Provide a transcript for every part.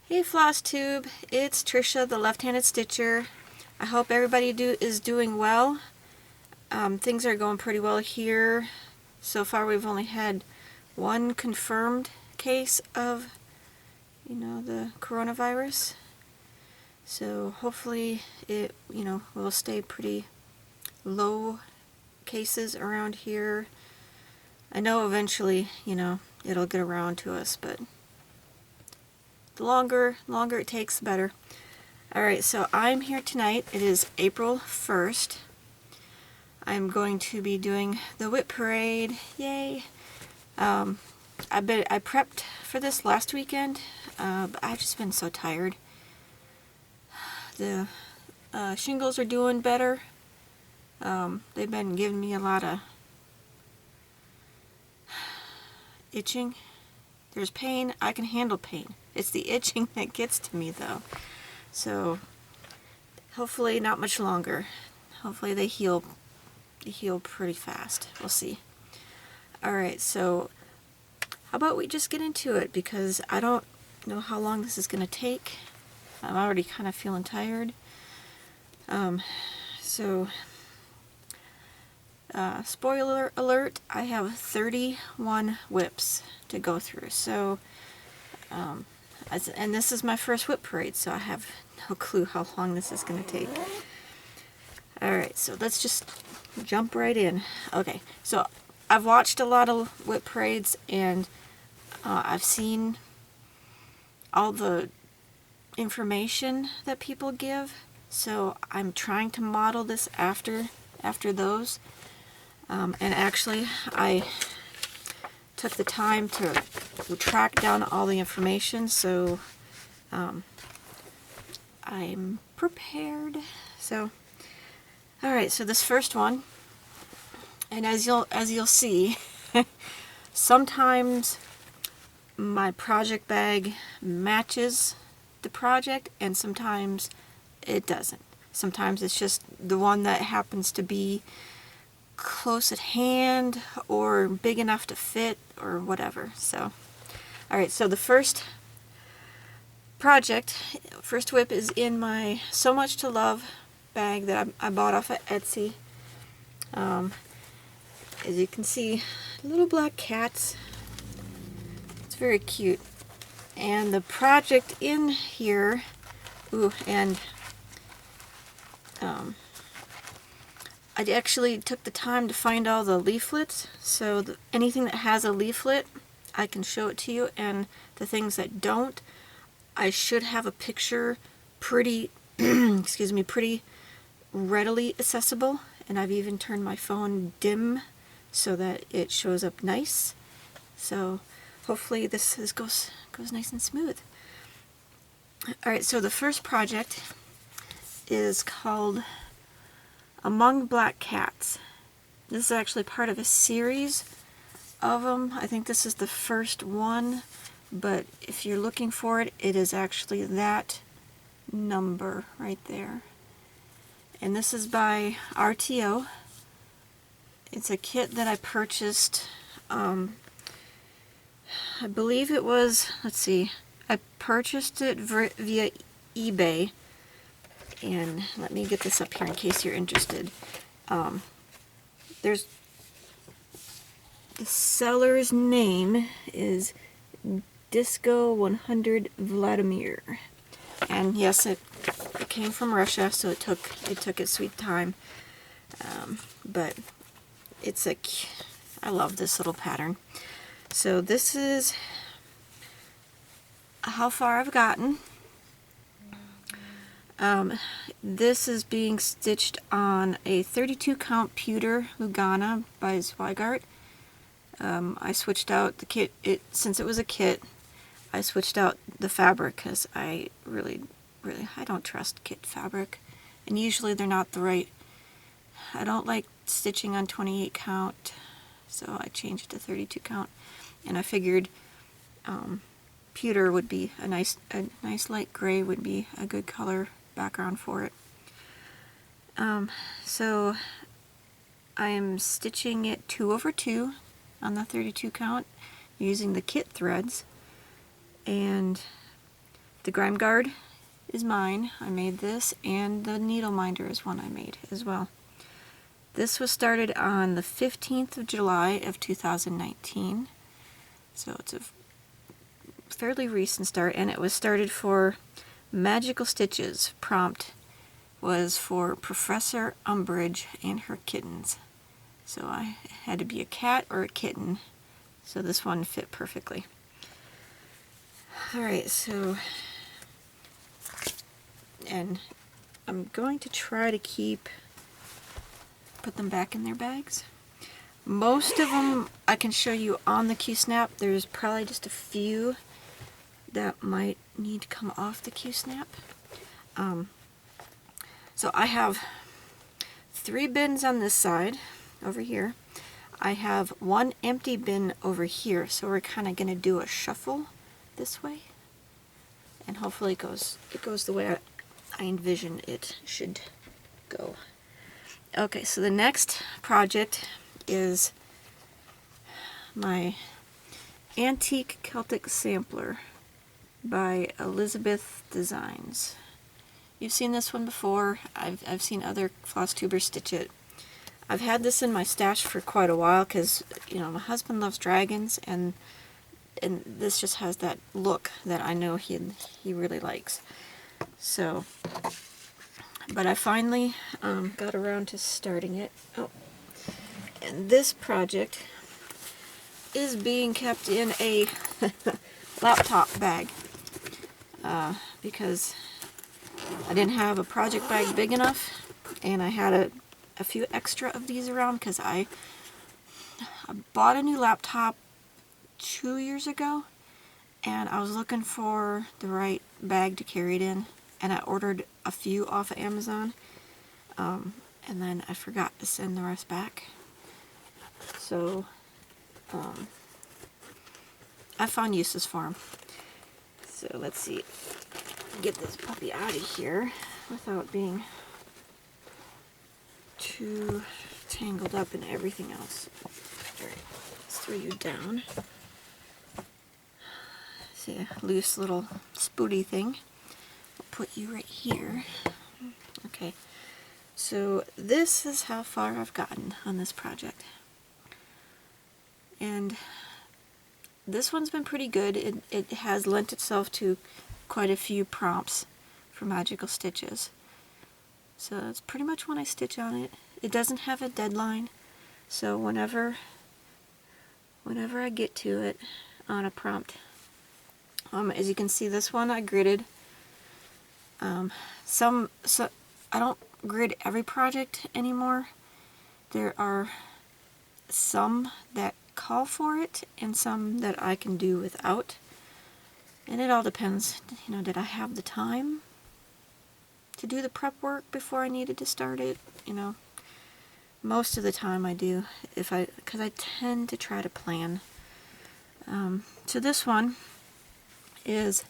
Hey Flosstube, it's Trisha, the left-handed stitcher. I hope everybody is doing well. Things are going pretty well here. So far we've only had one confirmed case of, the coronavirus. So hopefully it, will stay pretty low cases around here. I know eventually, it'll get around to us, but the longer it takes, the better. Alright, so I'm here tonight. It is April 1st. I'm going to be doing the WIP parade. Yay! I prepped for this last weekend, but I've just been so tired. The shingles are doing better. They've been giving me a lot of itching. There's pain. I can handle pain. It's the itching that gets to me, though. So hopefully not much longer. Hopefully they heal pretty fast. We'll see. Alright, so how about we just get into it, because I don't know how long this is going to take. I'm already kind of feeling tired. Spoiler alert, I have 31 WIPs to go through. So, and this is my first WIP parade, so I have no clue how long this is going to take. Alright, so let's just jump right in. Okay, so I've watched a lot of WIP parades, and I've seen all the information that people give, so I'm trying to model this after those. And actually, I took the time to track down all the information, so I'm prepared. So, alright, so this first one, and as you'll see, sometimes my project bag matches the project, and sometimes it doesn't. Sometimes it's just the one that happens to be close at hand or big enough to fit or whatever. So, alright, so the first WIP is in my So Much to Love bag that I bought off of Etsy. As you can see, little black cats. It's very cute. And the project in here, I actually took the time to find all the leaflets, so anything that has a leaflet, I can show it to you, and the things that don't, I should have a picture pretty, pretty readily accessible, and I've even turned my phone dim so that it shows up nice. So hopefully this goes nice and smooth. Alright, so the first project is called Among Black Cats. This is actually part of a series of them. I think this is the first one, but if you're looking for it, it is actually that number right there. And this is by RTO. It's a kit that I purchased, I believe it was, let's see, I purchased it via eBay. And let me get this up here in case you're interested. There's the seller's name is Disco 100 Vladimir, and yes, it came from Russia, so it took its sweet time. But I love this little pattern. So this is how far I've gotten. This is being stitched on a 32 count pewter Lugana by Gard. I switched out the kit, since it was a kit, I switched out the fabric because I really, I don't trust kit fabric, and usually they're not the right, I don't like stitching on 28 count, so I changed it to 32 count, and I figured pewter would be a nice light gray would be a good color background for it. So I am stitching it 2/2 on the 32 count using the kit threads, and The grime guard is mine. I made this, and the needle minder is one I made as well. This was started on the 15th of July of 2019, so it's a fairly recent start, and it was started for Magical Stitches. Prompt was for Professor Umbridge and her kittens. So I had to be a cat or a kitten, so this one fit perfectly. Alright, so, and I'm going to try to put them back in their bags. Most of them I can show you on the Q-snap. There's probably just a few that might need to come off the Q-snap. So I have 3 bins on this side, over here. I have 1 empty bin over here, so we're kind of going to do a shuffle this way. And hopefully it goes the way I envision it should go. Okay, so the next project is my Antique Celtic Sampler by Elizabeth Designs. You've seen this one before. I've seen other Flosstubers stitch it. I've had this in my stash for quite a while because, you know, my husband loves dragons, and this just has that look that I know he really likes. So, but I finally got around to starting it. Oh, and this project is being kept in a laptop bag because I didn't have a project bag big enough, and I had a few extra of these around because I bought a new laptop 2 years ago, and I was looking for the right bag to carry it in, and I ordered a few off of Amazon, and then I forgot to send the rest back. So I found uses for them. So let's see, get this puppy out of here without being too tangled up in everything else. Alright, let's throw you down. See, a loose little spooty thing. I'll put you right here. Okay, so this is how far I've gotten on this project. And this one's been pretty good. It has lent itself to quite a few prompts for magical stitches. So that's pretty much when I stitch on it. It doesn't have a deadline, so whenever I get to it on a prompt. As you can see, this one I gridded. So I don't grid every project anymore. There are some that call for it and some that I can do without. And it all depends, you know, did I have the time to do the prep work before I needed to start it? You know, most of the time I do, because I tend to try to plan. So this one is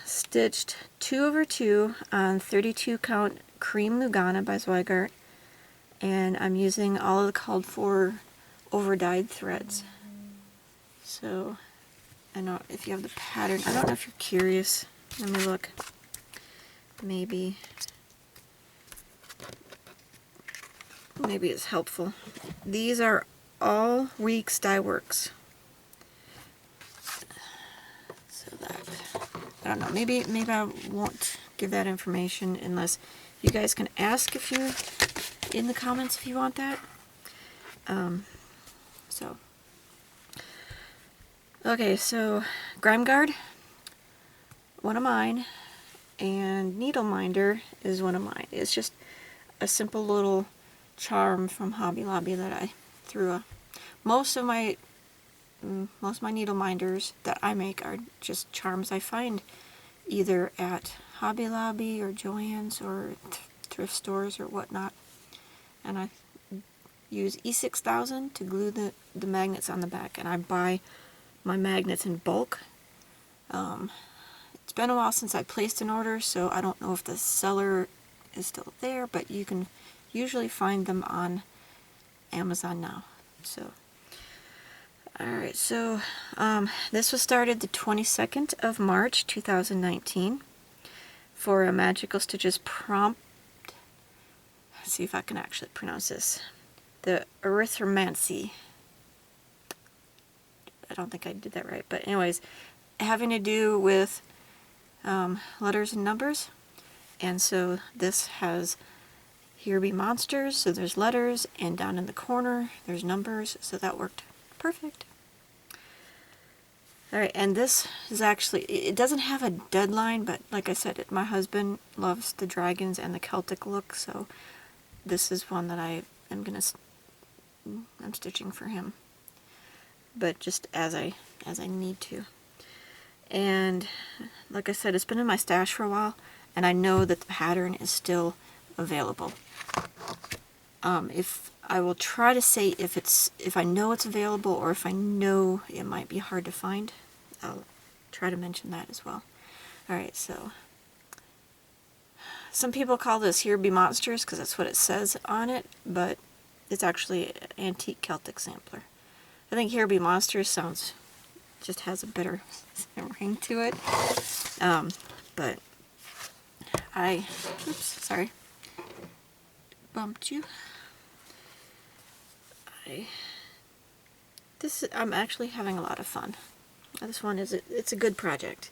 stitched 2/2 on 32 count cream Lugana by Zweigart, and I'm using all of the called for over-dyed threads. So I know if you have the pattern, I don't know if you're curious. Let me look. Maybe it's helpful. These are all Weeks Dye Works. So that, I don't know, maybe I won't give that information unless you guys can ask if you in the comments if you want that. So okay, so Grime Guard, one of mine, and Needle Minder is one of mine. It's just a simple little charm from Hobby Lobby that I threw. Most of my needle minders that I make are just charms I find either at Hobby Lobby or Joann's or thrift stores or whatnot, and I use E6000 to glue the magnets on the back, and I buy my magnets in bulk. It's been a while since I placed an order, so I don't know if the seller is still there, but you can usually find them on Amazon now. So Alright, so this was started the 22nd of March 2019 for a Magical Stitches prompt. Let's see if I can actually pronounce this. The Erythromancy. I don't think I did that right, but anyways, having to do with letters and numbers. And so this has Here Be Monsters, so there's letters, and down in the corner there's numbers, so that worked perfect. Alright, and this is actually, it doesn't have a deadline, but like I said, my husband loves the dragons and the Celtic look, so this is one that I'm stitching for him. But just as I need to. And like I said, it's been in my stash for a while, and I know that the pattern is still available. If I will try to say if I know it's available, or if I know it might be hard to find, I'll try to mention that as well. Alright, so some people call this Here Be Monsters because that's what it says on it, but it's actually an antique Celtic sampler. I think Here Be Monsters just has a better ring to it. But oops, sorry, bumped you. I'm actually having a lot of fun. This one it's a good project.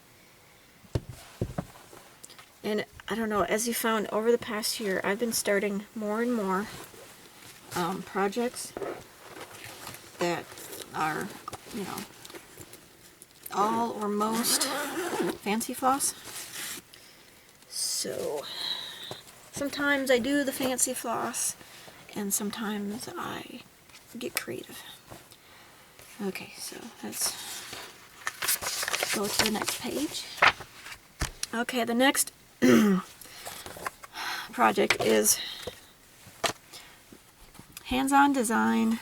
And I don't know, as you found over the past year, I've been starting more and more projects that are, all or most fancy floss. So sometimes I do the fancy floss, and sometimes I get creative. Okay, so let's go to the next page. Okay, the next project is Hands-On Design,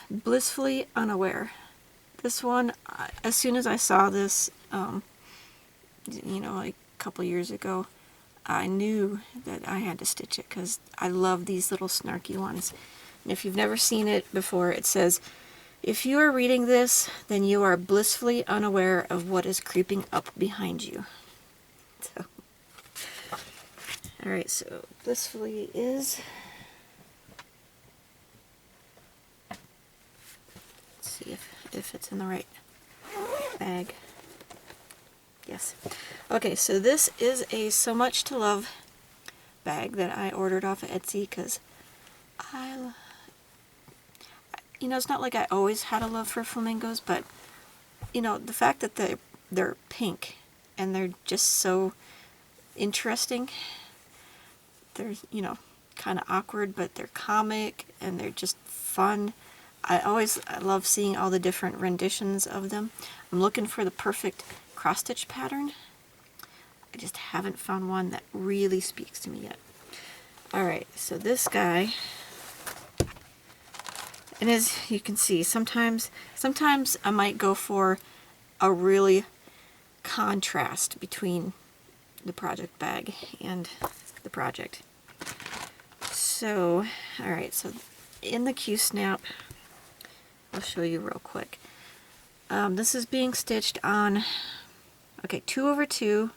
Blissfully Unaware. This one, as soon as I saw this, like a couple years ago, I knew that I had to stitch it because I love these little snarky ones. And if you've never seen it before, it says, "If you are reading this, then you are blissfully unaware of what is creeping up behind you." So, alright, so blissfully is, let's see if it's in the right bag. Yes. Okay, so this is a So Much to Love bag that I ordered off of Etsy because it's not like I always had a love for flamingos, but the fact that they're pink and they're just so interesting. They're, kind of awkward, but they're comic and they're just fun. I love seeing all the different renditions of them. I'm looking for the perfect cross-stitch pattern. I just haven't found one that really speaks to me yet. Alright, so this guy, and as you can see, sometimes I might go for a really contrast between the project bag and the project. So, alright, so in the Q-snap, I'll show you real quick. This is being stitched on, 2/2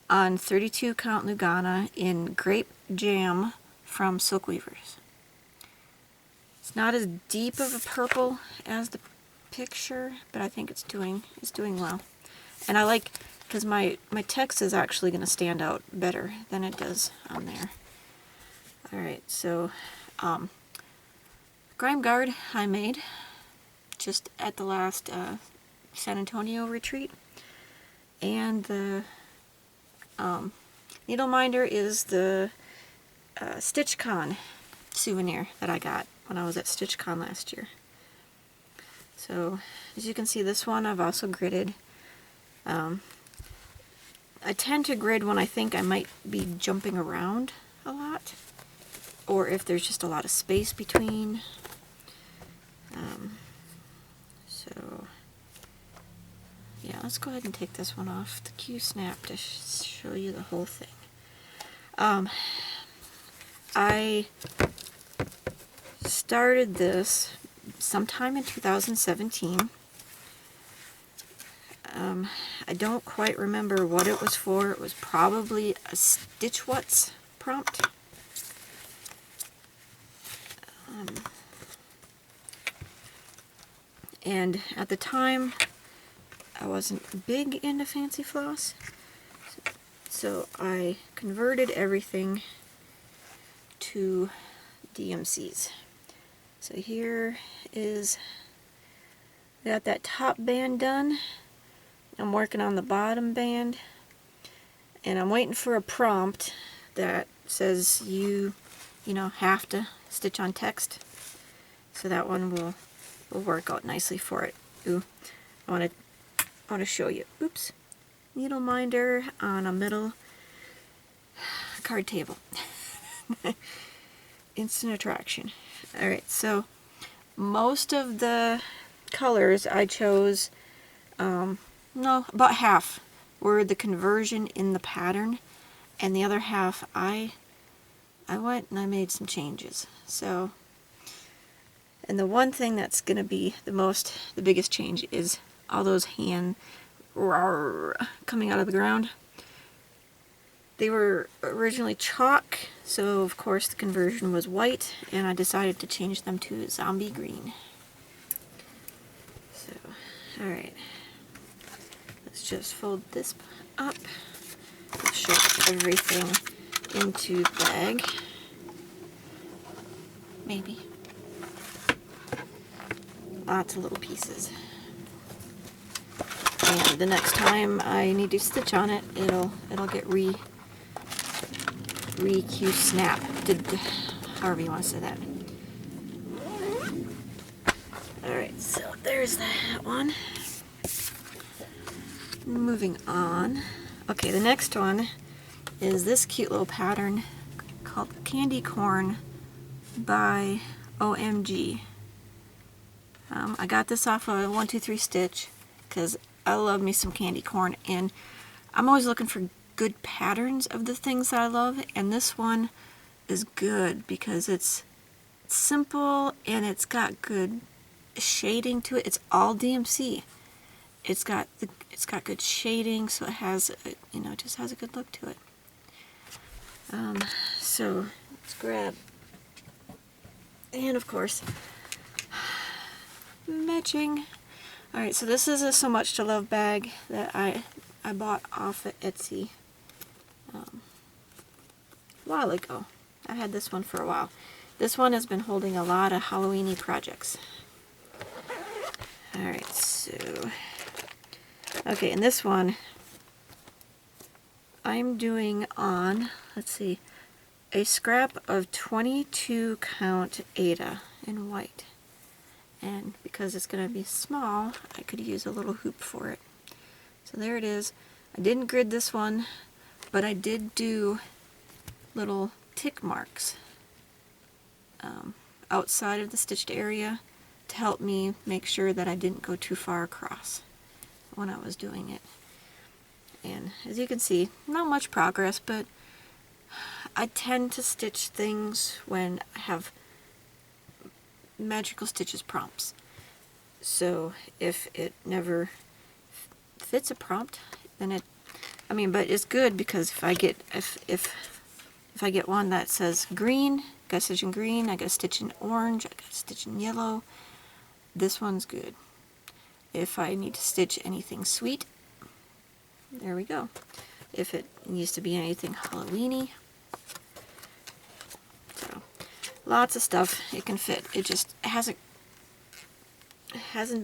on 32 count Lugana in Grape Jam from Silk Weavers. It's not as deep of a purple as the picture, but I think it's doing well. And I like, because my text is actually going to stand out better than it does on there. Alright, so Grime Gard I made just at the last San Antonio retreat, and the needle minder is the StitchCon souvenir that I got when I was at StitchCon last year. So as you can see, this one I've also gridded. I tend to grid when I think I might be jumping around a lot, or if there's just a lot of space between. So yeah, let's go ahead and take this one off the Q-snap to show you the whole thing. I started this sometime in 2017. I don't quite remember what it was for. It was probably a Stitch What's prompt. And at the time, I wasn't big into fancy floss, so I converted everything to DMCs. So here is, got that top band done. I'm working on the bottom band, and I'm waiting for a prompt that says you know, have to stitch on text. So that one will work out nicely for it. Ooh, I want to show you. Oops, needle minder on a middle card table. Instant attraction. All right, so most of the colors I chose, no, about half were the conversion in the pattern, and the other half I went and I made some changes. So, and the one thing that's going to be the biggest change is all those hands coming out of the ground. They were originally chalk, so of course the conversion was white, and I decided to change them to zombie green. So, alright. Let's just fold this up. Let's shove everything into the bag. Maybe. Lots of little pieces. And the next time I need to stitch on it, it'll get re-Q snap. However you want to say that. Alright, so there's that one. Moving on. Okay, the next one is this cute little pattern called Candy Corn by OMG. I got this off of 123 Stitch because I love me some candy corn, and I'm always looking for good patterns of the things that I love, and this one is good because it's simple and it's got good shading to it. It's all DMC. It's got good shading, so it has it just has a good look to it. So let's grab, and of course matching. Alright, so this is a So Much to Love bag that I bought off of Etsy a while ago. I had this one for a while. This one has been holding a lot of Halloween-y projects. Alright, so okay, and this one I'm doing on, let's see, a scrap of 22 count Aida in white. And because it's going to be small, I could use a little hoop for it. So there it is. I didn't grid this one, but I did do little tick marks outside of the stitched area to help me make sure that I didn't go too far across when I was doing it. And as you can see, not much progress, but I tend to stitch things when I have magical stitches prompts. So if it never fits a prompt, then but it's good because if I get one that says green, got to stitch in green, I got to stitch in orange, I got to stitch in yellow, this one's good. If I need to stitch anything sweet, there we go. If it needs to be anything Halloween-y, so lots of stuff it can fit. It just hasn't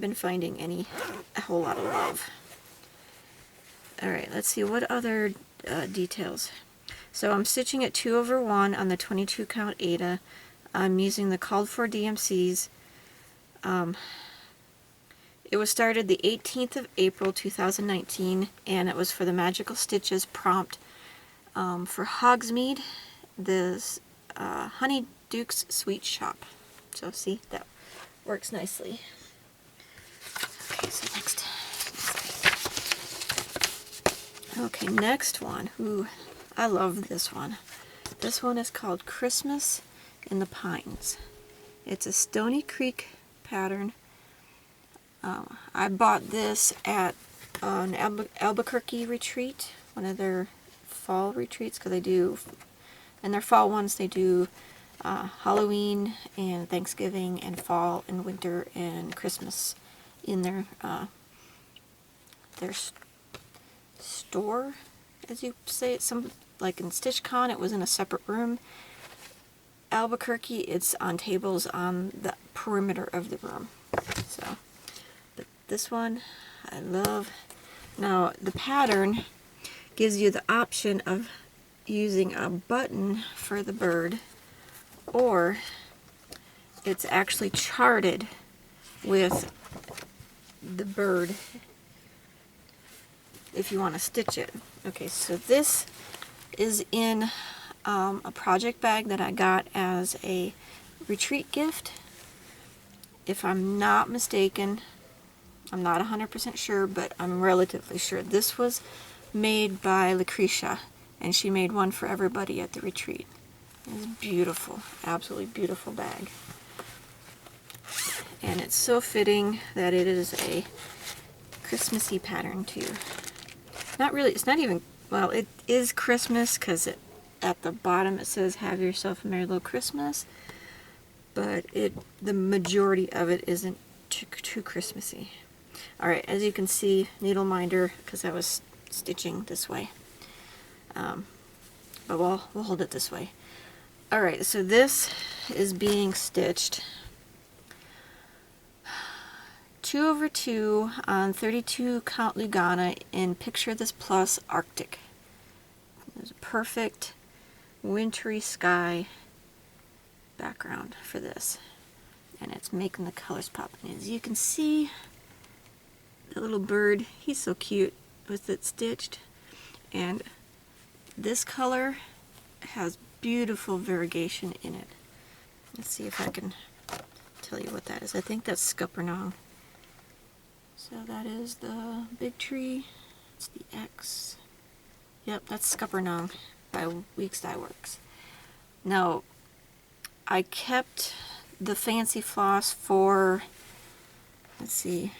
been finding a whole lot of love. Alright, let's see what other details. So I'm stitching at 2/1 on the 22 count Aida. I'm using the called for DMCs. It was started the 18th of April 2019, and it was for the Magical Stitches prompt for Hogsmeade, the Honey Duke's Sweet Shop. So see, that works nicely. Okay, so next. Okay, next one. Ooh, I love this one. This one is called Christmas in the Pines. It's a Stony Creek pattern. I bought this at an Albuquerque retreat, one of their fall retreats, because they do, in their fall ones, they do Halloween and Thanksgiving and fall and winter and Christmas in their store, as you say. Some, like in StitchCon, it was in a separate room. Albuquerque, it's on tables on the perimeter of the room. So, but this one I love. Now the pattern gives you the option of using a button for the bird, or it's actually charted with the bird if you want to stitch it. Okay, so this is in a project bag that I got as a retreat gift. If I'm not mistaken, I'm not 100% sure, but I'm relatively sure. This was made by Lucretia, and she made one for everybody at the retreat. It's beautiful, absolutely beautiful bag. And it's so fitting that it is a Christmassy pattern too. Not really, it's not even, well, it is Christmas because at the bottom it says "Have yourself a merry little Christmas," but the majority of it isn't too Christmassy. Alright, as you can see, needle minder, because I was stitching this way. But we'll hold it this way. Alright, so this is being stitched 2/2 on 32 count Lugana in Picture This Plus Arctic. There's a perfect wintry sky background for this, and it's making the colors pop. And as you can see, the little bird, he's so cute with it stitched, and this color has beautiful variegation in it. Let's see if I can tell you what that is. I think that's Scuppernong. So that is the big tree. It's the X. Yep, that's Scuppernong by Weeks Dye Works. Now, I kept the fancy floss for, let's see,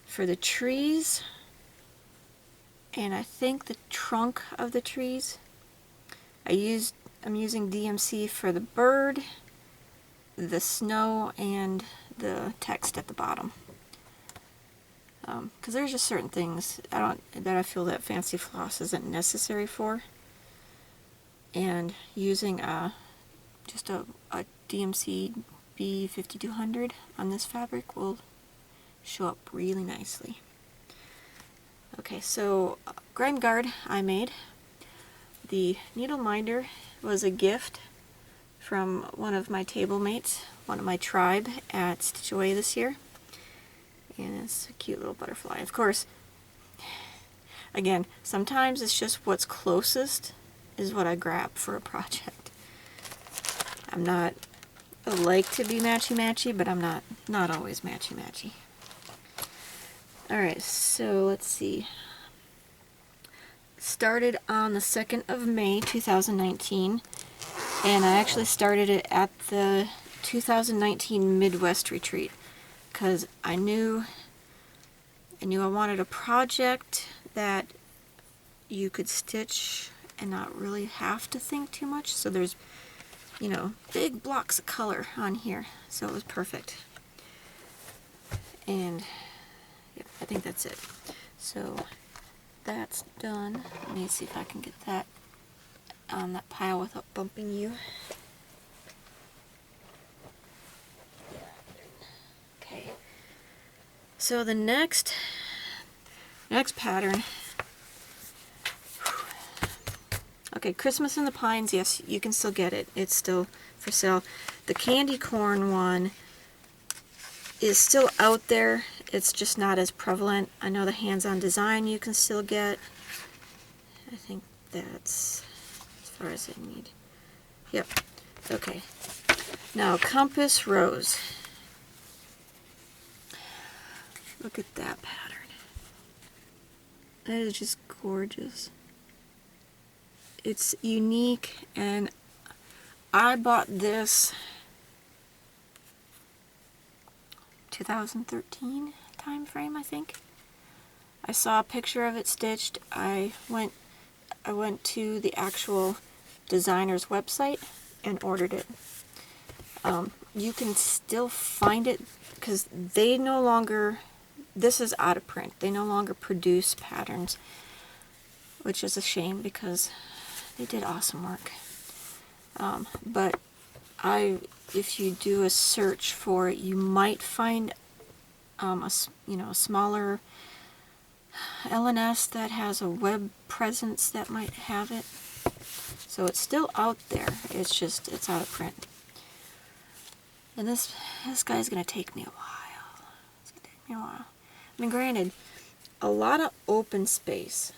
for the trees, and I think the trunk of the trees. I'm using DMC for the bird, the snow, and the text at the bottom. Because there's just certain things that I feel that fancy floss isn't necessary for, and using just a DMC B5200 on this fabric will show up really nicely. Okay, so grime guard I made. The needle minder was a gift from one of my table mates, one of my tribe at Stitch Away this year. And it's a cute little butterfly. Of course, again, sometimes it's just what's closest is what I grab for a project. I like to be matchy-matchy, but I'm not always matchy-matchy. Alright, so let's see. Started on the 2nd of May 2019, and I actually started it at the 2019 Midwest retreat, because I knew I wanted a project that you could stitch and not really have to think too much. So there's, big blocks of color on here, so it was perfect. And yeah, I think that's it. So that's done. Let me see if I can get that on that pile without bumping you. Okay. So the next pattern. Okay, Christmas in the Pines, yes, you can still get it. It's still for sale. The candy corn one is still out there. It's just not as prevalent. I know the hands-on design you can still get. I think that's as far as I need. Yep. Okay. Now, Compass Rose. Look at that pattern. That is just gorgeous. It's unique, and I bought this 2013 time frame, I think. I saw a picture of it stitched. I went to the actual designer's website and ordered it. You can still find it because they no longer, this is out of print. They no longer produce patterns, which is a shame because they did awesome work. But if you do a search for it, you might find a smaller LNS that has a web presence that might have it. So it's still out there. It's out of print. And this guy's gonna take me a while. It's gonna take me a while. I mean, granted, a lot of open space,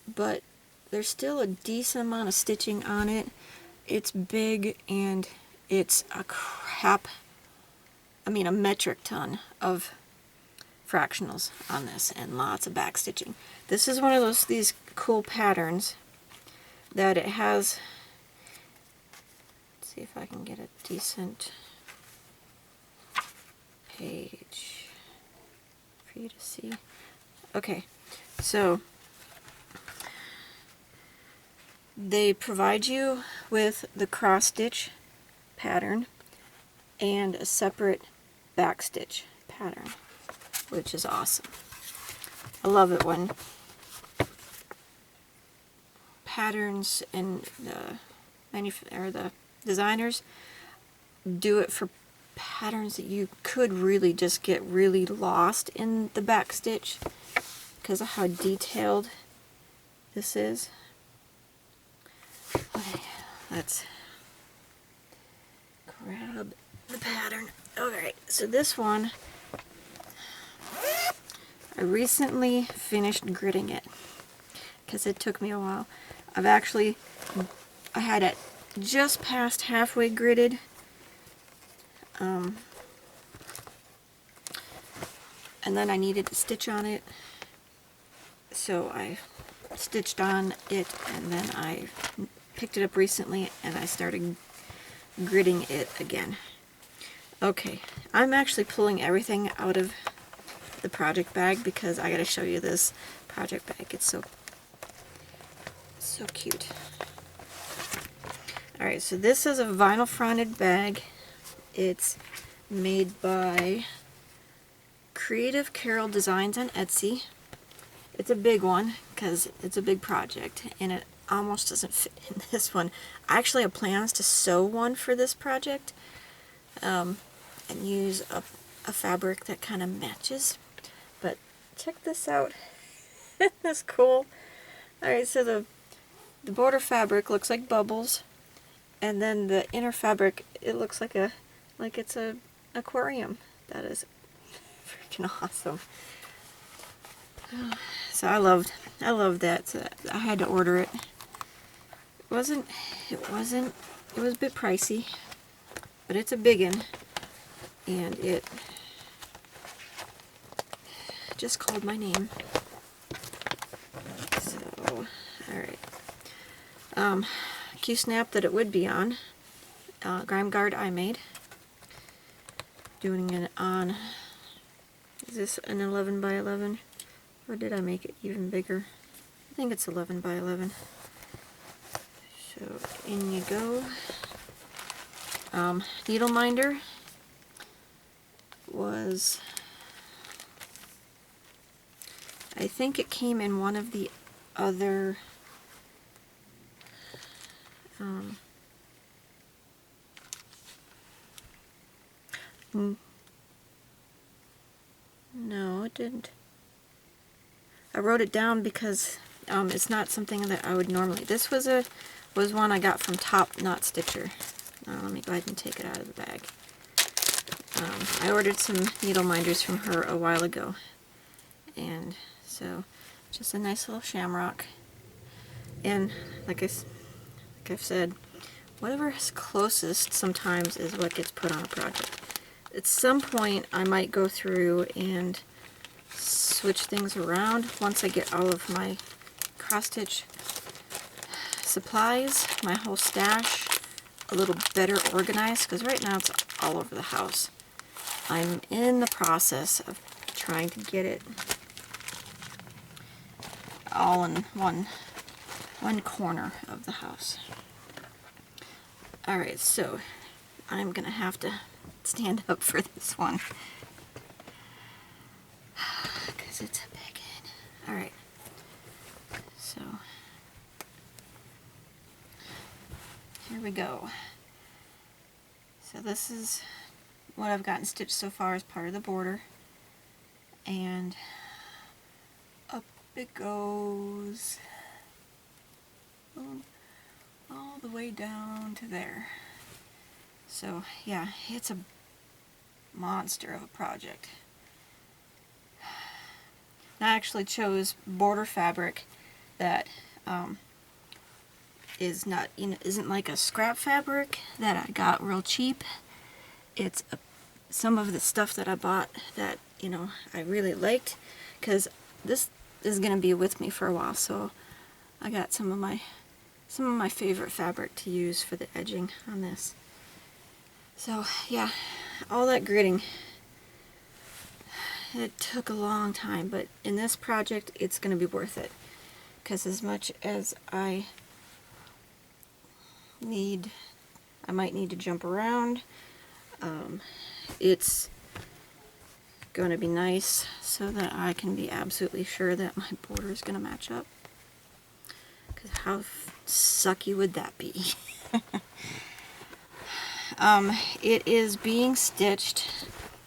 but there's still a decent amount of stitching on it. It's big and it's a metric ton of fractionals on this and lots of back stitching. This is one of these cool patterns that it has. Let's see if I can get a decent page for you to see. Okay, so they provide you with the cross stitch pattern and a separate back stitch pattern, which is awesome. I love it when patterns and the designers do it for patterns that you could really just get really lost in the back stitch because of how detailed this is. Okay, let's grab the pattern. Alright, so this one, I recently finished gridding it because it took me a while. I had it just past halfway gridded. And then I needed to stitch on it, so I stitched on it, and then I picked it up recently and I started gridding it again. Okay, I'm actually pulling everything out of the project bag because I gotta show you this project bag. It's so cute. Alright, so this is a vinyl fronted bag. It's made by Creative Carol Designs on Etsy. It's a big one because it's a big project and it almost doesn't fit in this one. I actually have plans to sew one for this project and use a fabric that kind of matches. But check this out. That's cool. Alright, so the border fabric looks like bubbles, and then the inner fabric, it looks like it's a aquarium. That is freaking awesome. So I loved that. So I had to order it. It was a bit pricey, but it's a big one, and it just called my name. So, alright. Q-snap that it would be on. Gard I made. Doing it on, is this an 11 by 11? Or did I make it even bigger? I think it's 11 by 11. So in you go. Needle minder was, I think it came in one of the other no, it didn't. I wrote it down because it's not something that I would normally. This was one I got from Top Knot Stitcher. Let me go ahead and take it out of the bag. I ordered some needle minders from her a while ago, and so just a nice little shamrock. And like I've said, whatever is closest sometimes is what gets put on a project. At some point, I might go through and switch things around once I get all of my cross-stitch supplies, my whole stash, a little better organized, because right now it's all over the house. I'm in the process of trying to get it all in one corner of the house. Alright, so I'm gonna have to stand up for this one because it's a big one. Alright, so here we go. So this is what I've gotten stitched so far as part of the border, and up it goes. Boom. All the way down to there. So yeah, it's a monster of a project. I actually chose border fabric that is not, isn't like a scrap fabric that I got real cheap. It's some of the stuff that I bought that I really liked, because this is gonna be with me for a while. So I got some of my favorite fabric to use for the edging on this. So yeah, all that gridding, it took a long time, but in this project it's going to be worth it, because as much as I might need to jump around, it's going to be nice so that I can be absolutely sure that my border is going to match up. Because how sucky would that be? It is being stitched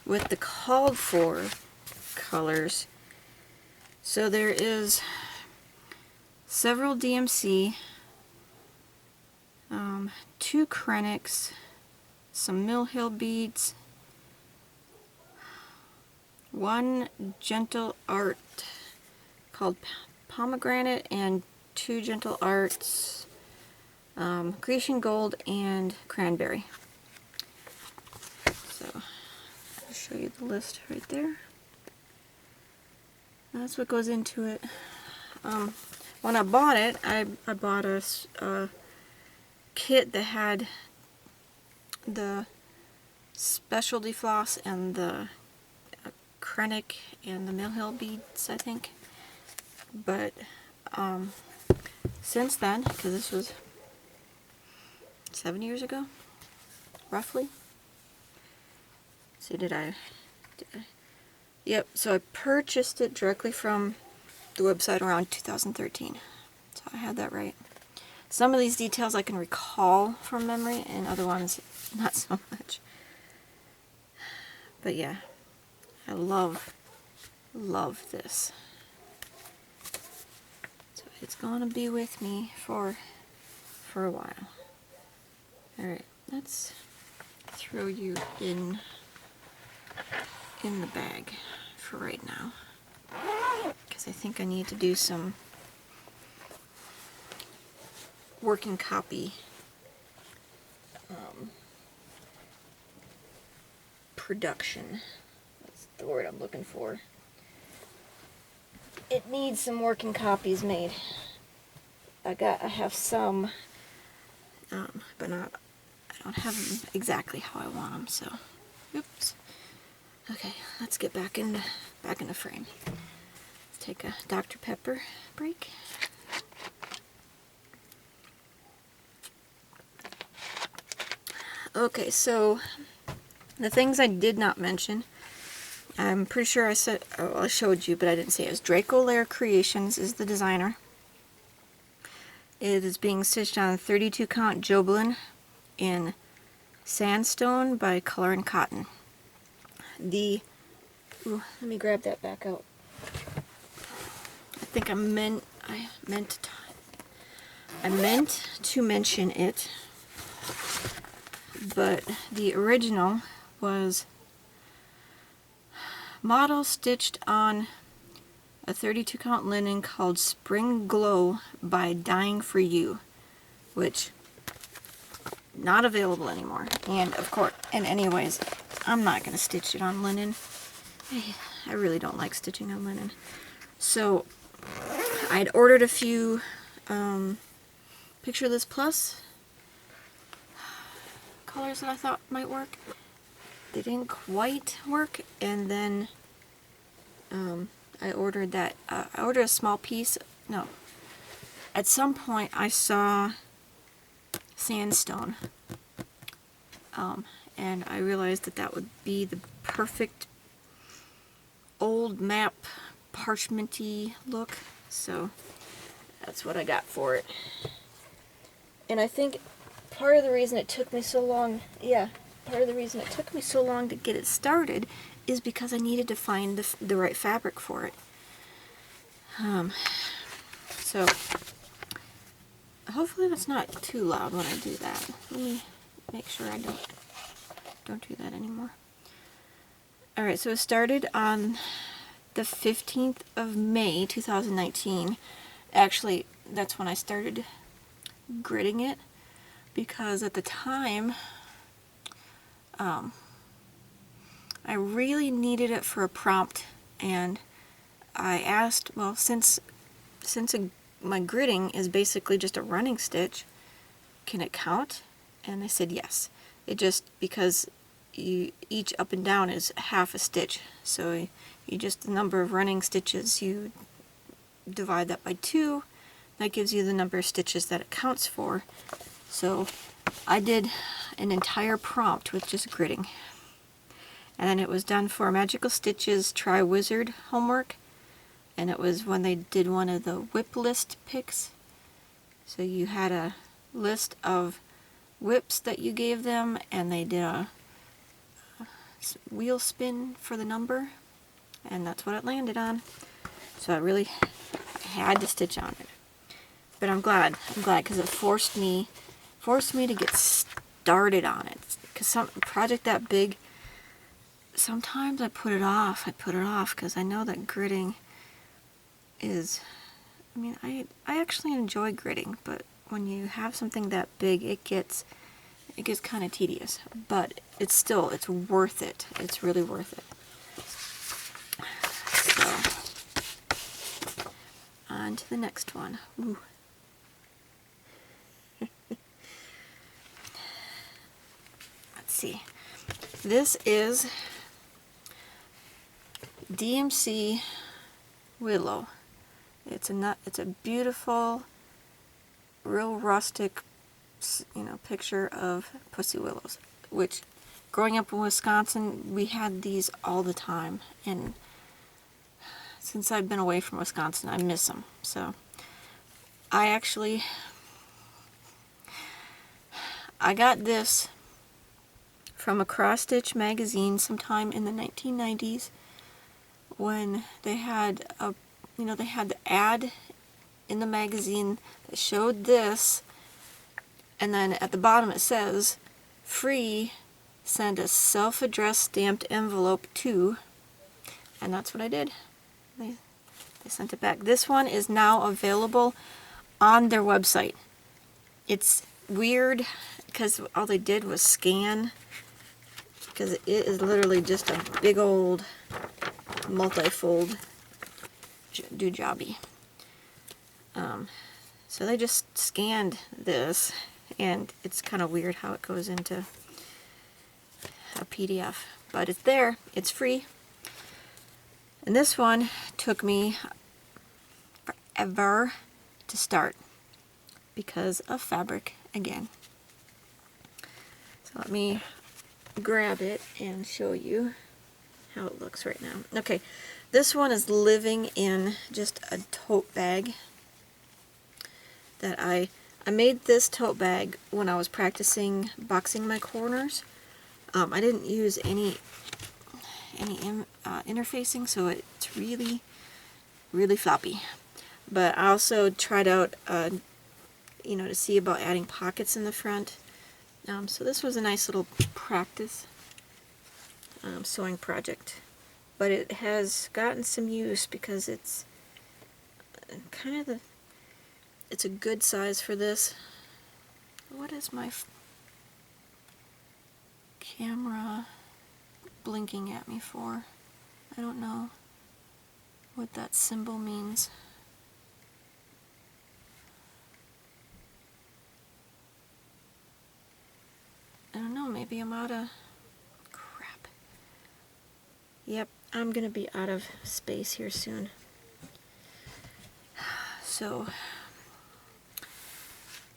with the called for colors. So there is several DMC, 2 Krennics, some Mill Hill beads, 1 Gentle Art called Pomegranate, and 2 Gentle Arts, Grecian Gold and Cranberry. So I'll show you the list right there. That's what goes into it. When I bought it, I bought a kit that had the specialty floss and the Krennic and the Mill Hill beads, I think. But since then, because this was 7 years ago, roughly. See, did I? Yep, so I purchased it directly from the website around 2013. So I had that right. Some of these details I can recall from memory, and other ones not so much. But yeah, I love this. So it's gonna be with me for a while. Alright, let's throw you in the bag for right now, because I think I need to do some working copy production. That's the word I'm looking for. It needs some working copies made. I have some, but I don't have them exactly how I want them. So, oops. Okay, let's get back in the frame. Let's take a Dr. Pepper break. Okay, so the things I did not mention, I'm pretty sure I said, I showed you, but I didn't say it was Draco Lair Creations is the designer. It is being stitched on 32 count Joblin in Sandstone by Color and Cotton. Let me grab that back out. I think I meant to mention it, but the original was model stitched on a 32 count linen called Spring Glow by Dying for You, which not available anymore. And of course, and anyways, I'm not going to stitch it on linen. I really don't like stitching on linen. So I'd ordered a few Picture This Plus colors that I thought might work. they didn't quite work, and then I ordered that. I ordered a small piece. No, at some point I saw sandstone, and I realized that that would be the perfect old map parchmenty look. So that's what I got for it. And I think part of the reason it took me so long, part of the reason it took me so long to get it started is because I needed to find the right fabric for it. So hopefully that's not too loud when I do that. Let me make sure I don't do that anymore. Alright, so it started on the 15th of May 2019. Actually, that's when I started gridding it, because at the time I really needed it for a prompt, and I asked, well, since my gridding is basically just a running stitch, can it count? And they said yes. It just, because each up and down is half a stitch, so you just, the number of running stitches, you divide that by 2, that gives you the number of stitches that it counts for. So I did an entire prompt with just gridding, and then it was done for Magical Stitches Try Wizard homework, and it was when they did one of the WIP list picks. So you had a list of WIPs that you gave them, and they did a wheel spin for the number, and that's what it landed on. So I really had to stitch on it. But I'm glad because it forced me to get started on it. Because some project that big, sometimes I put it off because I know that gridding is, I mean, I actually enjoy gridding, but when you have something that big, it gets kind of tedious. But it's worth it. It's really worth it. So on to the next one. Ooh. Let's see. This is Dmc Willow. It's a beautiful, real rustic, picture of pussy willows. Which, growing up in Wisconsin, we had these all the time, and since I've been away from Wisconsin, I miss them. So I got this from a cross-stitch magazine sometime in the 1990s, when they had the ad in the magazine that showed this, and then at the bottom it says, free, send a self-addressed stamped envelope to, and that's what I did. They sent it back. This one is now available on their website. It's weird because all they did was scan, because it is literally just a big old multi-fold doojobby. So they just scanned this, and it's kind of weird how it goes into a PDF, but it's there, it's free. And this one took me forever to start because of fabric again. So let me grab it and show you how it looks right now. Okay, this one is living in just a tote bag that I made this tote bag when I was practicing boxing my corners. I didn't use any interfacing, so it's really floppy. But I also tried out, to see about adding pockets in the front. So this was a nice little practice sewing project. But it has gotten some use because it's kind of it's a good size for this. What is my camera blinking at me for? I don't know what that symbol means. I don't know, maybe I'm out of crap. Yep, I'm gonna be out of space here soon. So,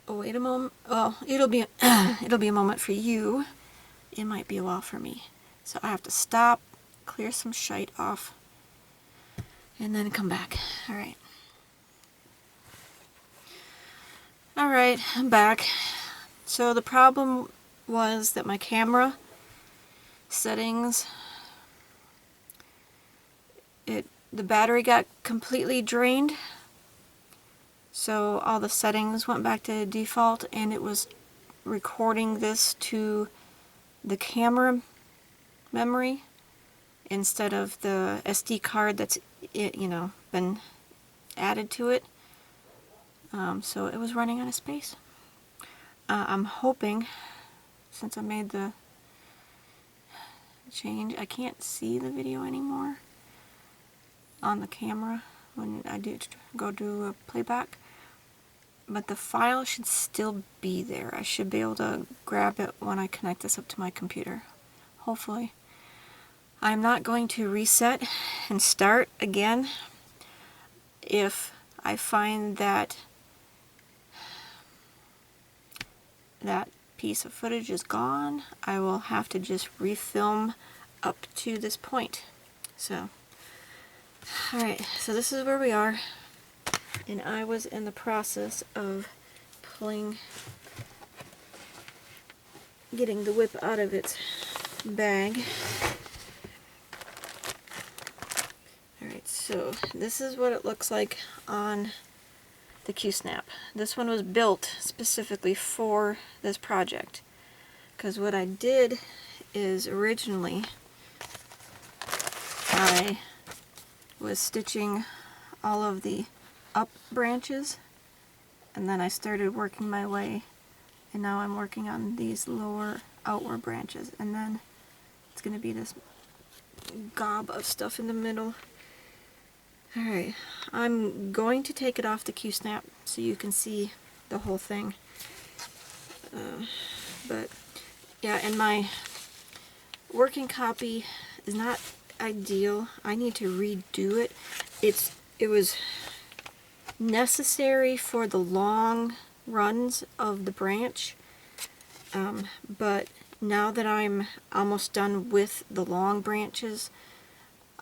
oh, wait a moment. Well, it'll be it'll be a moment for you. It might be a while for me. So I have to stop, clear some shite off, and then come back. All right. All right, I'm back. So the problem was that my camera settings, the battery got completely drained. So all the settings went back to default, and it was recording this to the camera memory instead of the SD card that's been added to it. So it was running out of space. I'm hoping, since I made the change, I can't see the video anymore on the camera when I go do a playback. But the file should still be there. I should be able to grab it when I connect this up to my computer. Hopefully. I'm not going to reset and start again if I find that that piece of footage is gone. I will have to just refilm up to this point. So, alright, so this is where we are. And I was in the process of getting the WIP out of its bag. Alright, so this is what it looks like on the Q-Snap. This one was built specifically for this project. Because what I did is originally I was stitching all of the up branches, and then I started working my way, and now I'm working on these lower outward branches, and then it's going to be this gob of stuff in the middle. Alright, I'm going to take it off the Q-Snap so you can see the whole thing. But yeah, and my working copy is not ideal. I need to redo it. It was necessary for the long runs of the branch, but now that I'm almost done with the long branches,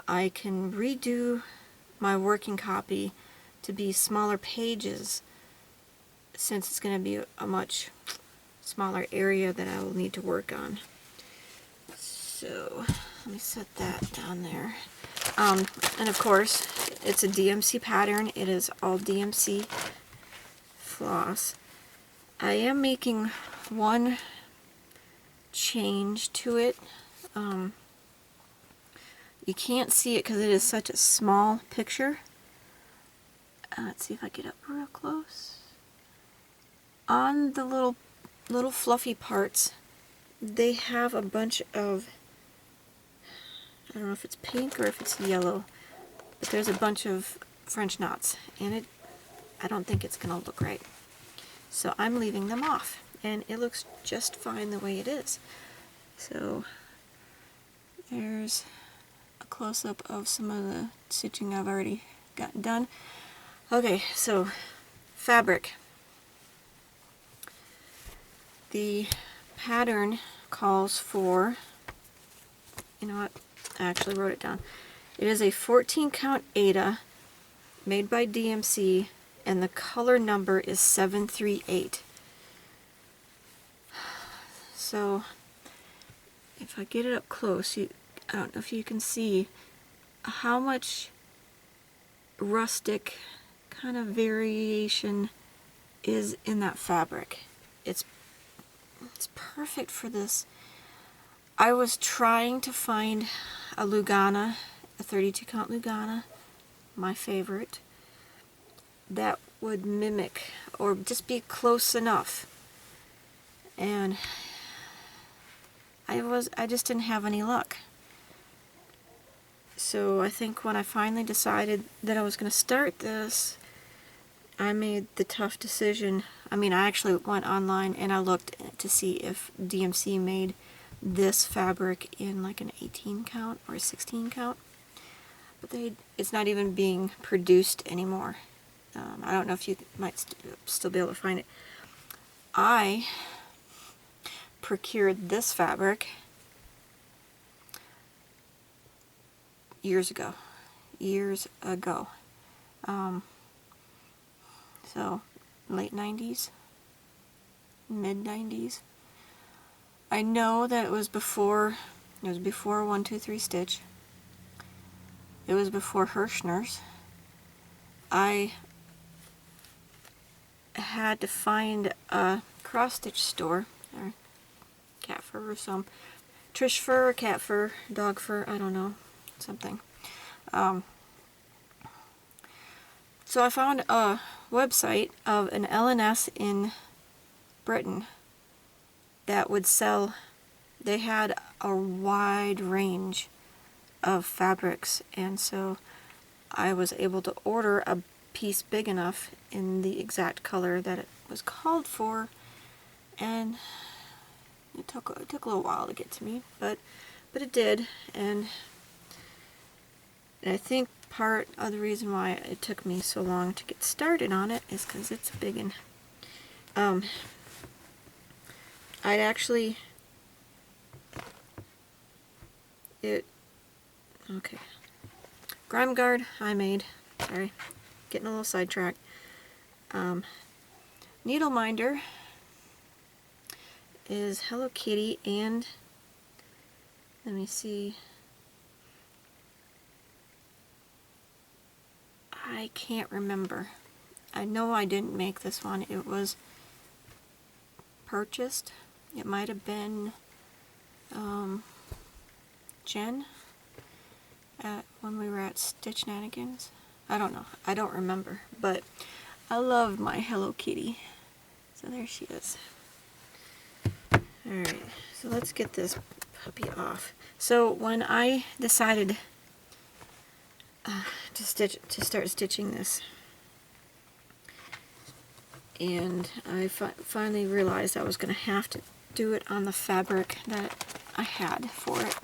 I can redo my working copy to be smaller pages, since it's going to be a much smaller area that I will need to work on. So let me set that down there. And of course, it's a DMC pattern. It is all DMC floss. I am making one change to it. You can't see it because it is such a small picture. Let's see if I get up real close. On the little fluffy parts, they have a bunch of, I don't know if it's pink or if it's yellow, but there's a bunch of French knots, and I don't think it's going to look right. So I'm leaving them off, and it looks just fine the way it is. So there's a close-up of some of the stitching I've already got done. Okay, so fabric. The pattern calls for, you know what, I actually wrote it down. It is a 14 count Aida made by DMC, and the color number is 738. So if I get it up close, I don't know if you can see how much rustic kind of variation is in that fabric. It's perfect for this. I was trying to find a Lugana, a 32 count Lugana, my favorite, that would mimic or just be close enough. And I just didn't have any luck. So I think when I finally decided that I was going to start this, I made the tough decision. I mean, I actually went online and I looked to see if DMC made this fabric in like an 18 count or a 16 count, but it's not even being produced anymore. I don't know if you might still be able to find it. I procured this fabric years ago. So late 90s, mid 90s. I know that it was before 1, 2, 3 Stitch. It was before Hirschner's. I had to find a cross stitch store, or cat fur or some Trish fur, cat fur, dog fur, I don't know, something. So I found a website of an L&S in Britain that would sell. They had a wide range of fabrics, and so I was able to order a piece big enough in the exact color that it was called for, and it took a little while to get to me, but it did. And I think part of the reason why it took me so long to get started on it is because it's a big one. I'd actually okay. Grime Gard I made. Sorry, getting a little sidetracked. Needle Minder is Hello Kitty, and let me see. I can't remember. I know I didn't make this one. It was purchased. It might have been Jen when we were at Stitchnanigans. I don't know. I don't remember. But I love my Hello Kitty. So there she is. Alright, so let's get this puppy off. So when I decided to start stitching this, and I finally realized I was going to have to do it on the fabric that I had for it.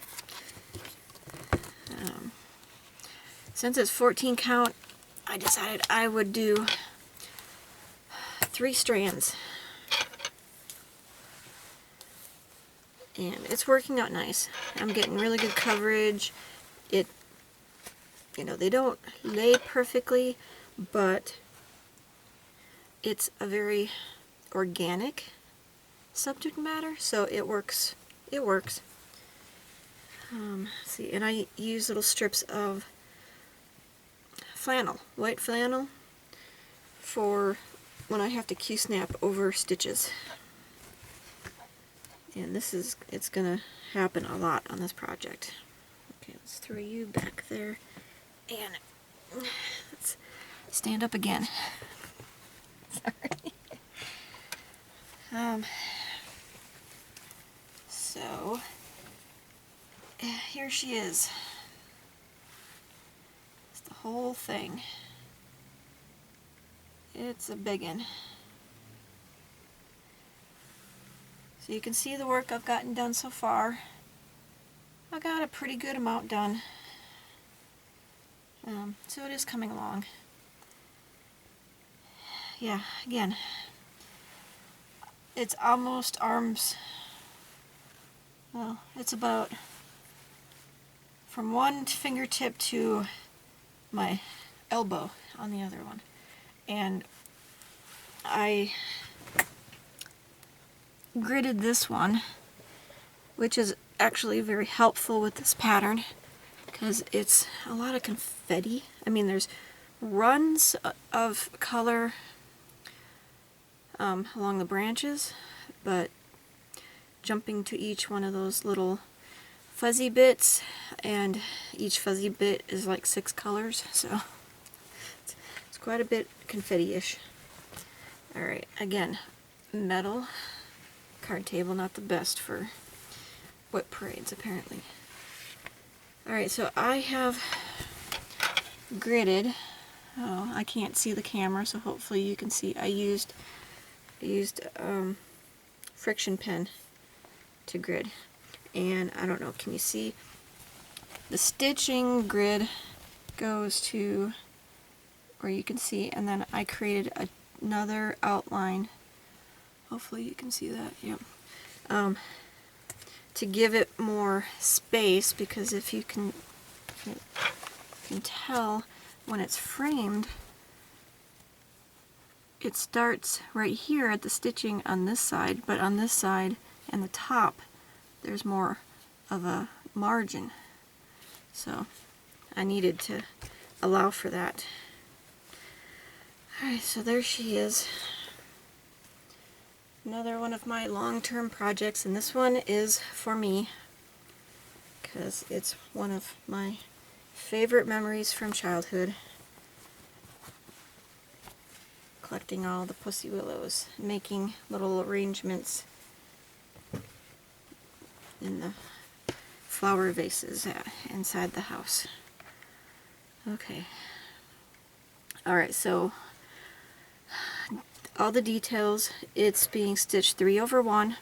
Since it's 14 count, I decided I would do 3 strands. And it's working out nice. I'm getting really good coverage. They don't lay perfectly, but it's a very organic subject matter, so it works. It works. See, and I use little strips of flannel, white flannel, for when I have to Q-snap over stitches. And it's gonna happen a lot on this project. Okay, let's throw you back there, and let's stand up again. Sorry. So here she is. It's the whole thing. It's a big one. So you can see the work I've gotten done so far. I got a pretty good amount done. So it is coming along. Yeah, again, it's almost arms. Well, it's about from one fingertip to my elbow on the other one. And I gridded this one, which is actually very helpful with this pattern because it's a lot of confetti. I mean, there's runs of color along the branches, but jumping to each one of those little fuzzy bits, and each fuzzy bit is like 6 colors, so it's quite a bit confetti-ish. Alright, again, metal card table, not the best for WIP parades apparently. Alright, so I have gridded. Oh, I can't see the camera, so hopefully you can see. I used friction pen to grid, And I don't know, can you see? The stitching grid goes to where you can see, and then I created another outline. Hopefully you can see that, yep. To give it more space, because if you can tell, when it's framed, it starts right here at the stitching on this side, but on this side and the top there's more of a margin. So I needed to allow for that. Alright, so there she is. Another one of my long-term projects, and this one is for me because it's one of my favorite memories from childhood. Collecting all the pussy willows, making little arrangements in the flower vases inside the house. Okay. Alright, so all the details, it's being stitched 3/1.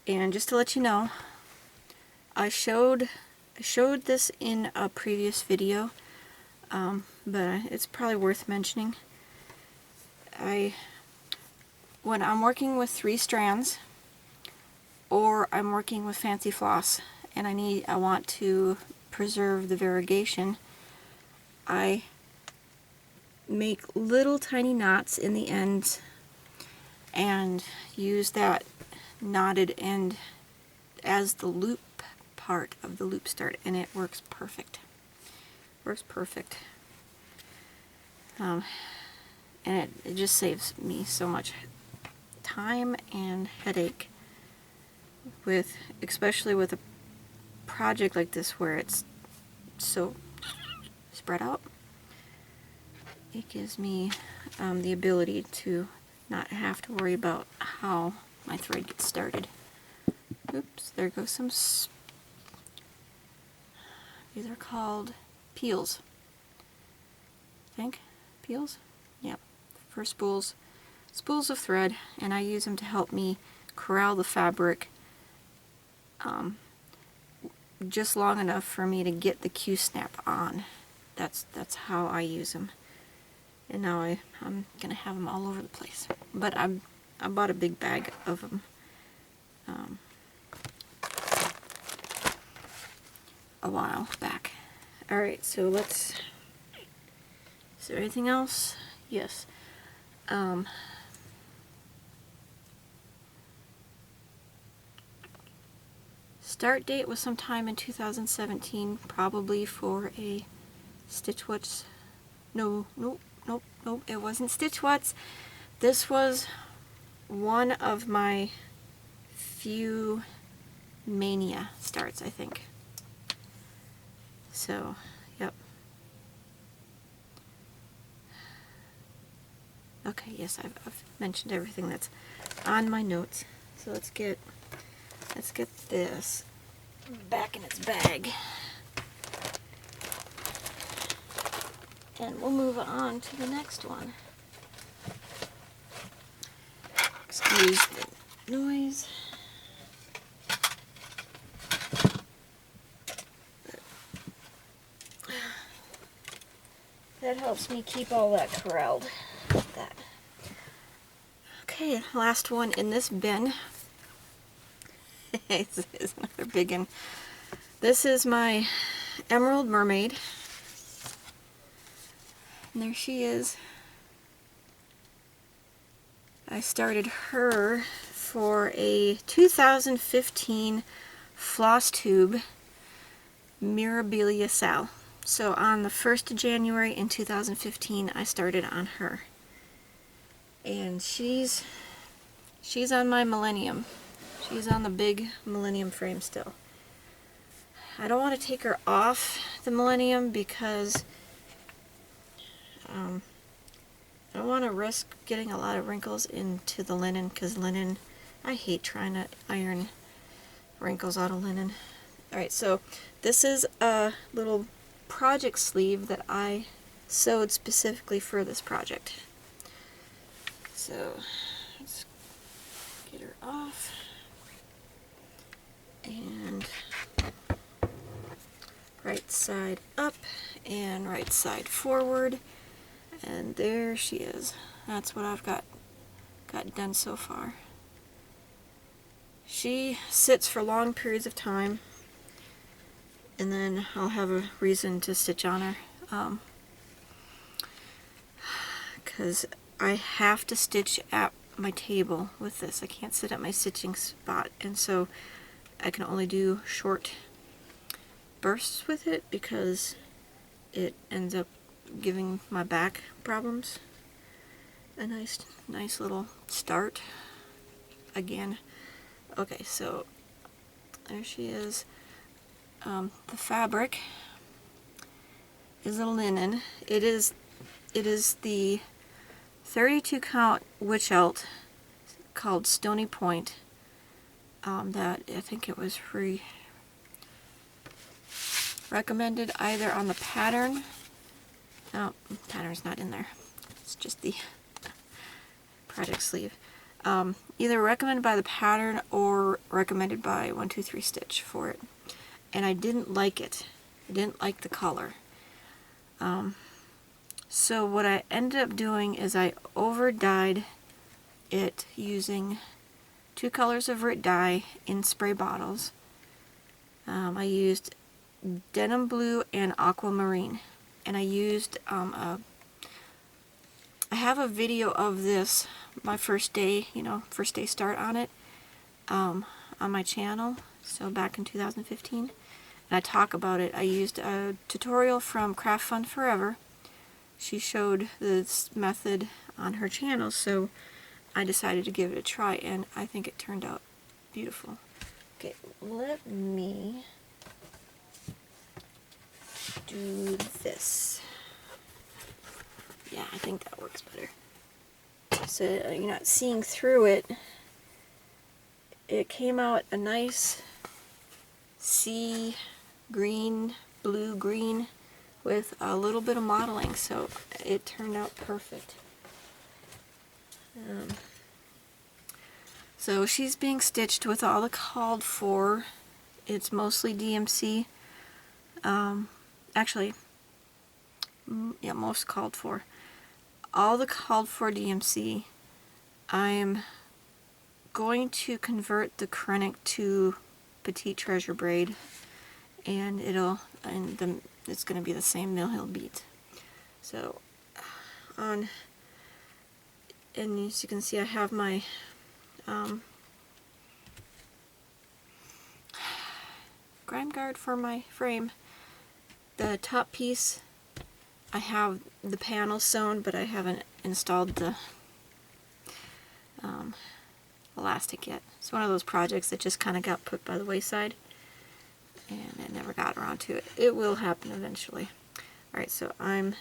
And just to let you know, I showed this in a previous video, but it's probably worth mentioning. When I'm working with 3 strands, or I'm working with fancy floss, and I want to preserve the variegation, I make little tiny knots in the ends and use that knotted end as the loop part of the loop start, and it works perfect. Works perfect. And it just saves me so much time and headache, especially with a project like this where it's so spread out. It gives me the ability to not have to worry about how my thread gets started. Oops, there goes some, these are called peels, I think. Peels? Yep, for spools of thread, and I use them to help me corral the fabric just long enough for me to get the Q-snap on. That's how I use them. And now I'm gonna have them all over the place. But I bought a big bag of them a while back. Alright, so let's... Is there anything else? Yes. Start date was sometime in 2017, probably for a Stitch What's... Nope, it wasn't Stitch What's. This was one of my few Mania starts, I think. So, yep. Okay, yes, I've mentioned everything that's on my notes. So let's get this back in its bag. And we'll move on to the next one. Excuse the noise. That helps me keep all that corralled. Like that. Okay, last one in this bin. This is another big one. This is my Emerald Mermaid. And there she is. I started her for a 2015 Flosstube Mirabilia Sal. So on the 1st of January in 2015 I started on her. And she's on my Millennium. She's on the big Millennium frame still. I don't want to take her off the Millennium because I don't want to risk getting a lot of wrinkles into the linen, because linen, I hate trying to iron wrinkles out of linen. Alright, so this is a little project sleeve that I sewed specifically for this project. So let's get her off. and right side up and right side forward, and there she is. That's what I've got done so far. She sits for long periods of time, and then I'll have a reason to stitch on her, because I have to stitch at my table with this. I can't sit at my stitching spot, and so I can only do short bursts with it because it ends up giving my back problems. A nice little start again. Okay, so there she is. The fabric is a linen. It is the 32 count witch elt called Stony Point. That I think it was recommended either on the pattern. No, pattern's not in there. It's just the project sleeve. Either recommended by the pattern or recommended by 123 Stitch for it. And I didn't like it. I didn't like the color. So what I ended up doing is I over dyed it using 2 colors of RIT dye in spray bottles. I used denim blue and aquamarine, and I used I have a video of this, my first day start on it, on my channel, so back in 2015, and I talk about it. I used a tutorial from Craft Fun Forever. She showed this method on her channel, so I decided to give it a try, and I think it turned out beautiful. Okay, let me do this. Yeah, I think that works better. So you're not seeing through it. It came out a nice sea green, blue green with a little bit of modeling, so it turned out perfect. So she's being stitched with all the called for. It's mostly DMC. Actually, yeah, most called for. All the called for DMC. I'm going to convert the Krennic to Petite Treasure braid, and it's going to be the same Mill Hill beat. So and as you can see, I have my grime guard for my frame. The top piece, I have the panel sewn, but I haven't installed the elastic yet. It's one of those projects that just kind of got put by the wayside, and I never got around to it. It will happen eventually. Alright, so I'm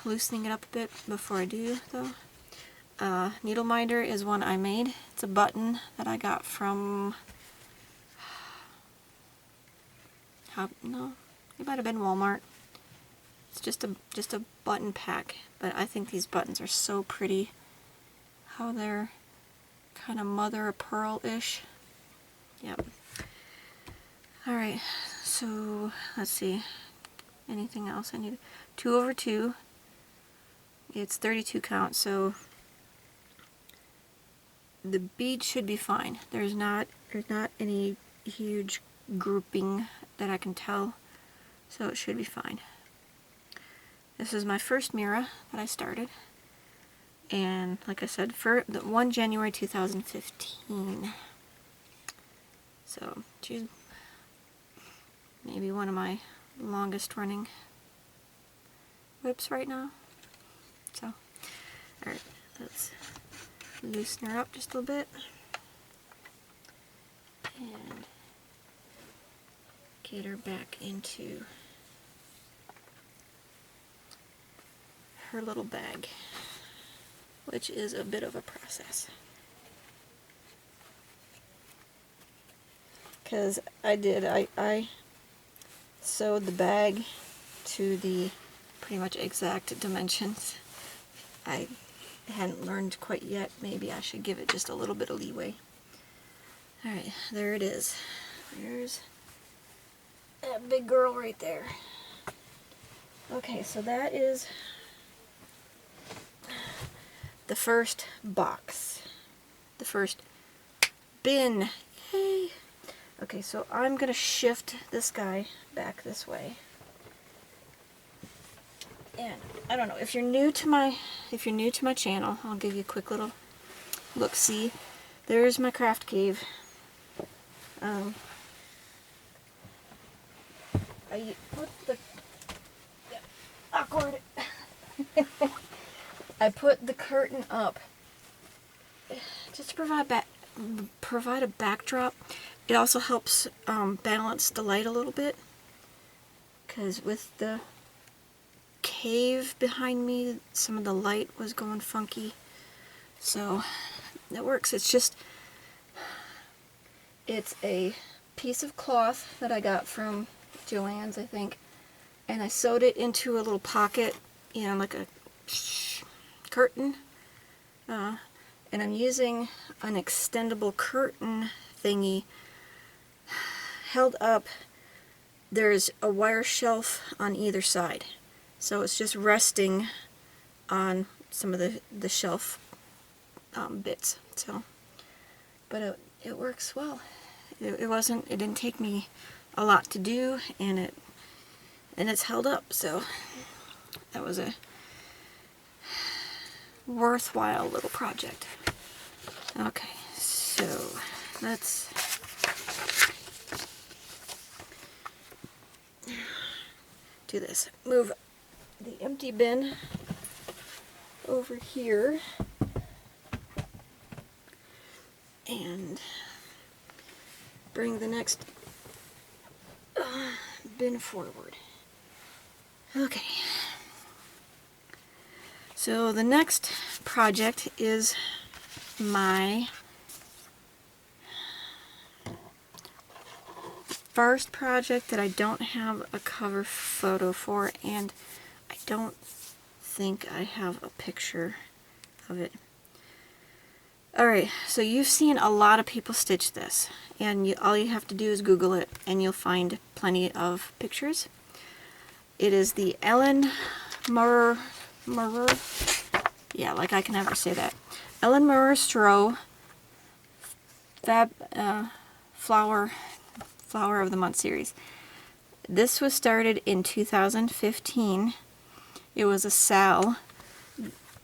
loosening it up a bit before I do, though. Needle minder is one I made. It's a button that I got from... it might have been Walmart. It's just a button pack, but I think these buttons are so pretty. How they're kind of mother of pearl-ish. Yep. Alright, so let's see. Anything else I need? 2/2. It's 32 count, so the bead should be fine. There's not any huge grouping that I can tell, so it should be fine. This is my first Mira that I started, and like I said, for the 1 January 2015. So she's maybe one of my longest running WIPs right now. So, alright, let's loosen her up just a little bit and get her back into her little bag, which is a bit of a process. Because I sewed the bag to the pretty much exact dimensions. I hadn't learned quite yet. Maybe I should give it just a little bit of leeway. Alright, there it is. There's that big girl right there. Okay, so that is the first box. The first bin. Yay! Okay, so I'm gonna shift this guy back this way. And I don't know, if you're new to my channel, I'll give you a quick little look-see. There's my craft cave. I put the awkward. I put the curtain up just to provide a backdrop. It also helps balance the light a little bit, because with the cave behind me, some of the light was going funky. So that works. It's a piece of cloth that I got from Joann's, I think, and I sewed it into a little pocket, you know, like a curtain, and I'm using an extendable curtain thingy held up. There's a wire shelf on either side, so it's just resting on some of the shelf bits. So, but it works well. It didn't take me a lot to do, and it's held up, so that was a worthwhile little project. Okay, so let's do this. Move the empty bin over here and bring the next bin forward. Okay. So the next project is my first project that I don't have a cover photo for, and I don't think I have a picture of it. Alright, so you've seen a lot of people stitch this, and all you have to do is Google it, and you'll find plenty of pictures. It is the Ellen yeah, like I can never say that. Ellen Murrow Flower of the Month series. This was started in 2015. It was a SAL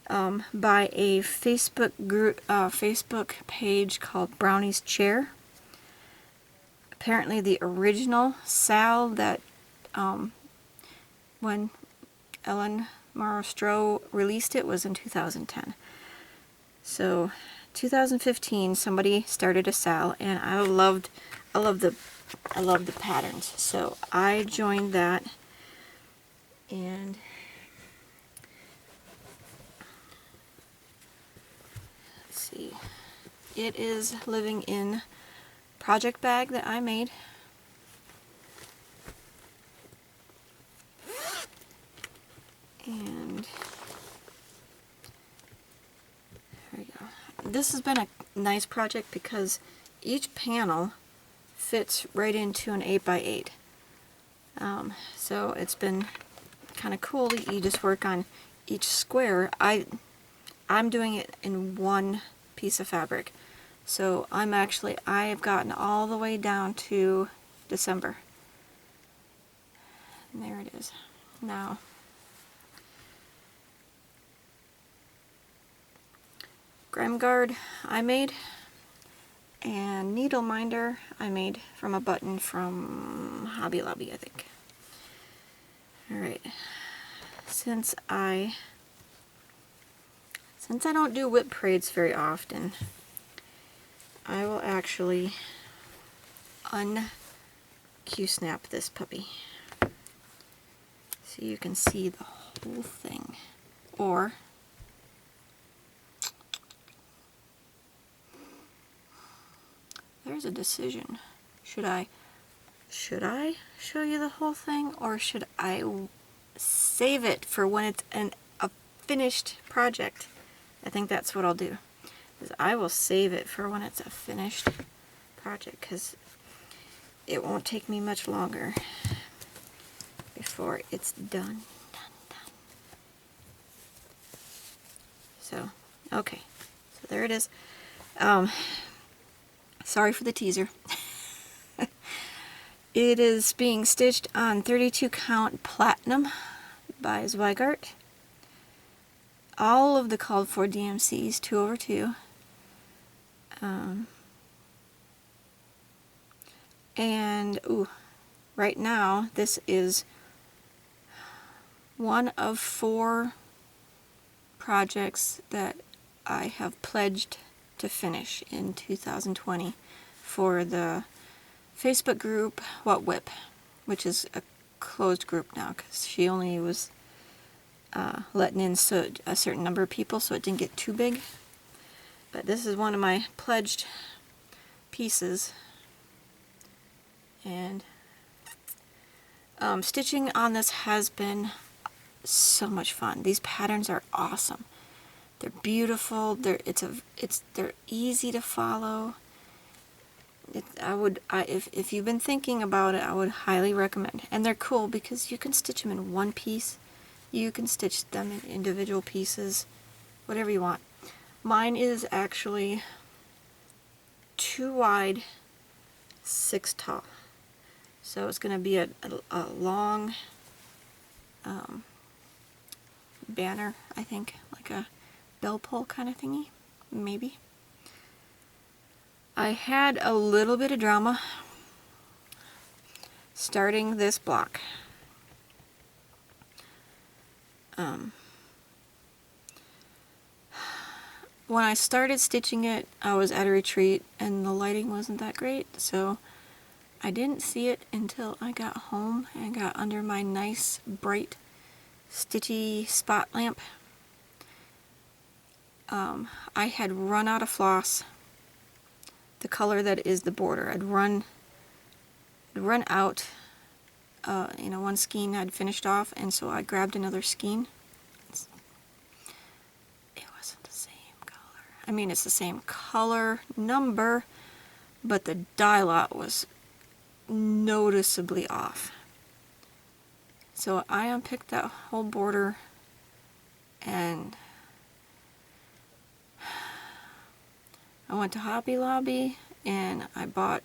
by a Facebook group, Facebook page called Brownie's Chair. Apparently, the original SAL that when Ellen Murrow released it was in 2010. So 2015, somebody started a SAL, and I love the patterns. So I joined that, and let's see, it is living in project bag that I made. And there we go. This has been a nice project because each panel fits right into an 8x8. So it's been kind of cool that you just work on each square. I'm doing it in one piece of fabric. So I've gotten all the way down to December. And there it is. Now, Gard I made, and needle minder I made from a button from Hobby Lobby, I think. Alright, since I don't do WIP parades very often, I will actually Q-snap this puppy so you can see the whole thing. Or there's a decision. Should I show you the whole thing, or should I save it for when it's a finished project? I think that's what I'll do. Is I will save it for when it's a finished project, because it won't take me much longer before it's done. So, okay, so there it is. Sorry for the teaser. It is being stitched on 32 count platinum by Zweigart. All of the called for DMCs, 2/2. And right now this is one of 4 projects that I have pledged to finish in 2020 for the Facebook group WIP, which is a closed group now because she only was letting in a certain number of people, so it didn't get too big. But this is one of my pledged pieces, and stitching on this has been so much fun. These patterns are awesome. They're beautiful. They're easy to follow. If you've been thinking about it, I would highly recommend. And they're cool because you can stitch them in one piece. You can stitch them in individual pieces, whatever you want. Mine is actually 2 wide, 6 tall. So it's going to be a long banner, I think, like a bell pull kind of thingy, maybe. I had a little bit of drama starting this block. When I started stitching it, I was at a retreat and the lighting wasn't that great, so I didn't see it until I got home and got under my nice, bright, stitchy spot lamp. I had run out of floss, the color that is the border. I'd run out. One skein I'd finished off, and so I grabbed another skein. It wasn't the same color. I mean, it's the same color number, but the dye lot was noticeably off. So I unpicked that whole border, and I went to Hobby Lobby and I bought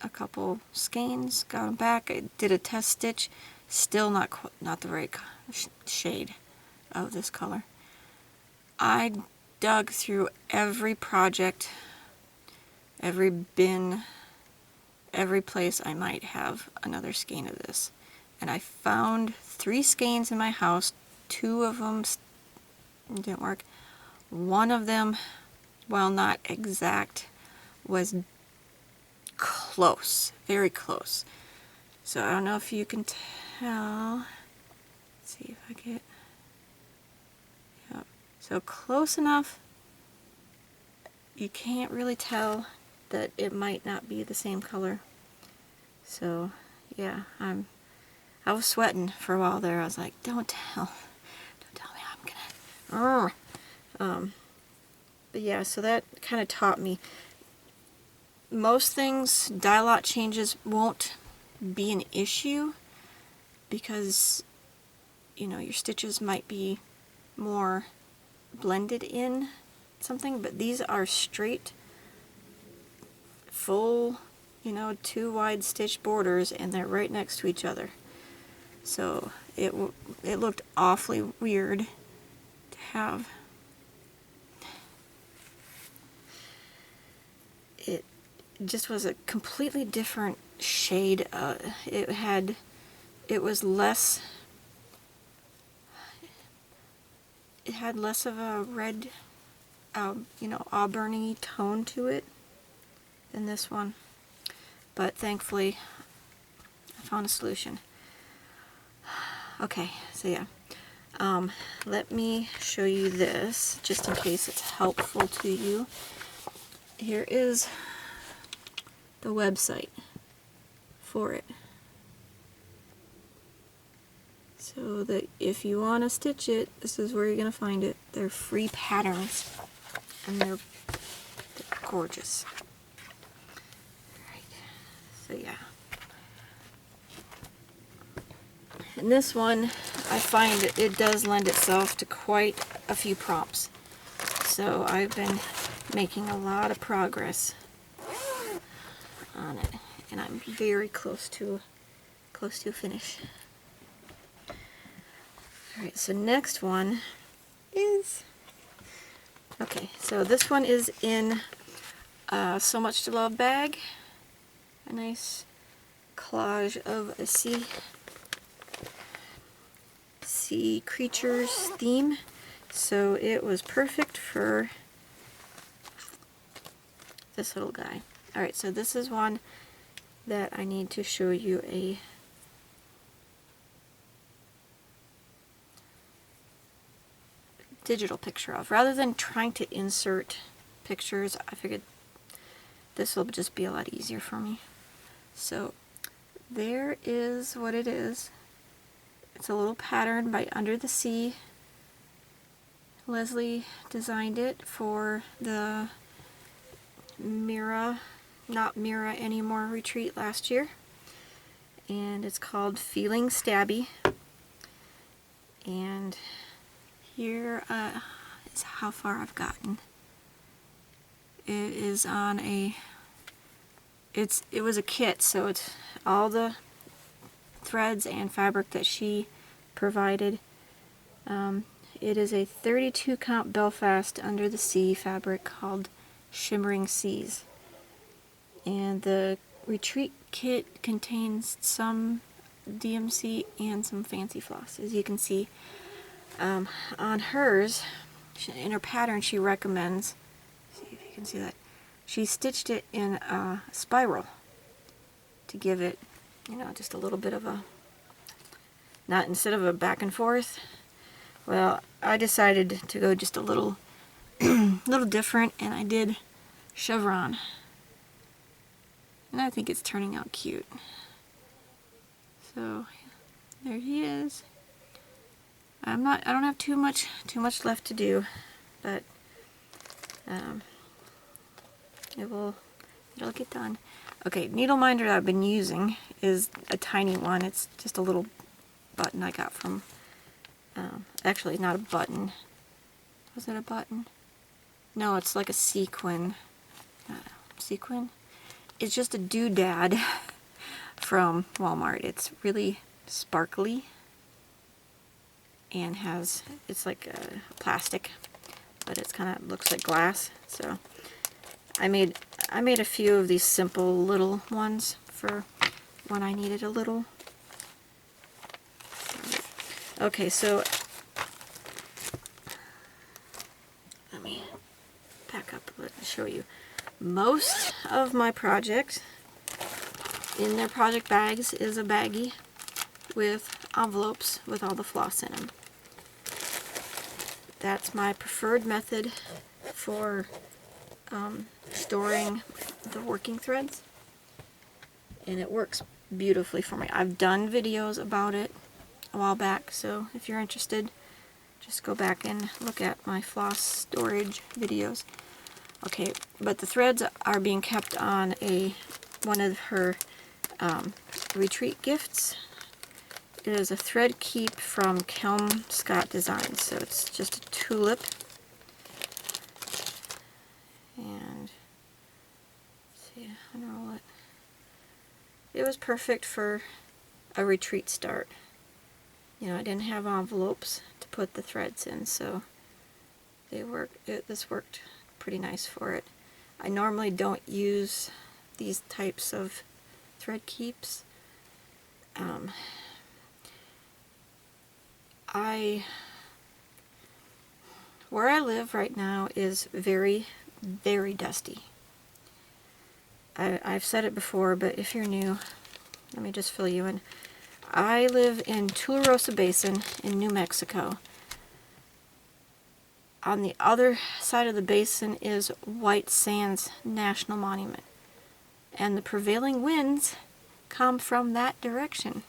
a couple skeins, got them back. I did a test stitch, still not the right shade of this color. I dug through every project, every bin, every place I might have another skein of this, and I found 3 skeins in my house. 2 of them didn't work. One of them, while not exact, was close, very close. So I don't know if you can tell. Let's see if I get, yep. So close enough, you can't really tell that it might not be the same color. So yeah, I was sweating for a while there. I was like, don't tell me I'm gonna. But yeah, so that kind of taught me. Most things, dye lot changes won't be an issue because, your stitches might be more blended in something, but these are straight, full, 2 wide stitch borders, and they're right next to each other. So it looked awfully weird to have. It just was a completely different shade. It had less of a red, auburny tone to it than this one. But thankfully, I found a solution. Okay, so yeah. Let me show you this, just in case it's helpful to you. Here is the website for it. So that if you want to stitch it, this is where you're going to find it. They're free patterns, and they're gorgeous. So yeah. And this one, I find it does lend itself to quite a few prompts. So I've been making a lot of progress on it, and I'm very close to a finish. Alright, so next one is, okay, so this one is in So Much to Love bag. A nice collage of a sea creatures theme. So it was perfect for this little guy. Alright, so this is one that I need to show you a digital picture of. Rather than trying to insert pictures, I figured this will just be a lot easier for me. So there is what it is. It's a little pattern by Under the Sea. Leslie designed it for the Not Mira Anymore retreat last year. And it's called Feeling Stabby. And here is how far I've gotten. It is on a, it was a kit, so it's all the threads and fabric that she provided. It is a 32 count Belfast Under the Sea fabric called Shimmering Seas. And the retreat kit contains some DMC and some fancy floss. As you can see, on hers, in her pattern, she recommends, see if you can see that, she stitched it in a spiral to give it, you know, just a little bit of a, not instead of a back and forth. Well, I decided to go just a little little different, and I did chevron. And I think it's turning out cute. So there he is. I don't have too much left to do, but it'll get done. Okay, needle minder that I've been using is a tiny one. It's just a little button I got from, actually not a button. Was it a button? No, it's like a sequin. Sequin? It's just a doodad from Walmart. It's really sparkly and it's like plastic, but it's kind of looks like glass. So I made a few of these simple little ones for when I needed a little. Okay, so let me back up and show you. Most of my projects in their project bags is a baggie with envelopes with all the floss in them. That's my preferred method for storing the working threads, and it works beautifully for me. I've done videos about it a while back, so if you're interested, just go back and look at my floss storage videos. Okay, but the threads are being kept on one of her retreat gifts. It is a thread keep from Kelm Scott Designs, so it's just a tulip. And let's see, unroll it. It was perfect for a retreat start. You know, I didn't have envelopes to put the threads in, so this worked pretty nice for it. I normally don't use these types of thread keeps. Where I live right now is very, very dusty. I've said it before, but if you're new, let me just fill you in. I live in Tularosa Basin in New Mexico. On the other side of the basin is White Sands National Monument, and the prevailing winds come from that direction.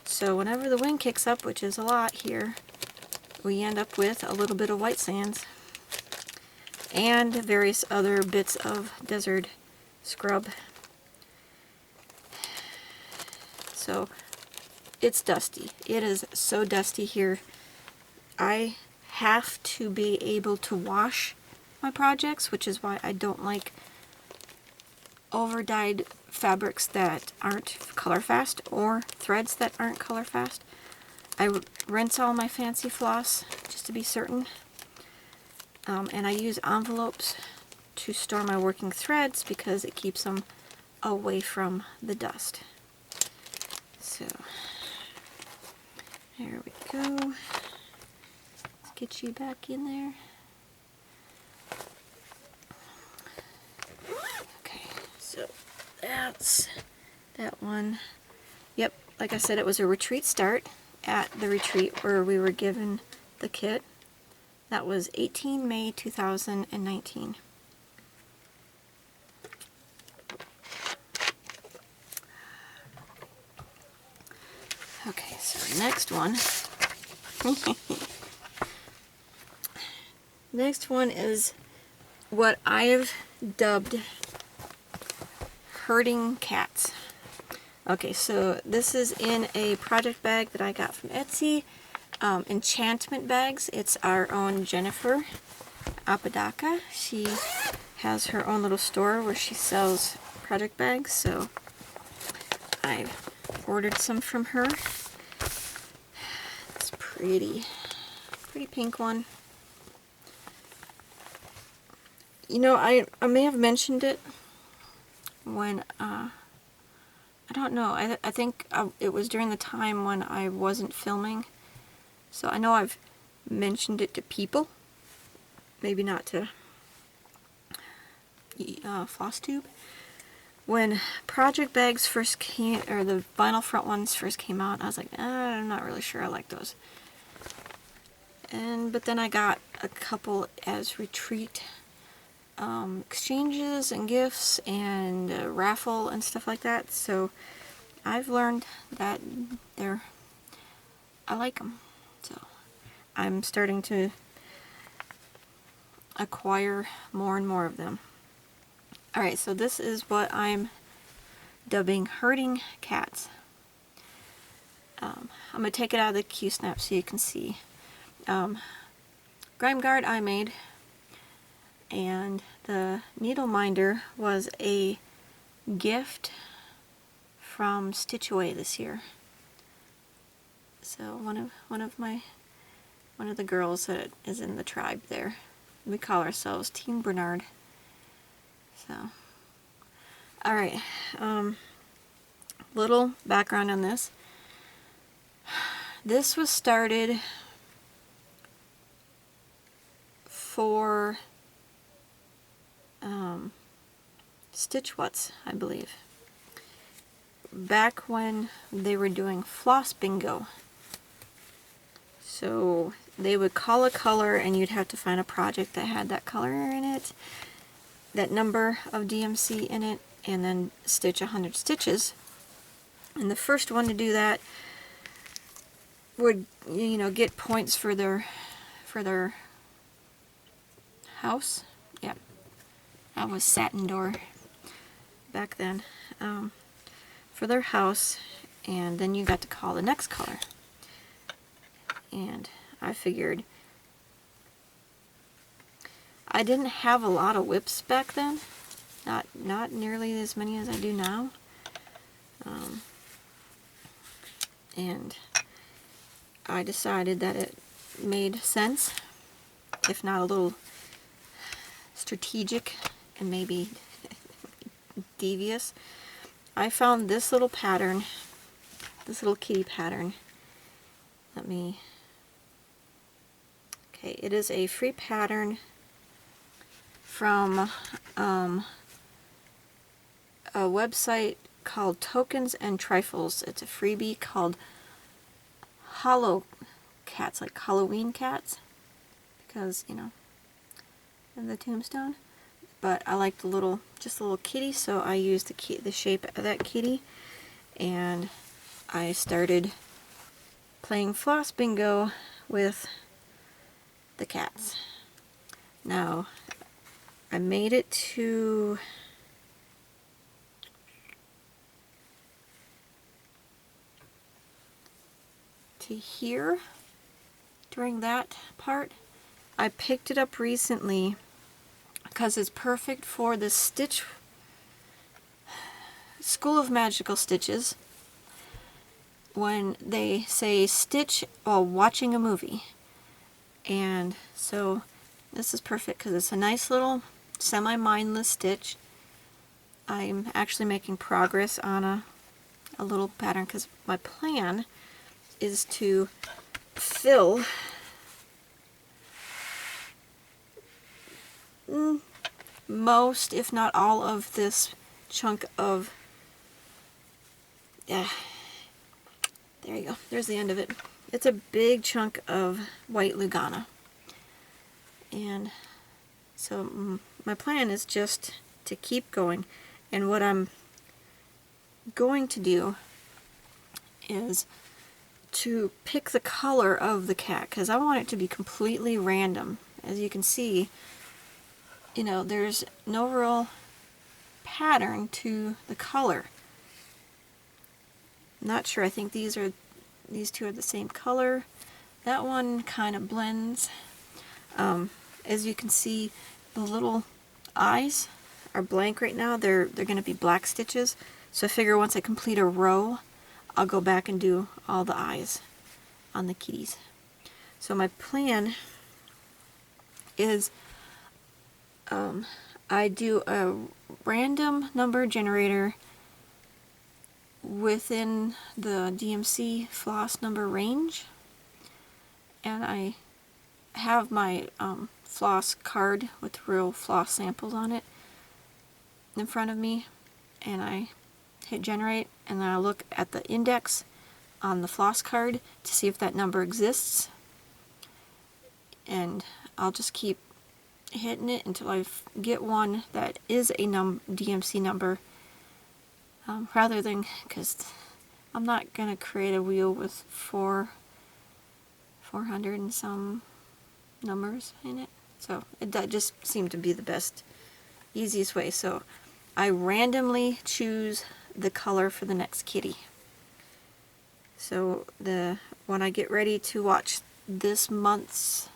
So whenever the wind kicks up, which is a lot here, we end up with a little bit of white sands and various other bits of desert scrub. so it's dusty. It is so dusty here. I have to be able to wash my projects, which is why I don't like over-dyed fabrics that aren't color fast or threads that aren't color fast. I rinse all my fancy floss just to be certain, and I use envelopes to store my working threads because it keeps them away from the dust. So there we go. Let's get you back in there. Okay, so that's that one. Yep, like I said, it was a retreat start at the retreat where we were given the kit. That was 18 May 2019. Okay, so next one. Next one is what I've dubbed herding cats. Okay, so this is in a project bag that I got from Etsy. Enchantment bags. It's our own Jennifer Apodaca. She has her own little store where she sells project bags, so I've ordered some from her. It's pretty pink one. You know, I may have mentioned it when, I don't know, I think it was during the time when I wasn't filming. So I know I've mentioned it to people, maybe not to Flosstube. When project bags first came, or the vinyl front ones first came out, I was like, I'm not really sure I like those. But then I got a couple as retreat exchanges and gifts and a raffle and stuff like that. So I've learned that I like them. So I'm starting to acquire more and more of them. Alright, so this is what I'm dubbing herding cats. I'm going to take it out of the Q-snap so you can see. Gard I made, and the needle minder was a gift from Stitch Away this year. So one of the girls that is in the tribe there. We call ourselves Team Barnard. So, alright, little background on this. This was started for Stitch What's, I believe. Back when they were doing floss bingo. So they would call a color and you'd have to find a project that had that color in it, that number of DMC in it, and then stitch 100 stitches. And the first one to do that would, you know, get points for their house. Yeah, that was satin door back then. For their house, and then you got to call the next color. And I figured I didn't have a lot of WIPs back then, not nearly as many as I do now, and I decided that it made sense, if not a little strategic and maybe devious. I found this little pattern, this little kitty pattern. Okay, it is a free pattern from a website called Tokens and Trifles. It's a freebie called Hollow Cats, like Halloween cats, because, you know, of the tombstone. But I like the little, just a little kitty, so I used the shape of that kitty, and I started playing floss bingo with the cats. Now, I made it to to here during that part. I picked it up recently because it's perfect for the stitch School of Magical Stitches when they say stitch while watching a movie. And so this is perfect because it's a nice little semi-mindless stitch. I'm actually making progress on a little pattern because my plan is to fill most, if not all, of this chunk of, yeah, there you go, there's the end of it. It's a big chunk of white Lugana. And so my plan is just to keep going. And what I'm going to do is to pick the color of the cat, because I want it to be completely random. As you can see, you know, there's no real pattern to the color. I'm not sure, I think these two are the same color. That one kind of blends. As you can see, the little eyes are blank right now. They're going to be black stitches. So I figure once I complete a row, I'll go back and do all the eyes on the kitties. So my plan is I do a random number generator within the DMC floss number range, and I have my floss card with real floss samples on it in front of me, and I hit generate, and then I look at the index on the floss card to see if that number exists, and I'll just keep hitting it until I get one that is a DMC number, rather than, because I'm not going to create a wheel with 400 and some numbers in it. So that just seemed to be the best, easiest way. So I randomly choose the color for the next kitty. So when I get ready to watch this month's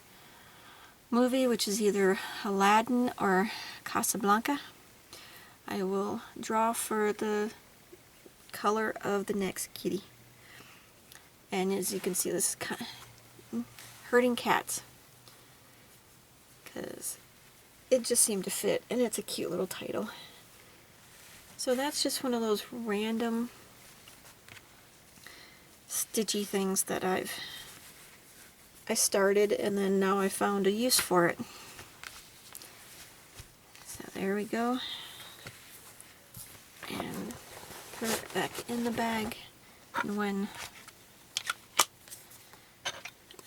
movie, which is either Paladin or Casablanca, I will draw for the color of the next kitty. And as you can see, this is kind of herding cats, because it just seemed to fit, and it's a cute little title. So that's just one of those random stitchy things that I started, and then now I found a use for it. So there we go. And put it back in the bag, and when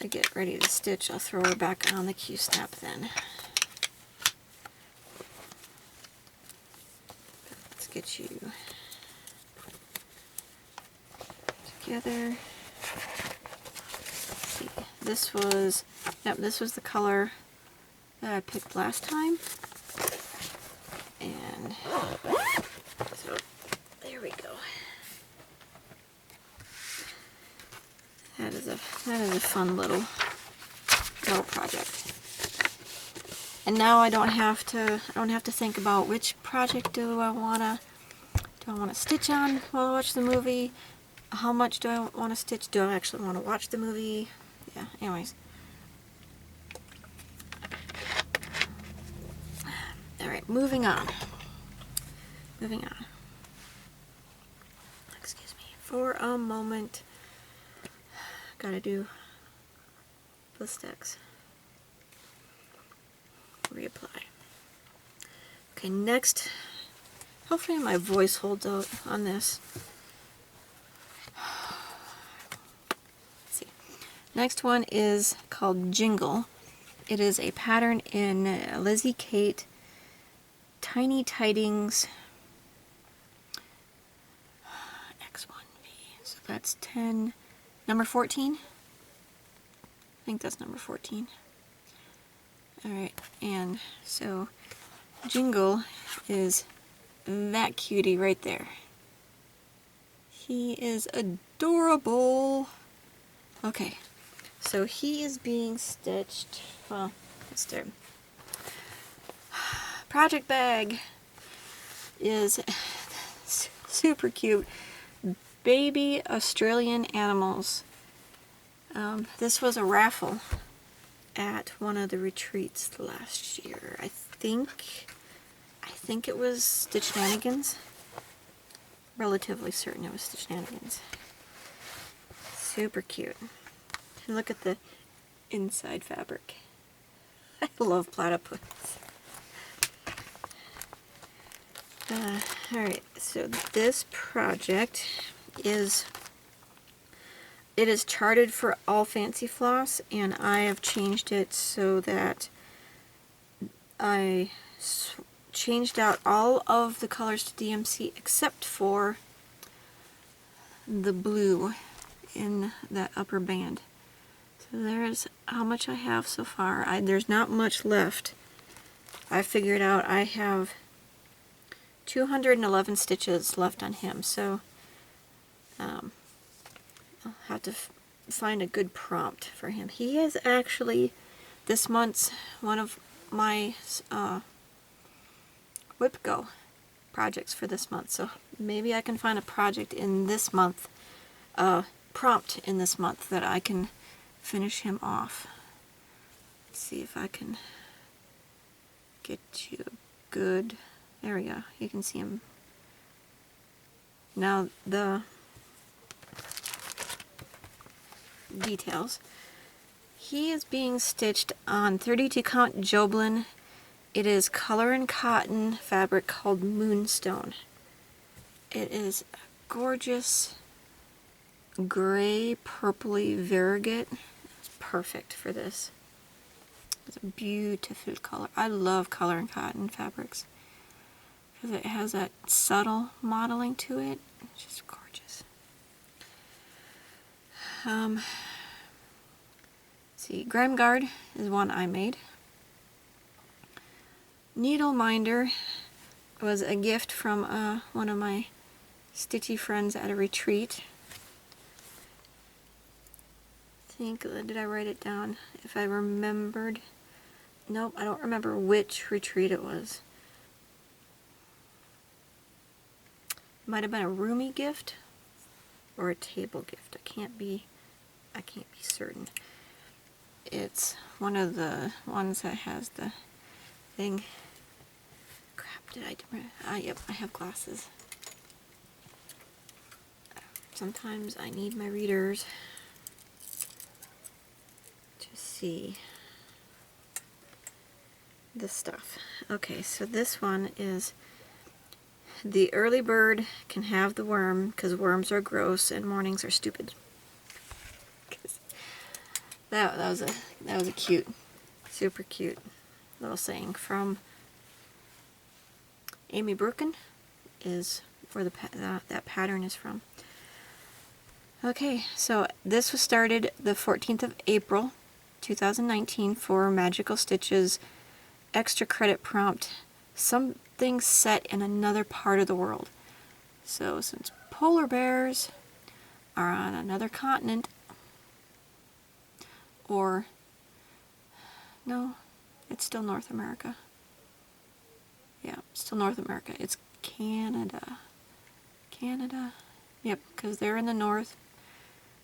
I get ready to stitch, I'll throw her back on the Q-snap then. Let's get you together. Let's see. This was the color that I picked last time. And so there we go. That is a fun little project. And now I don't have to think about which project do I wanna stitch on while I watch the movie. How much do I want to stitch? Do I actually want to watch the movie? Yeah, anyways. Alright, moving on. Excuse me. For a moment, gotta do the stacks. Reapply. Okay, next, hopefully my voice holds out on this. Let's see. Next one is called Jingle. It is a pattern in Lizzie Kate Tiny Tidings X1V. So that's 10, number 14? I think that's number 14. Alright, and so Jingle is that cutie right there. He is adorable. Okay, so he is being stitched. Well, let's start. Project bag is super cute. Baby Australian animals. This was a raffle at one of the retreats last year. I think it was Stitch Shenanigans. Relatively certain it was Stitch Shenanigans. Super cute. And look at the inside fabric. I love platypus. Alright, so this project is charted for all Fancy Floss, and I have changed it so that I changed out all of the colors to DMC except for the blue in that upper band. So there's how much I have so far. There's not much left. I figured out I have 211 stitches left on him, so I'll have to find a good prompt for him. He is actually this month's one of my WIP Go projects for this month, so maybe I can find a project in this month, prompt in this month that I can finish him off. Let's see if I can get you a good, there we go, you can see him. Now the details. He is being stitched on 32 count Joblin. It is color and cotton fabric called Moonstone. It is a gorgeous gray purpley variegated. It's perfect for this. It's a beautiful color. I love color and cotton fabrics because it has that subtle modeling to it. It's just gorgeous. Let's see, Gard is one I made. Needle Minder was a gift from one of my stitchy friends at a retreat. Did I write it down? If I remembered. Nope, I don't remember which retreat it was. Might have been a roomie gift or a table gift. I can't be certain. It's one of the ones that has the thing. Crap, did I do it? Yep, I have glasses. Sometimes I need my readers to see the stuff. Okay, so this one is the early bird can have the worm because worms are gross and mornings are stupid. That was a cute, super cute little saying from Amy Brooken is where that pattern is from. Okay, so this was started the 14th of April 2019 for Magical Stitches extra credit prompt, something set in another part of the world. So since polar bears are on another continent, or no, it's still North America. Yeah, still North America. It's Canada. Canada. Yep, because they're in the north.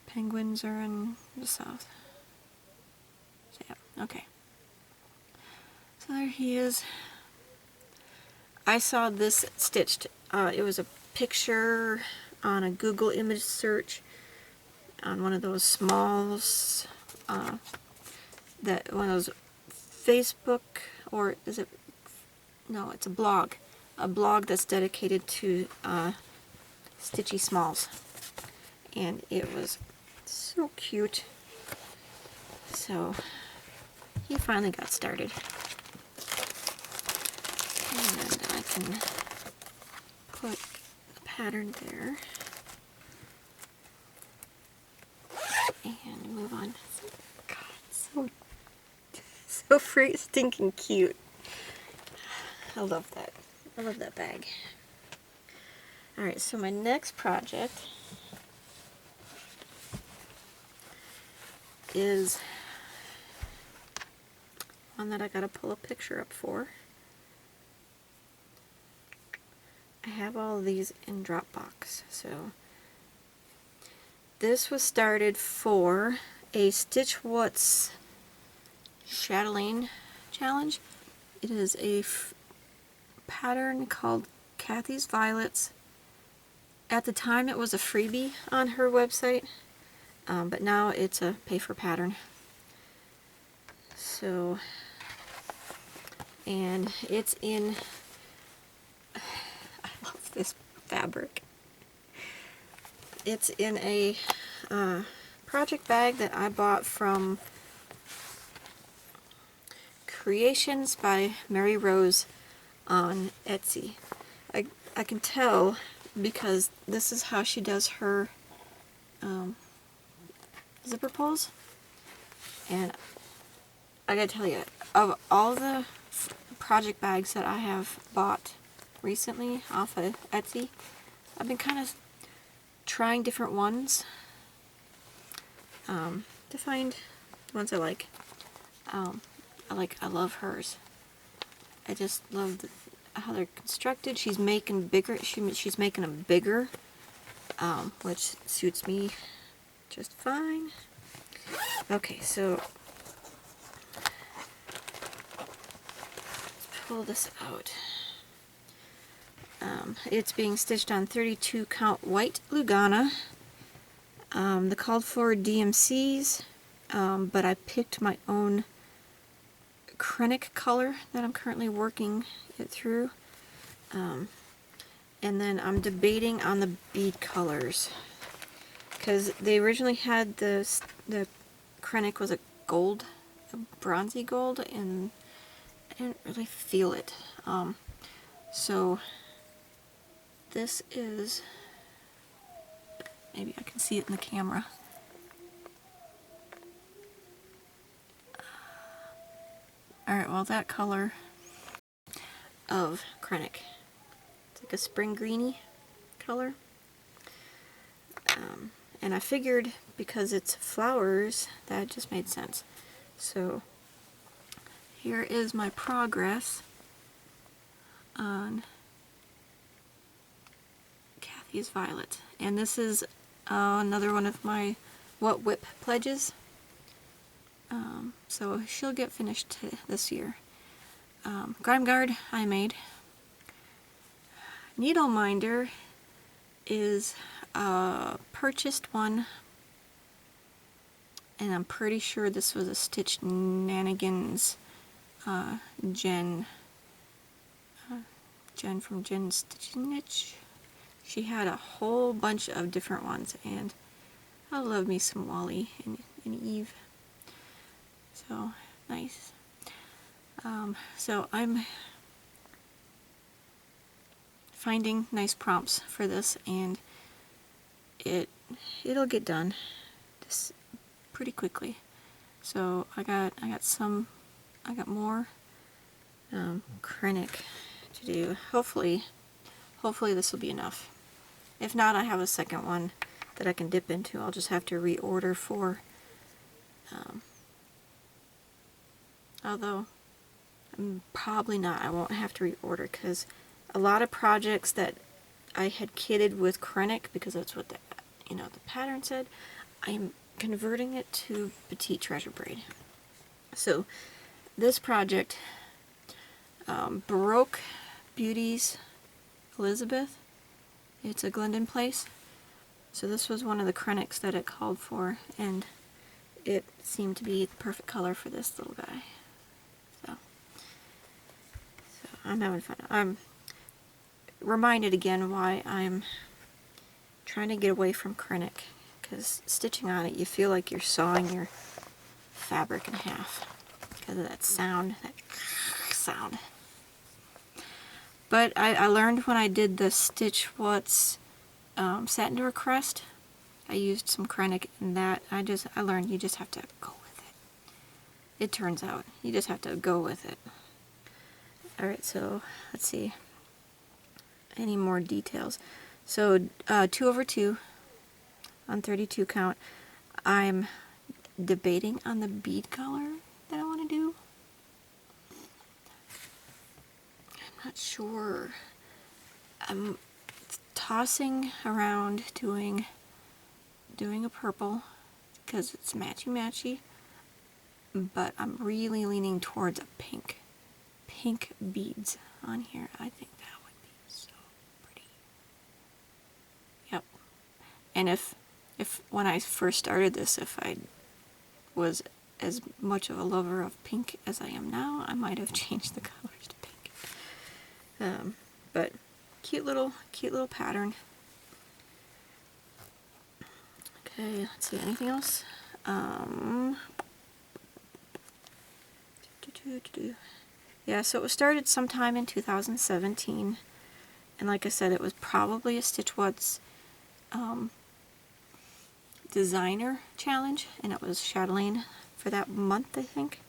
Penguins are in the south. So yeah, okay. So there he is. I saw this stitched. It was a picture on a Google image search on one of those smalls. One of those Facebook, or is it? No, it's a blog. A blog that's dedicated to stitchy smalls. And it was so cute. So he finally got started. And I can put the pattern there. And move on. God, so free stinking cute. I love that. I love that bag. Alright, so my next project is one that I gotta pull a picture up for. I have all of these in Dropbox. So this was started for a Stitch What's Chatelaine challenge. It is a pattern called Kathy's Violets. At the time it was a freebie on her website, but now it's a pay-for pattern. So, and it's in, I love this fabric. It's in a project bag that I bought from Creations by Mary Rose on Etsy. I can tell because this is how she does her zipper pulls, and I gotta tell you, of all the project bags that I have bought recently off of Etsy, I've been kind of trying different ones to find ones I like. I love hers. I just love how they're constructed. She's making bigger. She's making them bigger, which suits me just fine. Okay, so let's pull this out. It's being stitched on 32 count white Lugana. The called for DMCs, but I picked my own Krennic color that I'm currently working it through. And then I'm debating on the bead colors, because they originally had the Krennic was a gold, a bronzy gold, and I didn't really feel it. So this is, maybe I can see it in the camera. Alright, well, that color of Krennic, it's like a spring greeny color. And I figured because it's flowers, that just made sense. So here is my progress on Kathy's Violet. And this is another one of my WIP pledges. So she'll get finished this year. Gard I made. Needle Minder is a purchased one, and I'm pretty sure this was a Stitch Nanigans Jen from Jen Stitch Niche. She had a whole bunch of different ones, and I love me some Wally and Eve. So nice. So I'm finding nice prompts for this, and it'll get done just pretty quickly. So I got more Krennic to do. Hopefully this will be enough. If not, I have a second one that I can dip into. I'll just have to reorder for. Although probably not. I won't have to reorder, because a lot of projects that I had kitted with Krennic, because that's what the pattern said, I'm converting it to Petite Treasure Braid. So this project, Baroque Beauties Elizabeth, it's a Glendon Place. So this was one of the Krennics that it called for, and it seemed to be the perfect color for this little guy. So I'm having fun. I'm reminded again why I'm trying to get away from Krennic, because stitching on it, you feel like you're sawing your fabric in half because of that sound, But I learned when I did the Stitch What's Satin Door Crest, I used some Krennic in that. I learned you just have to go with it. It turns out you just have to go with it. Alright, so let's see. Any more details? So 2/2 on 32 count. I'm debating on the bead color that I want to do. I'm not sure. I'm tossing around doing a purple because it's matchy, but I'm really leaning towards a pink beads on here. I think that would be so pretty. Yep. And if when I first started this, if I was as much of a lover of pink as I am now, I might have changed the colors to pink. But cute little pattern. Okay, let's see, anything else? Yeah, so it was started sometime in 2017, and like I said, it was probably a Stitch What's designer challenge, and it was Chatelaine for that month, I think.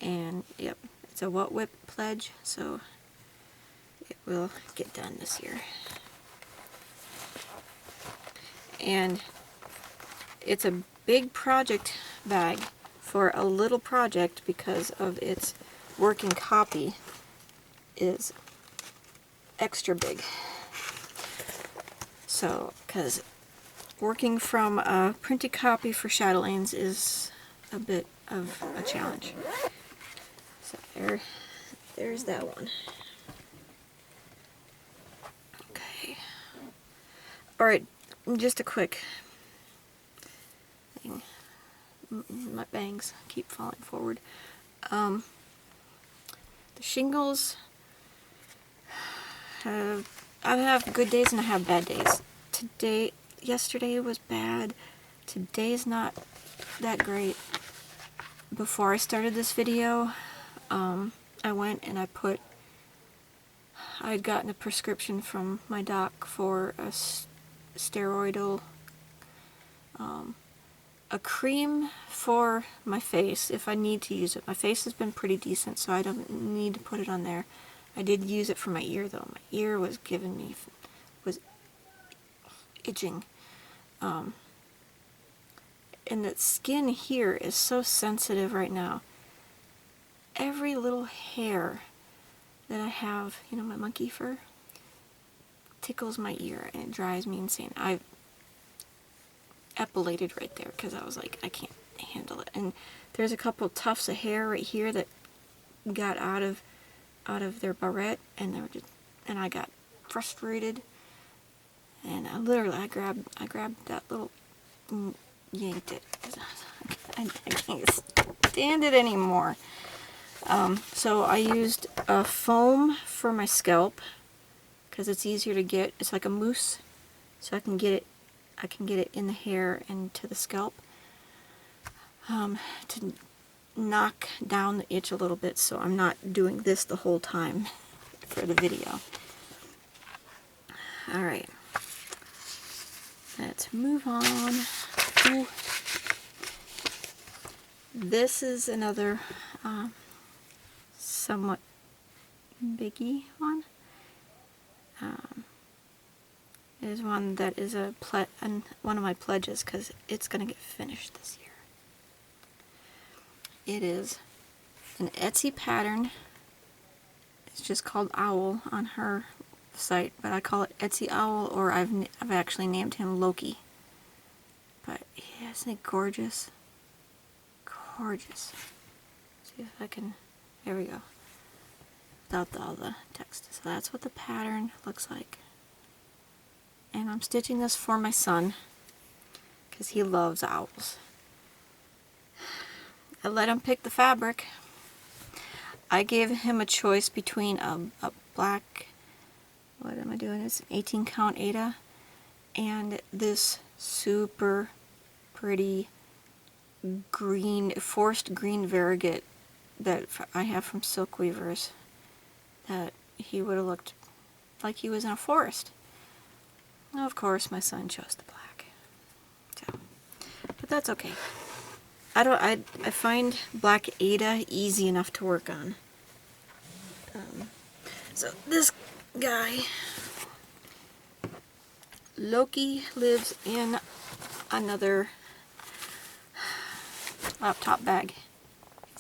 And yep, it's a WIP pledge, so it will get done this year. And it's a big project bag for a little project because of its working copy is extra big. So, because working from a printed copy for Chatelaines is a bit of a challenge. So there's that one. Okay. Alright, just a quick thing. My bangs keep falling forward. The shingles, I have good days and I have bad days. Yesterday was bad. Today's not that great. Before I started this video, I went and I'd gotten a prescription from my doc for a steroidal, a cream for my face if I need to use it. My face has been pretty decent, so I don't need to put it on there. I did use it for my ear though. My ear was itching. And the skin here is so sensitive right now. Every little hair that I have, you know, my monkey fur, tickles my ear and it drives me insane. I epilated right there because I was like, I can't handle it. And there's a couple tufts of hair right here that got out of their barrette, and I got frustrated, and I grabbed that little, yanked it. I can't stand it anymore. So I used a foam for my scalp because it's easier to get. It's like a mousse, so I can get it in the hair and to the scalp, to knock down the itch a little bit, so I'm not doing this the whole time for the video. Alright, let's move on. Ooh. This is another somewhat biggie one. It is one that is one of my pledges because it's going to get finished this year. It is an Etsy pattern. It's just called Owl on her site, but I call it Etsy Owl, or I've actually named him Loki. But yeah, isn't it gorgeous? Gorgeous. See if I can. There we go. Without all the text. So that's what the pattern looks like. And I'm stitching this for my son because he loves owls. I let him pick the fabric. I gave him a choice between a black, what am I doing? It's an 18 count Aida, and this super pretty green, forest green variegated that I have from Silk Weavers, that he would have looked like he was in a forest. Of course, my son chose the black. So, but that's okay. I find black Aida easy enough to work on. So this guy, Loki, lives in another laptop bag.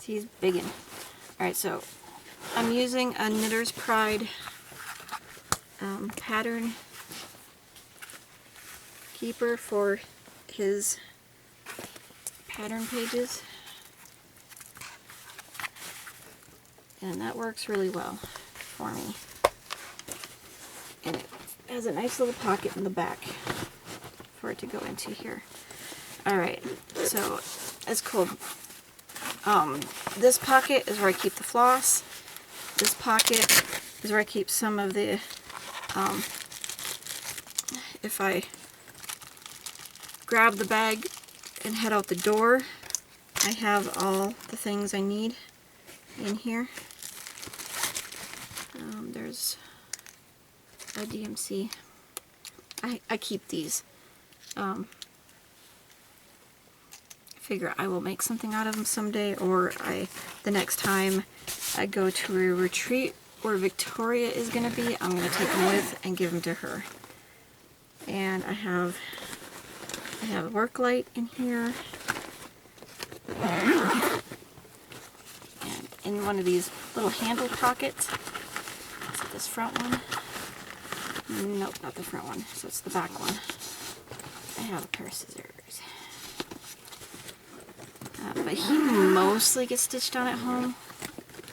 He's biggin'. Alright, so I'm using a Knitter's Pride pattern keeper for his pattern pages. And that works really well for me. And it has a nice little pocket in the back for it to go into here. Alright, so it's cool. This pocket is where I keep the floss. This pocket is where I keep some of the, if I grab the bag and head out the door, I have all the things I need in here. There's a DMC. I keep these. Figure I will make something out of them someday, or the next time I go to a retreat where Victoria is going to be, I'm going to take them with and give them to her. And I have a work light in here, and in one of these little handle pockets. Is it this front one? Nope, not the front one. So it's the back one. I have a pair of scissors. But he mostly gets stitched on at home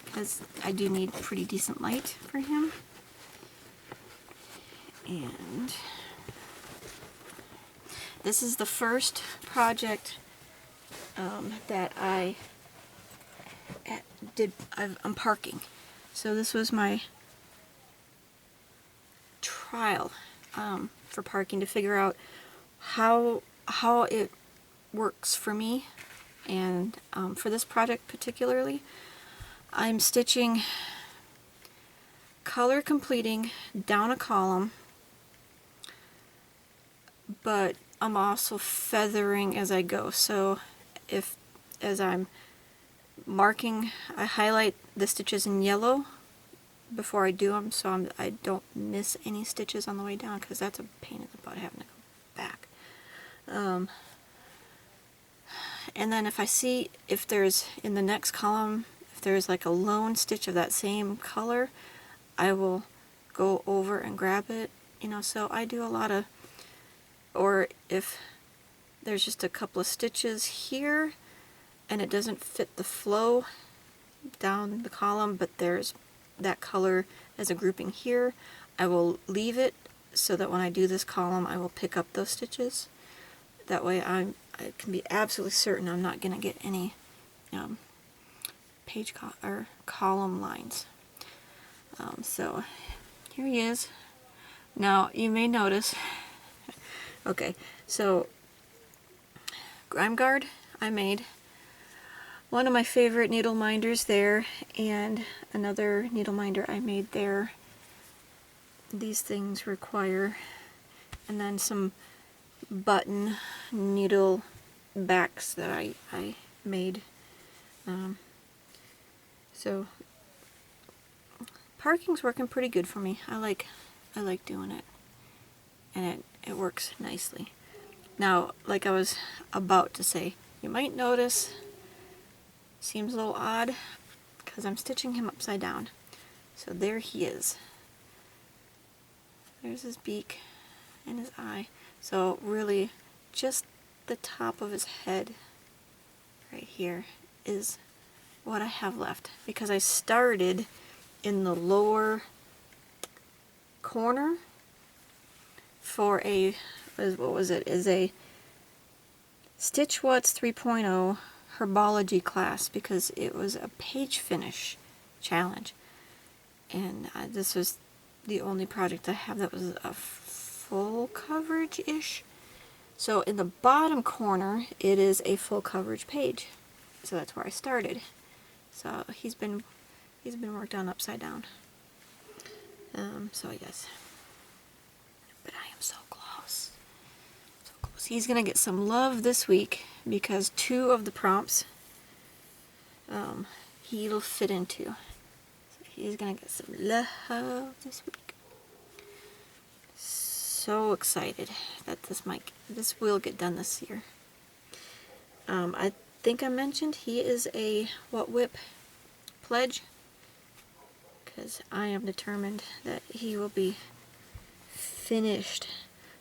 because I do need pretty decent light for him. And this is the first project that I did. I'm parking. So this was my trial for parking to figure out how it works for me. And for this project particularly, I'm stitching color completing down a column, but I'm also feathering as I go. So as I'm marking, I highlight the stitches in yellow before I do them, so I don't miss any stitches on the way down, because that's a pain in the butt having to go back. And then if I see if there's in the next column, if there's like a lone stitch of that same color, I will go over and grab it, you know. So I do a lot of, or if there's just a couple of stitches here and it doesn't fit the flow down the column, but there's that color as a grouping here, I will leave it so that when I do this column I will pick up those stitches. That way I can be absolutely certain I'm not going to get any page or column lines. So here he is. Now you may notice, okay, so grime guard I made. One of my favorite needle minders there, and another needle minder I made there. These things require, and then some button needle backs that I made. So parking's working pretty good for me. I like doing it, and it works nicely. Now, like I was about to say, you might notice, seems a little odd because I'm stitching him upside down. So there he is. There's his beak and his eye. So really just the top of his head right here is what I have left, because I started in the lower corner for a, what was it, is a Stitch What's 3.0 herbology class, because it was a page finish challenge, and this was the only project I have that was a full coverage-ish. So in the bottom corner it is a full coverage page, so that's where I started. So he's been worked on upside down. So yes, but I am so close, so close. He's gonna get some love this week because 2 of the prompts he'll fit into. So he's gonna get some love this week. So excited that this will get done this year. think I mentioned he is a WIP pledge, because I am determined that he will be finished.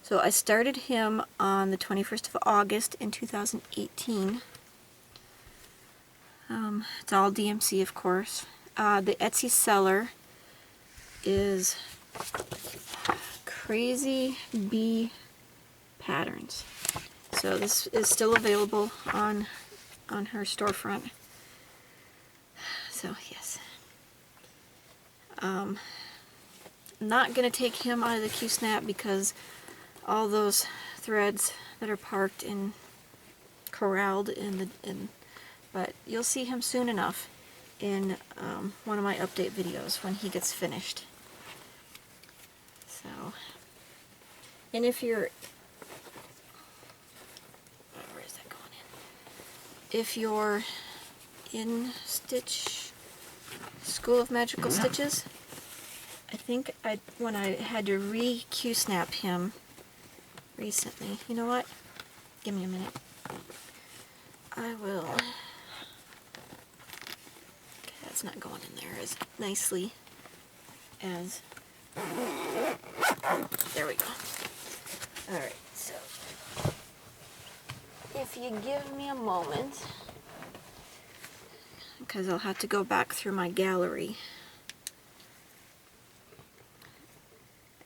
So I started him on the 21st of August in 2018. It's all DMC, of course. The Etsy seller is Crazy Bee Patterns. So this is still available on her storefront. So yes. Not going to take him out of the Q-snap because all those threads that are parked and corralled but you'll see him soon enough in one of my update videos when he gets finished. So, and if you're, where is that going in? If you're in School of Magical Stitches, I think when I had to re-Q-snap him recently, you know what? Give me a minute. I will. Okay, that's not going in there as nicely as. There we go. Alright, so if you give me a moment, because I'll have to go back through my gallery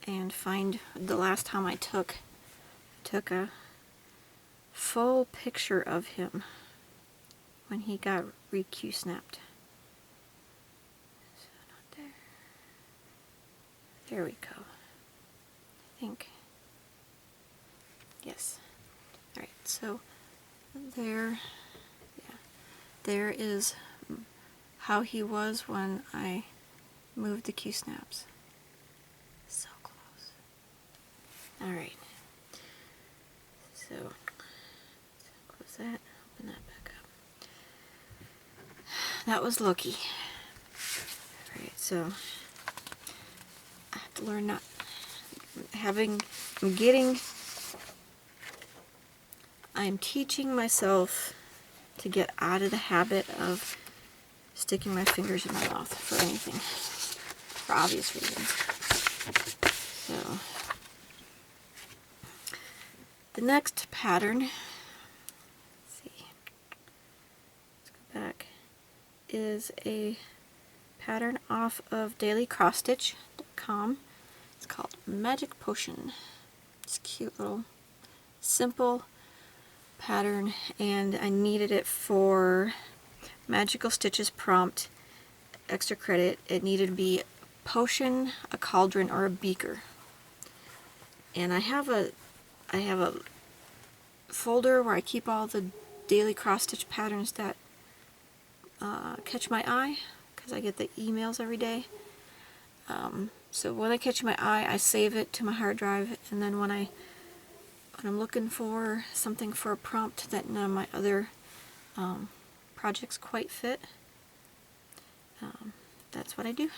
and find the last time I took a full picture of him when he got re-Q-snapped. So not there. There we go. I think. Yes. Alright, so there is how he was when I moved the Q-snaps. So close. Alright. So close that, open that back up. That was Loki. Alright, so I have to learn not I'm teaching myself to get out of the habit of sticking my fingers in my mouth for anything, for obvious reasons. So, the next pattern, let's see, let's go back, is a pattern off of dailycrossstitch.com. It's called Magic Potion. It's a cute little, simple pattern, and I needed it for Magical Stitches prompt extra credit. It needed to be a potion, a cauldron, or a beaker. And I have a folder where I keep all the daily cross stitch patterns that catch my eye, because I get the emails every day. So when I catch my eye, I save it to my hard drive, and then when I'm looking for something for a prompt that none of my other projects quite fit, that's what I do.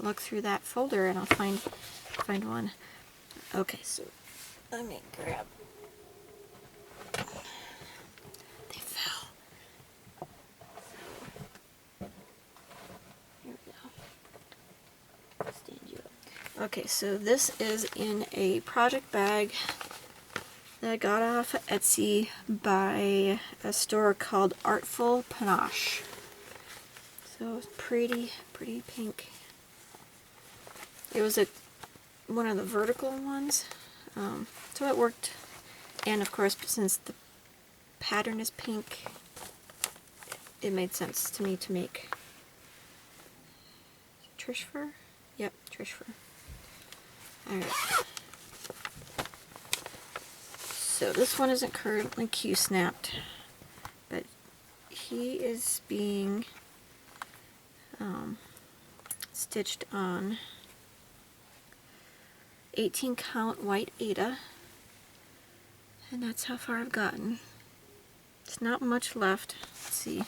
I look through that folder and I'll find one. Okay, so let me grab. They fell. Here we go. Stand you up. Okay, so this is in a project bag that I got off of Etsy by a store called Artful Panache. So it's pretty pink. It was one of the vertical ones, so it worked. And of course, since the pattern is pink, it made sense to me to make Trish fur. Yep, Trish fur. All right. So this one isn't currently Q-snapped, but he is being stitched on 18 count white Aida, and that's how far I've gotten. It's not much left. Let's see,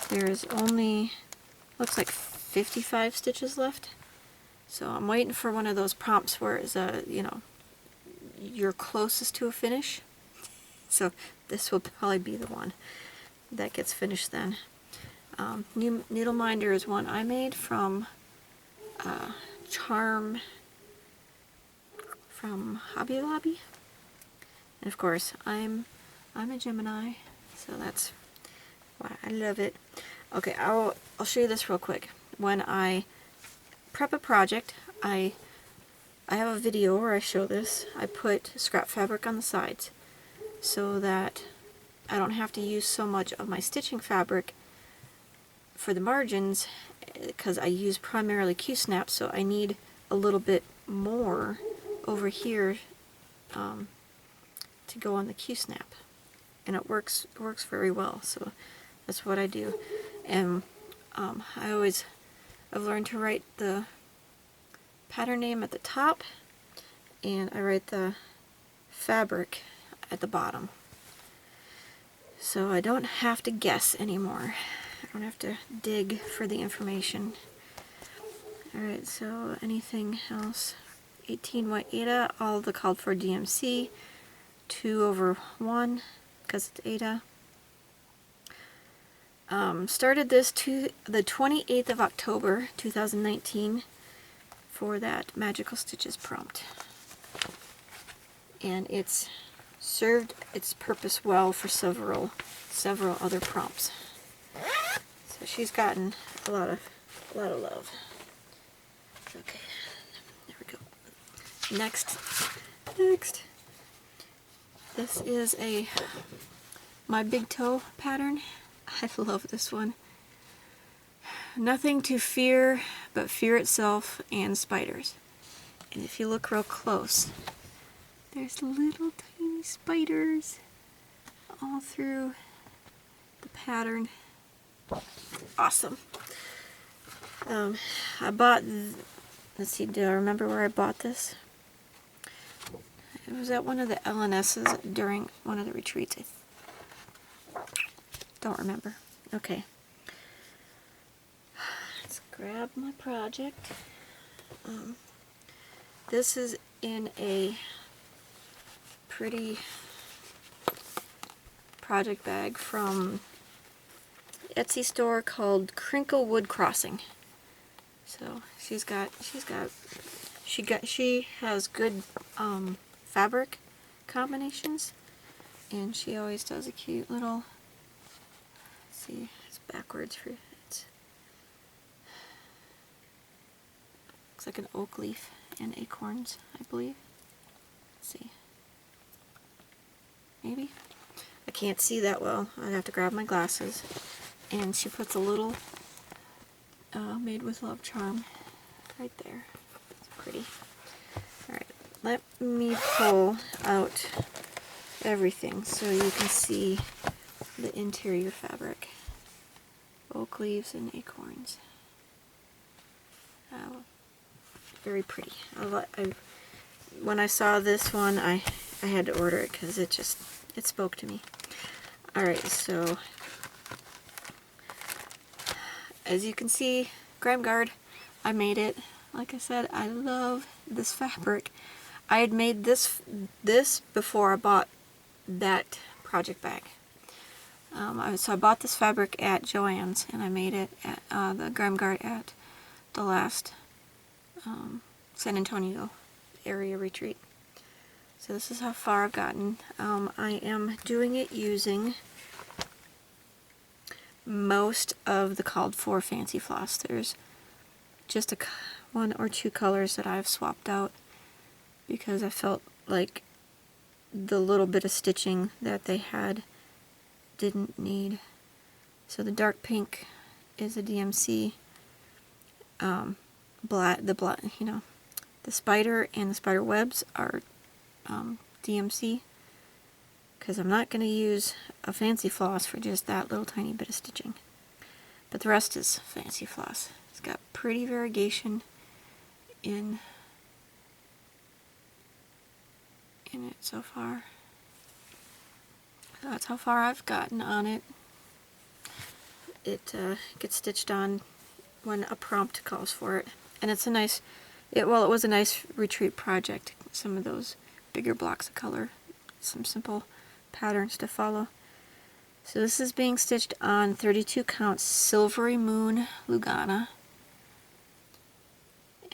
there's only, looks like 55 stitches left, so I'm waiting for one of those prompts where it's you're closest to a finish. So this will probably be the one. that gets finished then. New Needle Minder is one I made from Charm from Hobby Lobby. And of course, I'm a Gemini, so that's why I love it. Okay, I'll show you this real quick. When I prep a project, I have a video where I show this. I put scrap fabric on the sides so that I don't have to use so much of my stitching fabric for the margins, because I use primarily Q-snaps, so I need a little bit more over here to go on the Q-snap, and it works very well. So that's what I do. And I've learned to write the pattern name at the top, and I write the fabric at the bottom, so I don't have to guess anymore. I don't have to dig for the information. Alright, so anything else? 18 white Ada, all of the called for DMC, 2/1 because it's Ada. Started this the 28th of October 2019 for that Magical Stitches prompt, and it's served its purpose well for several other prompts. So she's gotten a lot of love. Okay, there we go. Next, this is my big toe pattern. I love this one. Nothing to fear but fear itself and spiders. And if you look real close, there's little tiny spiders all through the pattern. Awesome. I bought, let's see, do I remember where I bought this? It was at one of the LNS's during one of the retreats. Don't remember. Okay. Let's grab my project. This is in a pretty project bag from Etsy store called Crinkle Wood Crossing. So she has good fabric combinations, and she always does a cute little, let's see, it's backwards for it. Looks like an oak leaf and acorns, I believe. Let's see. Maybe? I can't see that well. I'd have to grab my glasses. And she puts a little Made with Love charm right there. It's pretty. Alright, let me pull out everything so you can see the interior fabric. Oak leaves and acorns. Very pretty. When I saw this one, I had to order it because it spoke to me. Alright, so as you can see, Gard, I made it. Like I said, I love this fabric. I had made this before I bought that project bag. So I bought this fabric at Joann's, and I made it at the Gard at the last San Antonio area retreat. So this is how far I've gotten. I am doing it using most of the called for fancy floss. There's just one or two colors that I've swapped out because I felt like the little bit of stitching that they had didn't need. So the dark pink is a DMC. The spider and the spider webs are DMC, because I'm not going to use a fancy floss for just that little tiny bit of stitching. But the rest is fancy floss. It's got pretty variegation in it so far. So that's how far I've gotten on it. It gets stitched on when a prompt calls for it. And it's a nice, it was a nice retreat project. Some of those bigger blocks of color, some simple patterns to follow. So this is being stitched on 32 count Silvery Moon Lugana,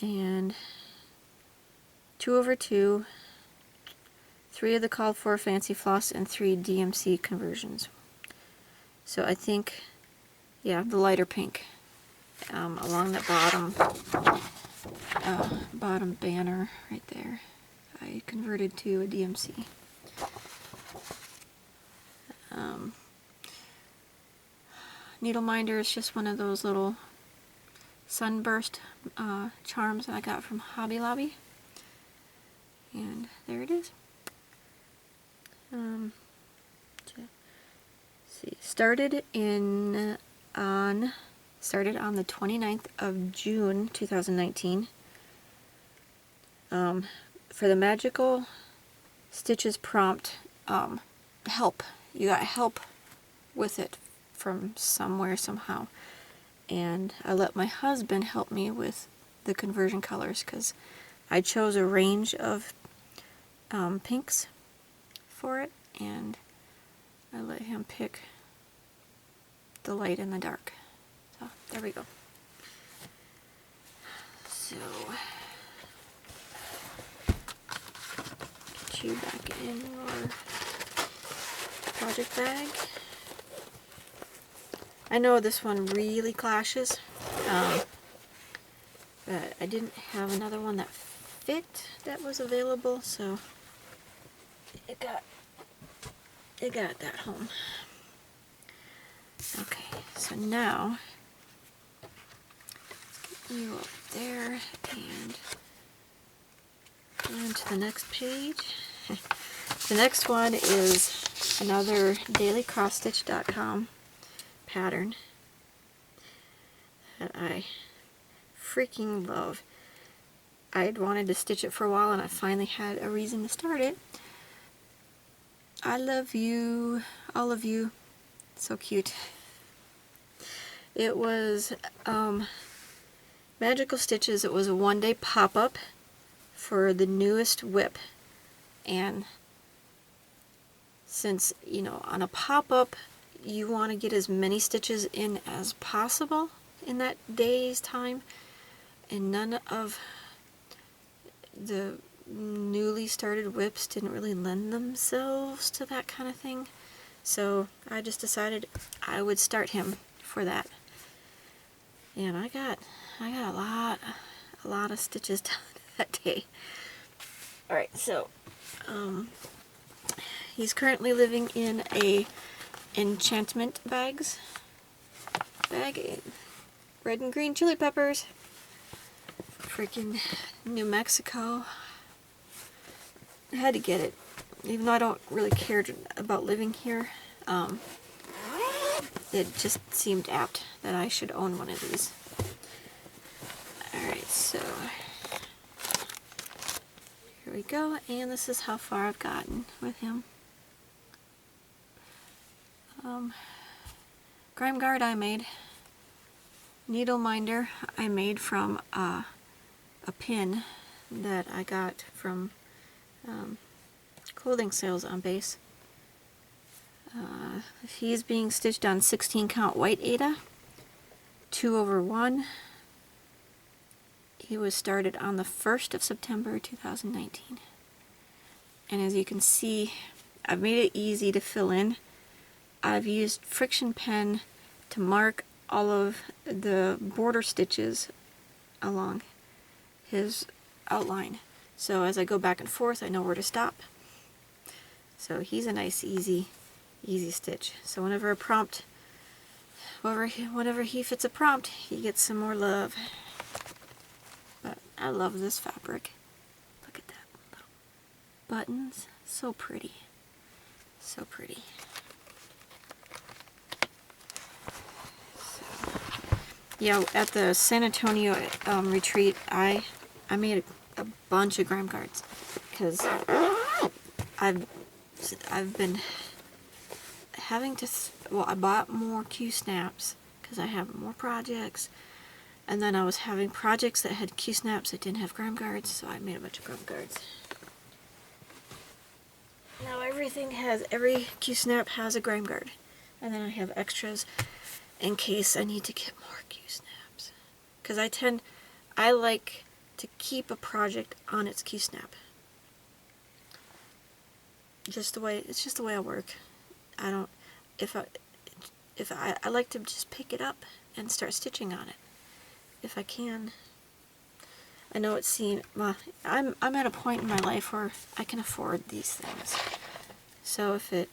and 2/2, 3 of the called for fancy floss, and 3 DMC conversions. So I think, yeah, the lighter pink along the bottom banner right there, I converted to a DMC. Needle minder is just one of those little sunburst charms that I got from Hobby Lobby, and there it is. See, started on the 29th of June 2019. For the magical stitches prompt, help. You got help with it from somewhere, somehow. And I let my husband help me with the conversion colors because I chose a range of pinks for it, and I let him pick the light and the dark. So there we go. So get you back in your project bag. I know this one really clashes, but I didn't have another one that fit that was available, so it got that home. Okay, so now let's get you up there and go into the next page. The next one is another dailycrossstitch.com pattern that I freaking love. I'd wanted to stitch it for a while and I finally had a reason to start it. I love you, all of you. So cute. It was Magical Stitches. It was a one-day pop-up for the newest WIP, and since, you know, on a pop-up you want to get as many stitches in as possible in that day's time, and none of the newly started WIPs didn't really lend themselves to that kind of thing. So I just decided I would start him for that, and I got a lot of stitches done that day. All right, so he's currently living in a enchantment bag, red and green chili peppers, freaking New Mexico. I had to get it, even though I don't really care about living here. It just seemed apt that I should own one of these. Alright, so here we go, and this is how far I've gotten with him. Grime Gard I made. Needle minder I made from a pin that I got from clothing sales on base. He's being stitched on 16 count white Aida, 2/1. He was started on the 1st of September 2019. And as you can see, I've made it easy to fill in. I've used friction pen to mark all of the border stitches along his outline. So as I go back and forth, I know where to stop. So he's a nice, easy stitch. So whenever he fits a prompt, he gets some more love. But I love this fabric. Look at that little buttons. So pretty. So pretty. So, yeah, at the San Antonio retreat, I made a bunch of grime guards because I've been having to, well, I bought more Q snaps because I have more projects, and then I was having projects that had Q snaps that didn't have grime guards, so I made a bunch of grime guards. Now every Q snap has a grime guard, And then I have extras in case I need to get more Q-snaps. Because I like to keep a project on its Q-snap. It's just the way I work. I don't, I like to just pick it up and start stitching on it. If I can. I know well, I'm at a point in my life where I can afford these things. So if it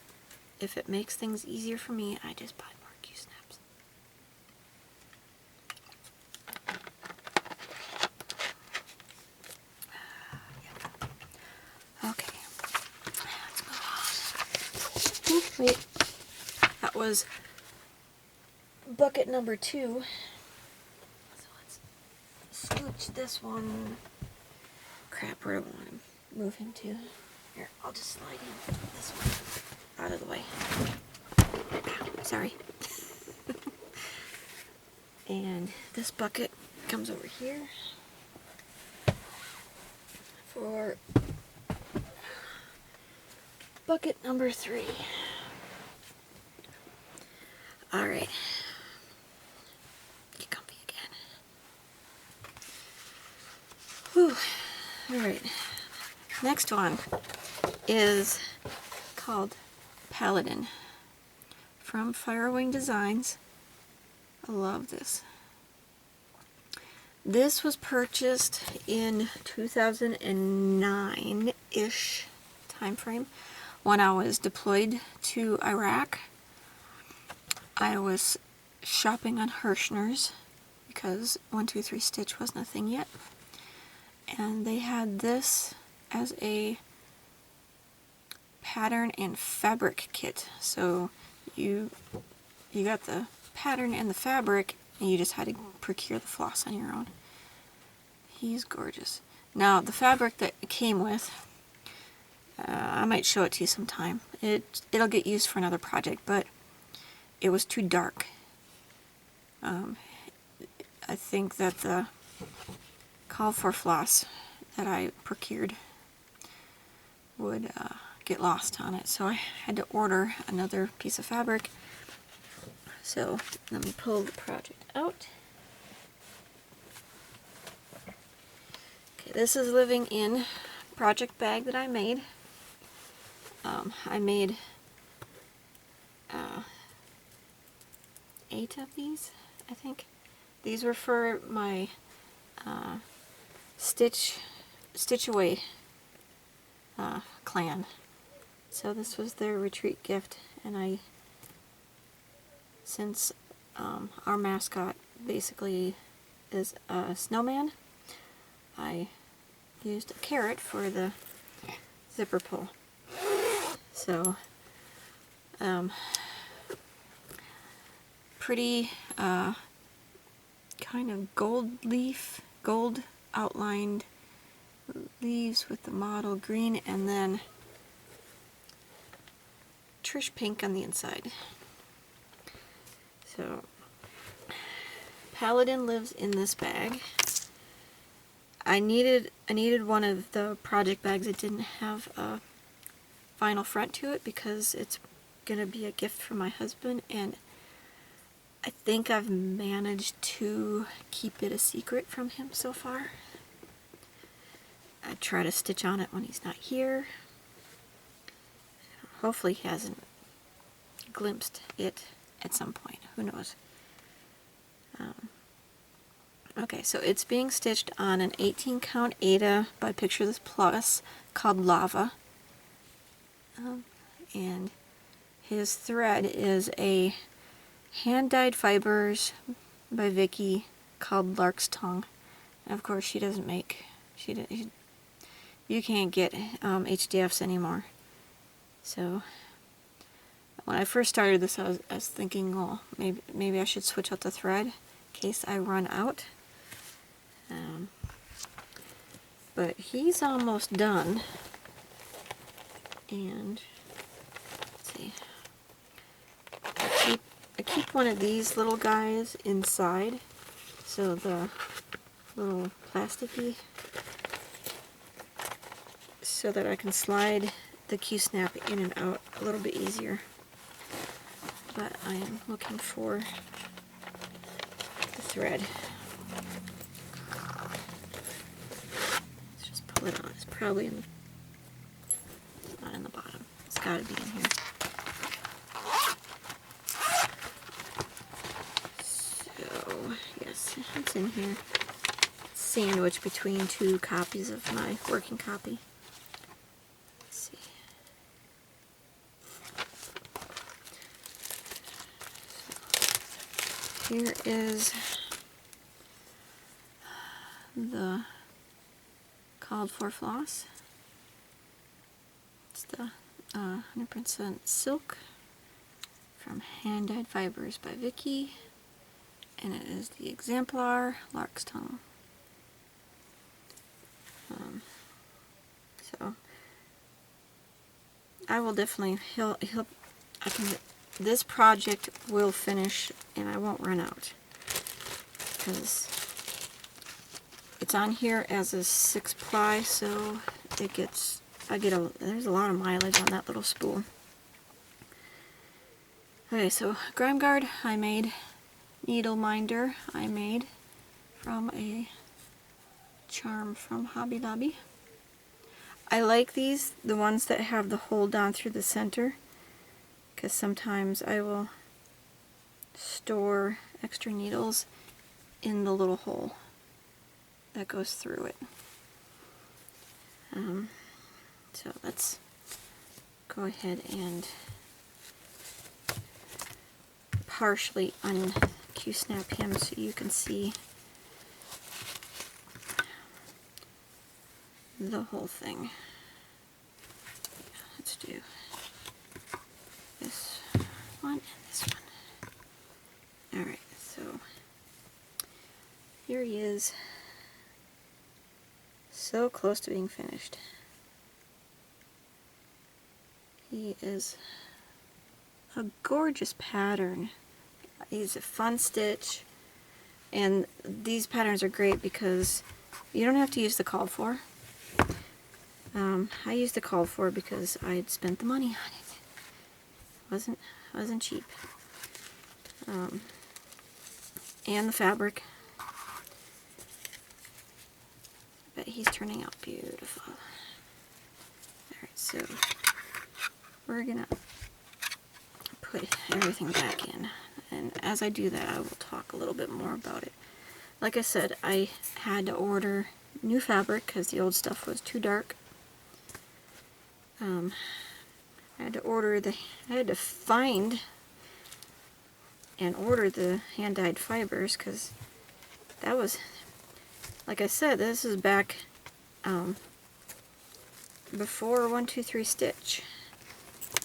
makes things easier for me, I just buy more Q-snaps. Okay, let's move on. Wait, that was bucket number 2. So let's scooch this one. Crap, where do I want to move him to? Here, I'll just slide him this one out of the way. Ow, sorry. And this bucket comes over here for bucket number 3. Alright. Get comfy again. Whew. Alright. Next one is called Paladin from Firewing Designs. I love this. This was purchased in 2009-ish time frame when I was deployed to Iraq. I was shopping on Hirschner's because 123 Stitch wasn't a thing yet. And they had this as a pattern and fabric kit. So you got the pattern and the fabric, and you just had to procure the floss on your own. He's gorgeous. Now the fabric that it came with, I might show it to you sometime. It'll get used for another project, but it was too dark. I think that the call for floss that I procured would get lost on it, so I had to order another piece of fabric. So let me pull the project out. Okay, this is living in project bag that I made. I made 8 of these, I think. These were for my Stitch Away clan. So this was their retreat gift, and since our mascot basically is a snowman, I used a carrot for the zipper pull. So pretty kind of gold outlined leaves with the mottle green, and then Trish pink on the inside. So Paladin lives in this bag. I needed one of the project bags that didn't have a vinyl front to it because it's gonna be a gift for my husband, and I think I've managed to keep it a secret from him so far. I try to stitch on it when he's not here. Hopefully he hasn't glimpsed it at some point. Who knows? Okay, so it's being stitched on an 18 count Aida by Picture This Plus called Lava. And his thread is a hand-dyed fibers by Vicky called Lark's Tongue. And of course she doesn't make, you can't get HDFs anymore. So when I first started this, I was thinking, well, maybe I should switch out the thread in case I run out. But he's almost done. And let's see. I keep one of these little guys inside, so the little plasticky, so that I can slide the Q-snap in and out a little bit easier. but I am looking for the thread. Let's just pull it out. It's probably in the, it's not in the bottom. It's got to be in here. So, yes, it's in here. It's sandwiched between two copies of my working copy. Let's see. So, here is the called for floss. It's the 100% silk from Hand Dyed Fibers by Vicky, and it is the exemplar Lark's Tongue. So I will definitely this project will finish and I won't run out, because it's on here as a 6-ply, so it gets, there's a lot of mileage on that little spool. Okay, so grime guard I made, needle minder I made from a charm from Hobby Lobby. I like these, the ones that have the hole down through the center, because sometimes I will store extra needles in the little hole that goes through it. So let's go ahead and partially un-Q-snap him so you can see the whole thing. Let's do this one and this one. Alright, so here he is. So close to being finished. He is a gorgeous pattern. He's a fun stitch, and these patterns are great because you don't have to use the called for. I used the called for because I had spent the money on it. Wasn't cheap. And the fabric. But he's turning out beautiful. Alright, so we're gonna put everything back in, and as I do that I will talk a little bit more about it. Like I said, I had to order new fabric because the old stuff was too dark. I had to find and order the hand-dyed fibers, because that was, like I said, this is back before 123 Stitch,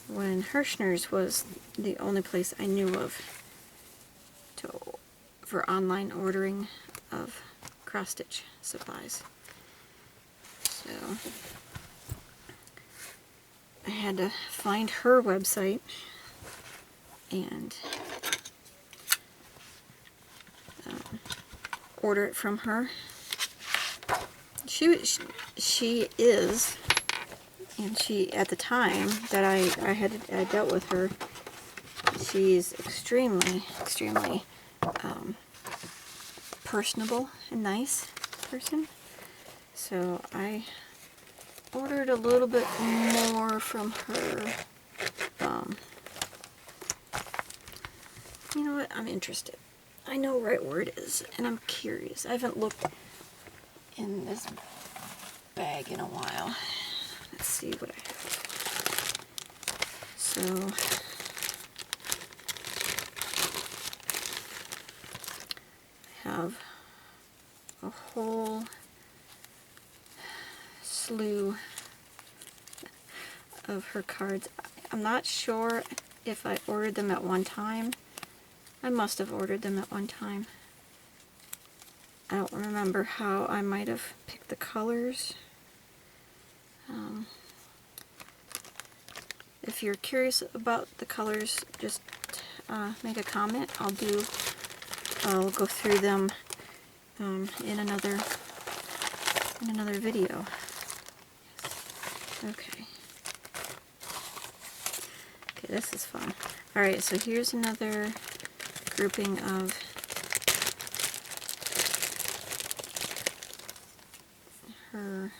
when Hirschner's was the only place I knew of for online ordering of cross-stitch supplies. So I had to find her website and order it from her. She is, and she, at the time that I dealt with her, she's extremely personable and nice person. So I ordered a little bit more from her. You know what? I'm interested. I know right where it is, and I'm curious. I haven't looked in this bag in a while. Let's see what I have. So I have a whole slew of her cards. I'm not sure if I ordered them at one time. I must have ordered them at one time. I don't remember how I might have picked the colors. If you're curious about the colors, just make a comment. I'll go through them in another video. Okay. Okay, this is fun. Alright, so here's another grouping of her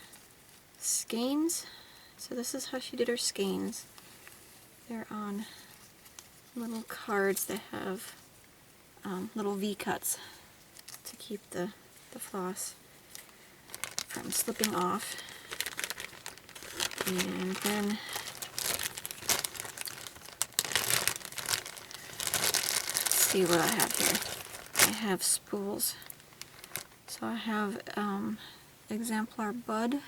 skeins. So this is how she did her skeins. They're on little cards that have little V-cuts to keep the floss from slipping off. And then let's see what I have here. I have spools. So I have Exemplar Bud.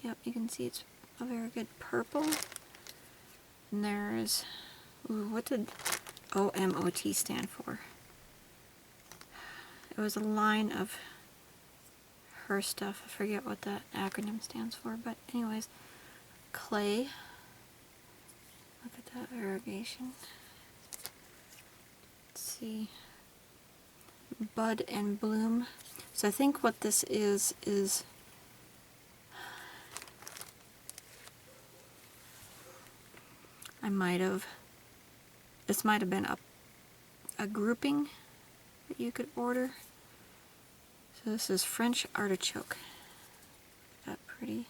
Yep, you can see it's a very good purple. And there's, ooh, what did OMOT stand for? It was a line of her stuff. I forget what that acronym stands for, but anyways, clay. Look at that variegation. Let's see. Bud and Bloom. So I think what this is this might have been a grouping that you could order. So this is French Artichoke. That pretty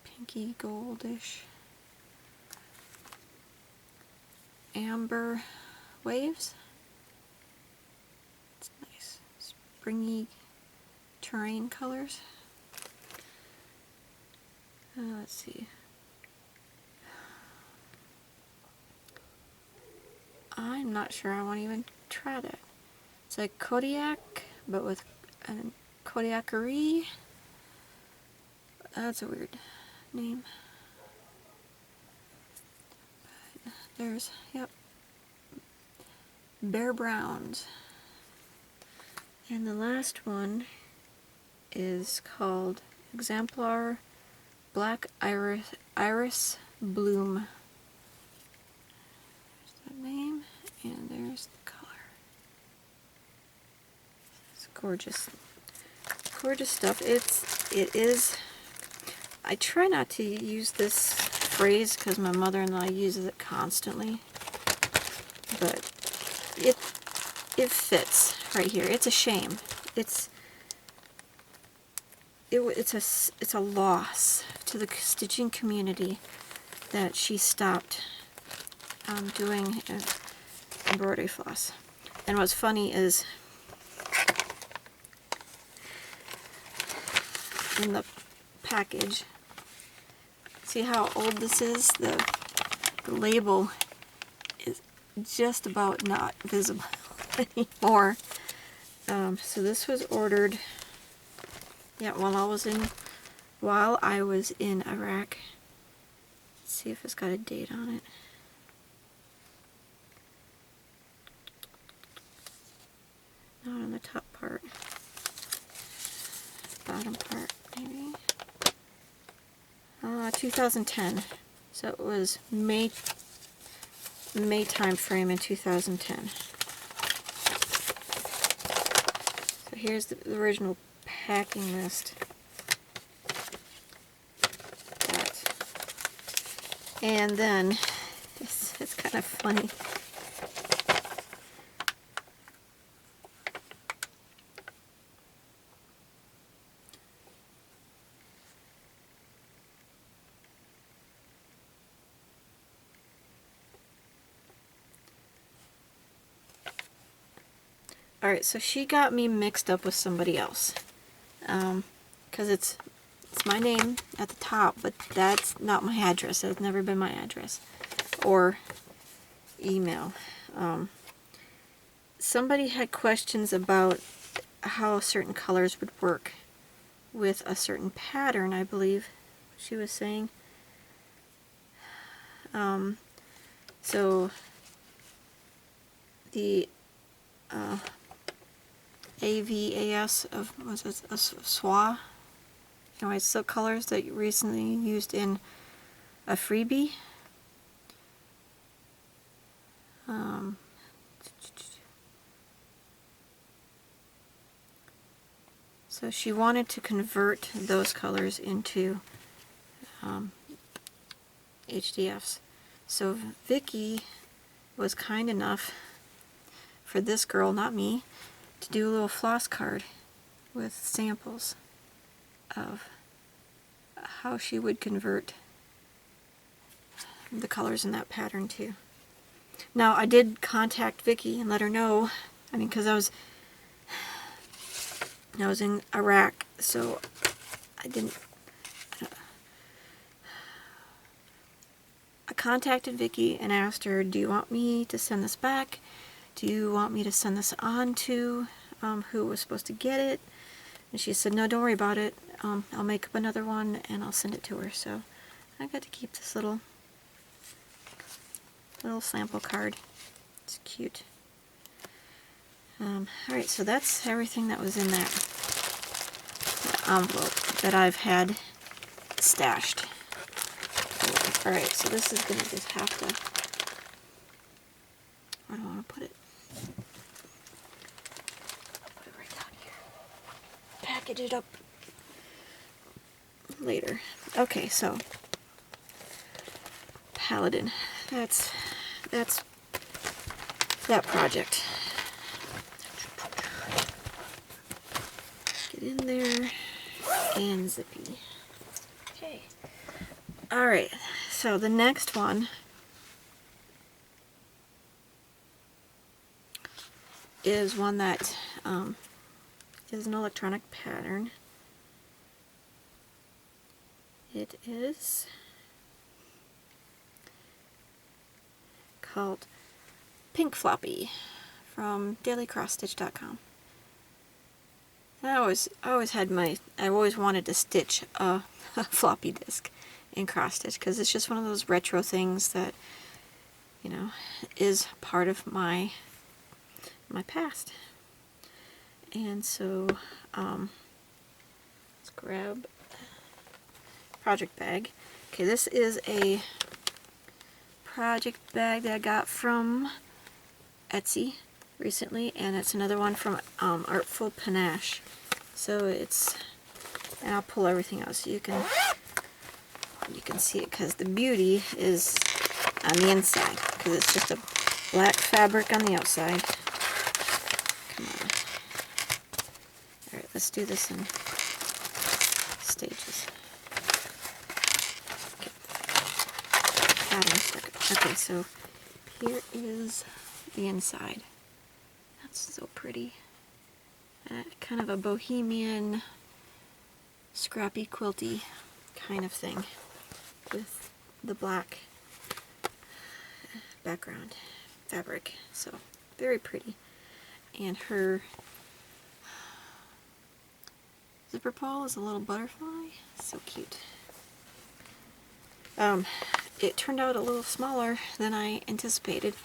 pinky goldish. Amber Waves. It's nice. Springy terrain colors. Let's see. I'm not sure I want to even try that. It's like Kodiak, but with a Kodiakerie. That's a weird name. But there's, yep, Bare Browns. And the last one is called Exemplar Black Iris Bloom. There's the name, and there's the color. It's gorgeous. Gorgeous stuff. It is. I try not to use this phrase because my mother-in-law uses it constantly, but it fits right here. It's a shame. It's a loss to the stitching community that she stopped doing embroidery floss. And what's funny is in the package, see how old this is? The label is just about not visible anymore. So this was ordered, yeah, while I was in Iraq. Let's see if it's got a date on it. Not on the top part. Bottom part, maybe. 2010. So it was May time frame in 2010. So here's the original packing list. And then it's kind of funny. Alright, so she got me mixed up with somebody else. Because it's my name at the top, but that's not my address. That's never been my address. Or email. Somebody had questions about how certain colors would work with a certain pattern, I believe she was saying. So the AVAS of, was it a SWA? Anyway, silk colors that you recently used in a freebie. So she wanted to convert those colors into HDFs. So Vicky was kind enough for this girl, not me, to do a little floss card with samples of how she would convert the colors in that pattern too. Now I did contact Vicky and let her know, I mean, because I was in Iraq, so I contacted Vicky and asked her, do you want me to send this back? Do you want me to send this on to who was supposed to get it? And she said, no, don't worry about it. I'll make up another one and I'll send it to her. So I got to keep this little sample card. It's cute. Alright, so that's everything that was in that envelope that I've had stashed. Alright, so this is going to just have to... Where do I want to put it? Put it right down here. Package it up later. Okay, so Paladin. That's that project. Get in there and zippy. Okay. Alright, so the next one is one that is an electronic pattern. It is called Pink Floppy from dailycrossstitch.com. I always wanted to stitch a floppy disk in cross stitch because it's just one of those retro things that, you know, is part of my past. And so let's grab project bag. Okay, this is a project bag that I got from Etsy recently, and it's another one from Artful Panache. So it's, and I'll pull everything out so you can see it, because the beauty is on the inside, because it's just a black fabric on the outside. Come on. Alright, let's do this in stages. Okay, so here is the inside. That's so pretty. Kind of a bohemian, scrappy, quilty kind of thing with the black background fabric. So very pretty. And her zipper pull is a little butterfly. So cute. It turned out a little smaller than I anticipated,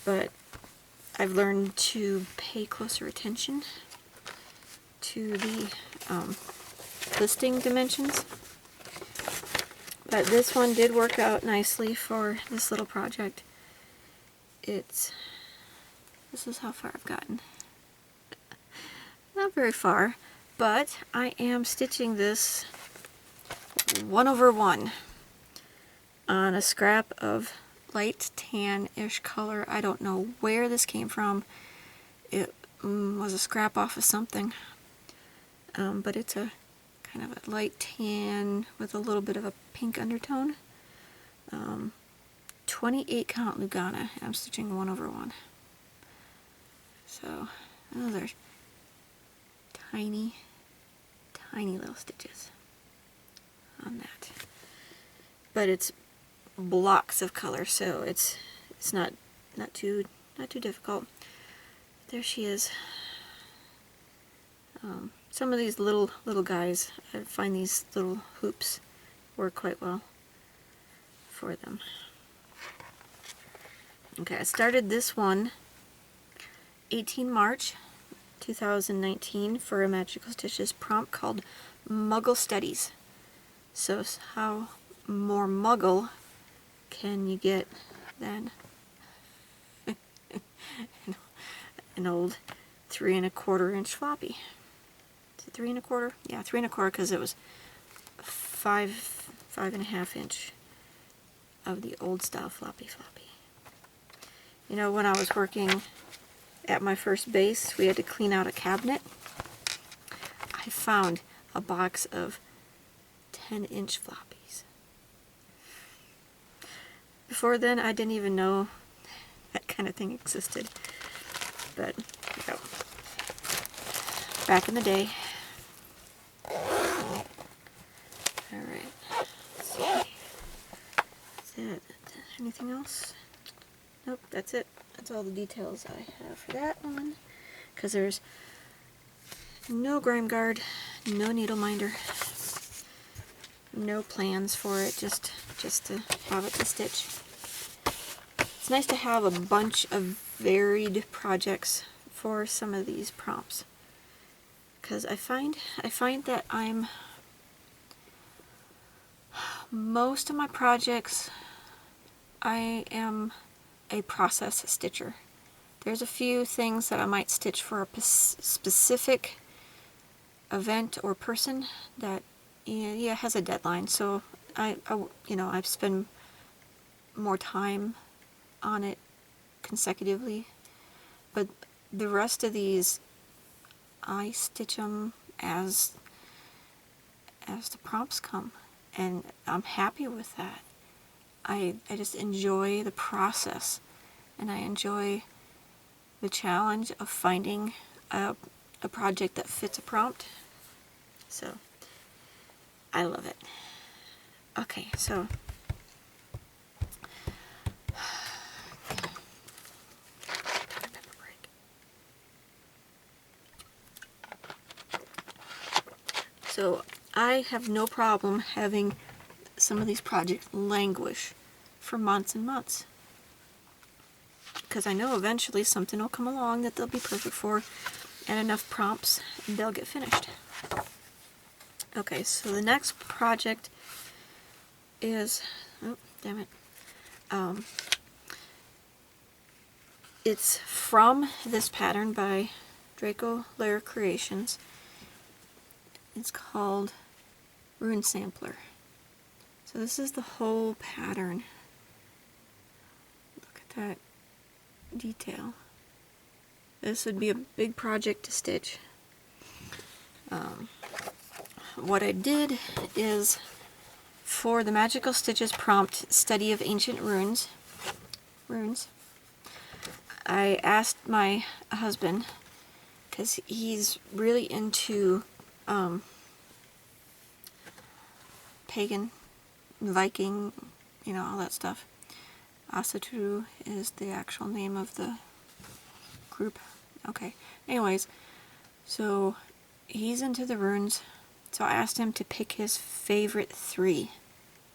but I've learned to pay closer attention to the listing dimensions. But this one did work out nicely for this little project. This is how far I've gotten. Not very far, but I am stitching this 1/1 on a scrap of light tan-ish color. I don't know where this came from. It was a scrap off of something, but it's a kind of a light tan with a little bit of a pink undertone. 28 count Lugana. I'm stitching 1/1. So those are tiny, tiny little stitches on that. But it's blocks of color, so it's not too difficult. There she is. Some of these little guys, I find these little hoops work quite well for them. Okay, I started this one 18 March 2019 for a Magical Stitches prompt called Muggle Studies. So how more muggle can you get than an old 3 1/4 inch floppy? Is it 3 1/4? Yeah, 3 1/4, because it was 5 5.5 inch of the old style Floppy. You know, when I was working at my first base, we had to clean out a cabinet. I found a box of 10-inch floppies. Before then, I didn't even know that kind of thing existed. But, you know, back in the day. Alright, let's see. That's it. Anything else? Nope, that's it. That's all the details I have for that one. Because there's no grime guard, no needle minder, no plans for it, just to have it to stitch. It's nice to have a bunch of varied projects for some of these prompts, because I find that most of my projects, I am a process stitcher. There's a few things that I might stitch for a specific event or person that has a deadline, so I spend more time on it consecutively, but the rest of these I stitch them as the prompts come, and I'm happy with that. I just enjoy the process, and I enjoy the challenge of finding a project that fits a prompt. So I love it. Okay, so I have no problem having some of these projects languish for months and months, because I know eventually something will come along that they'll be perfect for, and enough prompts and they'll get finished. Okay, so the next project is, oh damn it, it's from this pattern by Draco Lair Creations. It's called Rune Sampler. So this is the whole pattern. Look at that detail. This would be a big project to stitch. What I did is, for the Magical Stitches prompt, Study of Ancient Runes, I asked my husband, because he's really into pagan, Viking, you know, all that stuff. Asatru is the actual name of the group. Okay, anyways, so he's into the runes, so I asked him to pick his favorite 3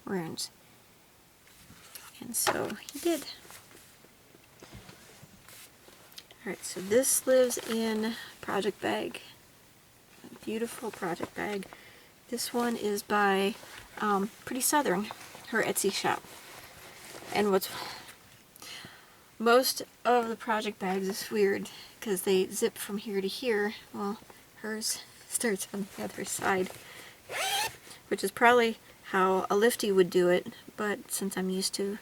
runes, and so he did. Alright, so this lives in Project Bag. A beautiful Project Bag. This one is by Pretty Southern, her Etsy shop. And what's most of the Project Bags is weird because they zip from here to here. Well, hers starts on the other side, which is probably how a lifty would do it, but since I'm used to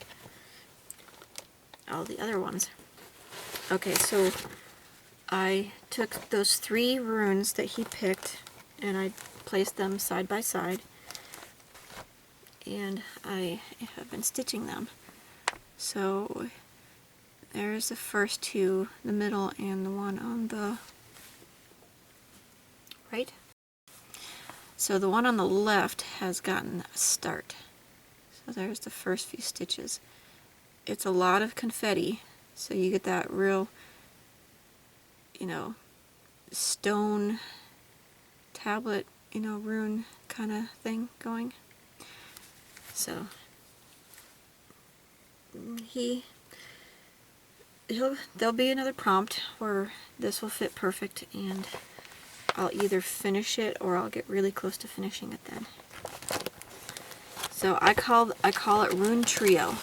all the other ones. Okay, so I took those 3 runes that he picked and I placed them side by side, and I have been stitching them. So there's the first 2, the middle, and the one on the right. So the one on the left has gotten a start. So there's the first few stitches. It's a lot of confetti, so you get that real, you know, stone tablet, you know, rune kind of thing going. So there'll be another prompt where this will fit perfect, and I'll either finish it or I'll get really close to finishing it then. So I call it Rune Trio,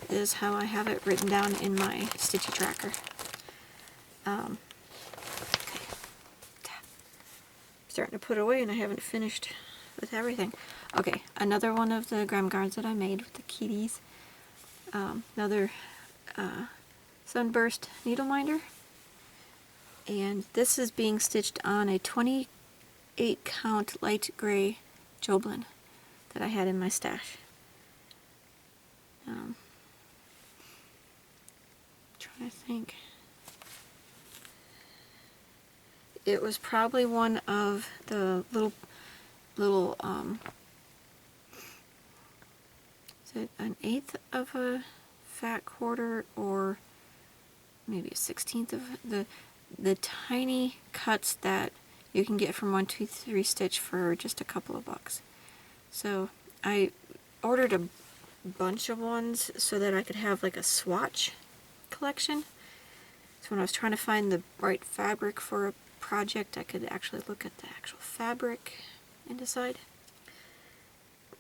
is how I have it written down in my Stitchy Tracker. Okay. Starting to put away and I haven't finished with everything. Okay, another one of the grime guards that I made with the kitties. Another sunburst needle minder. And this is being stitched on a 28 count light gray Joblin that I had in my stash. Trying to think. It was probably one of the little is it an 1/8 of a fat quarter, or maybe a 1/16 of the tiny cuts that you can get from 123 Stitch for just a couple of bucks. So I ordered a bunch of ones so that I could have like a swatch collection. So when I was trying to find the right fabric for a project, I could actually look at the actual fabric and decide.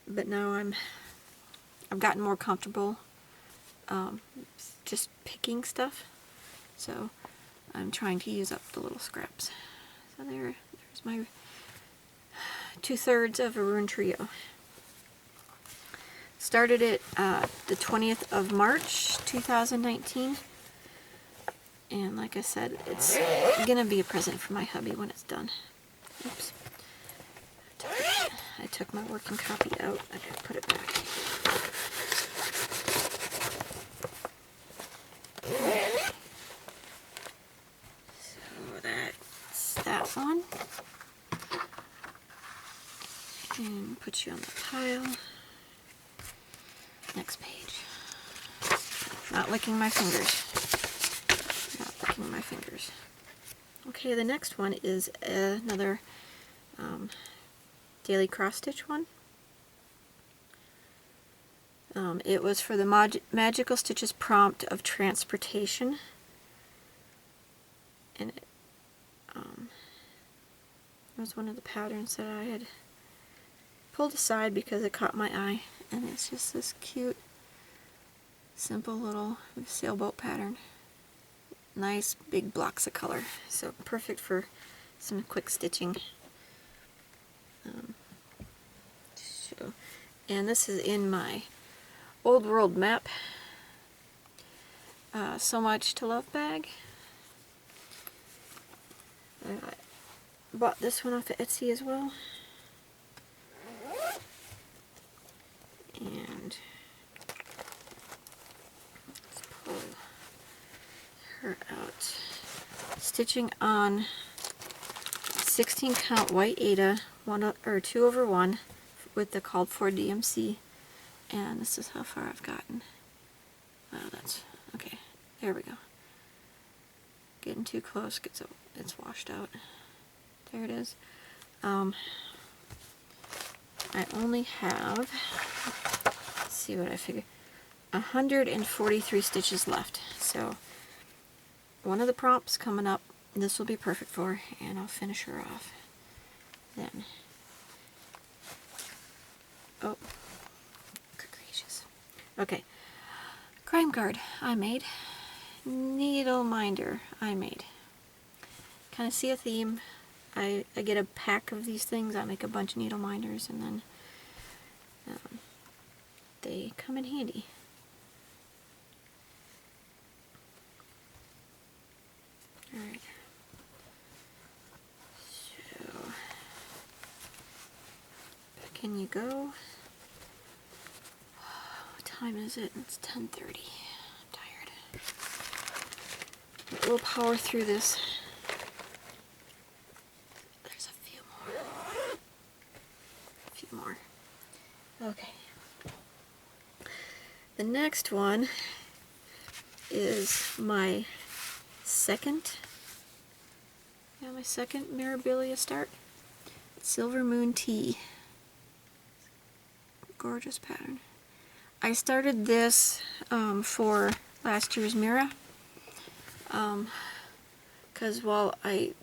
But now I've gotten more comfortable just picking stuff, so I'm trying to use up the little scraps. So there's my 2/3 of a rune trio. Started it the 20th of March 2019, and like I said, it's gonna be a present for my hubby when it's done. Oops. I took my working copy out. I gotta put it back. So that's that one. And put you on the pile. Next page. Not licking my fingers. Not licking my fingers. Okay, the next one is another daily cross stitch one. It was for the Magical Stitches prompt of transportation, and it was one of the patterns that I had pulled aside because it caught my eye, and it's just this cute, simple little sailboat pattern. Nice big blocks of color, so perfect for some quick stitching. And this is in my Old World Map So Much to Love bag. I bought this one off of Etsy as well. And let's pull her out. Stitching on 16 count white Aida, 2/1 with the called for DMC, and this is how far I've gotten. That's okay. There we go. Getting too close, it's washed out. There it is. I only have, let's see what I figure, 143 stitches left. So one of the prompts coming up, this will be perfect for, and I'll finish her off then. Oh, good gracious. Okay, grime guard I made, needle minder I made. Kind of see a theme. I get a pack of these things. I make a bunch of needle minders, and then they come in handy. Alright. So, back in you go. What time is it? It's 10:30. I'm tired. But we'll power through this. Okay. The next one is my second Mirabilia start. Silver Moon Tea. Gorgeous pattern. I started this for last year's Mira, because while I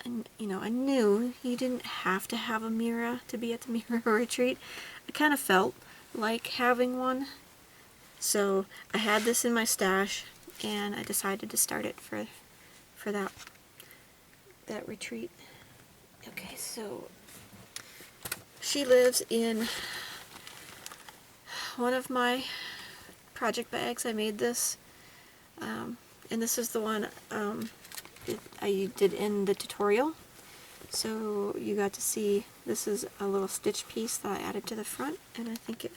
knew you didn't have to have a Mira to be at the Mira retreat, I kind of felt like having one. So I had this in my stash, and I decided to start it for that retreat. Okay, so She lives in one of my project bags. I made this, and this is the one I did in the tutorial. So you got to see, this is a little stitch piece that I added to the front, and I think it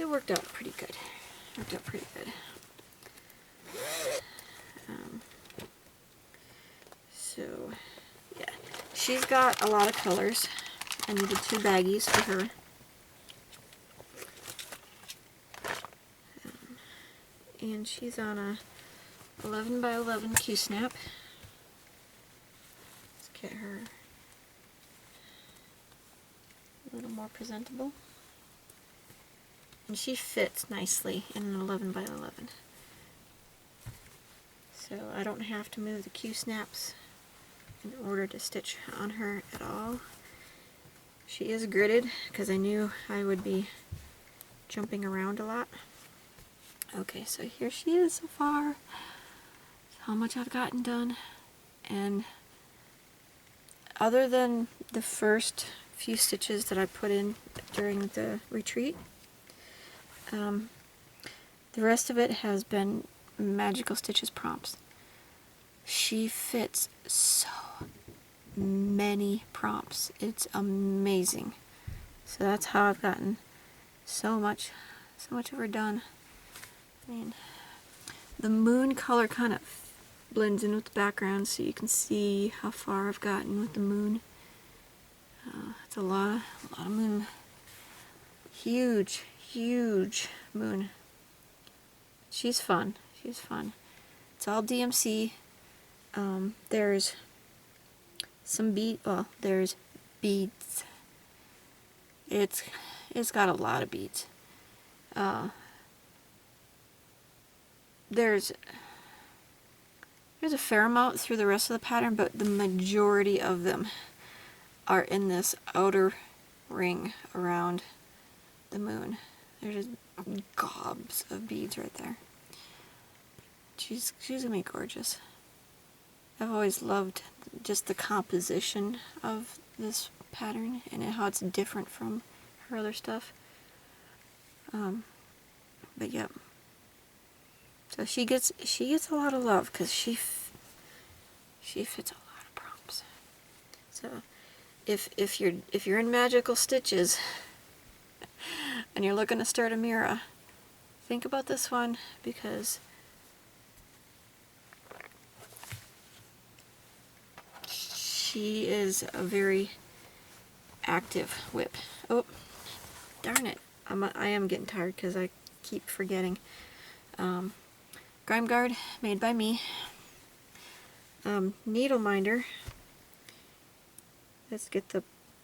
worked out pretty good. Worked out pretty good. So, yeah. She's got a lot of colors. I needed 2 baggies for her. And she's on a 11 by 11 Q-snap. Let's get her a little more presentable. And she fits nicely in an 11 by 11. So I don't have to move the Q-snaps in order to stitch on her at all. She is gridded because I knew I would be jumping around a lot. Okay, so here she is so far. That's how much I've gotten done. And other than the first few stitches that I put in during the retreat, the rest of it has been Magical Stitches prompts. She fits so many prompts. It's amazing. So that's how I've gotten so much of her done. I mean, the moon color kind of blends in with the background, so you can see how far I've gotten with the moon. It's a lot of moon. Huge moon. She's fun. She's fun. It's all DMC. There's some there's beads. It's got a lot of beads. There's a fair amount through the rest of the pattern, but the majority of them are in this outer ring around the moon. There's just gobs of beads right there. She's gonna be gorgeous. I've always loved just the composition of this pattern and how it's different from her other stuff. But yep. So she gets a lot of love because she fits a lot of prompts. So if you're in Magical Stitches and you're looking to start a Mira, think about this one because she is a very active WIP. Oh, darn it! I am getting tired because I keep forgetting. Grime Gard, made by me. Needle minder. Let's get the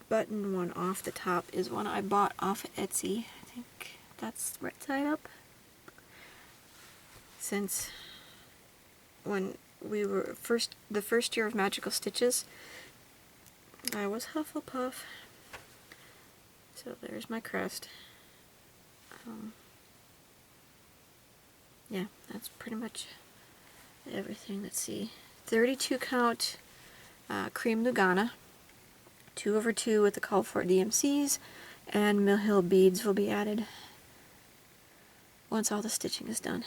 button one off the top. Is one I bought off Etsy. I think that's right side up. Since when we were the first year of Magical Stitches, I was Hufflepuff. So there's my crest. Yeah, that's pretty much everything. Let's see. 32 count cream Lugana. 2/2 with the call for DMCs, and Mill Hill beads will be added once all the stitching is done.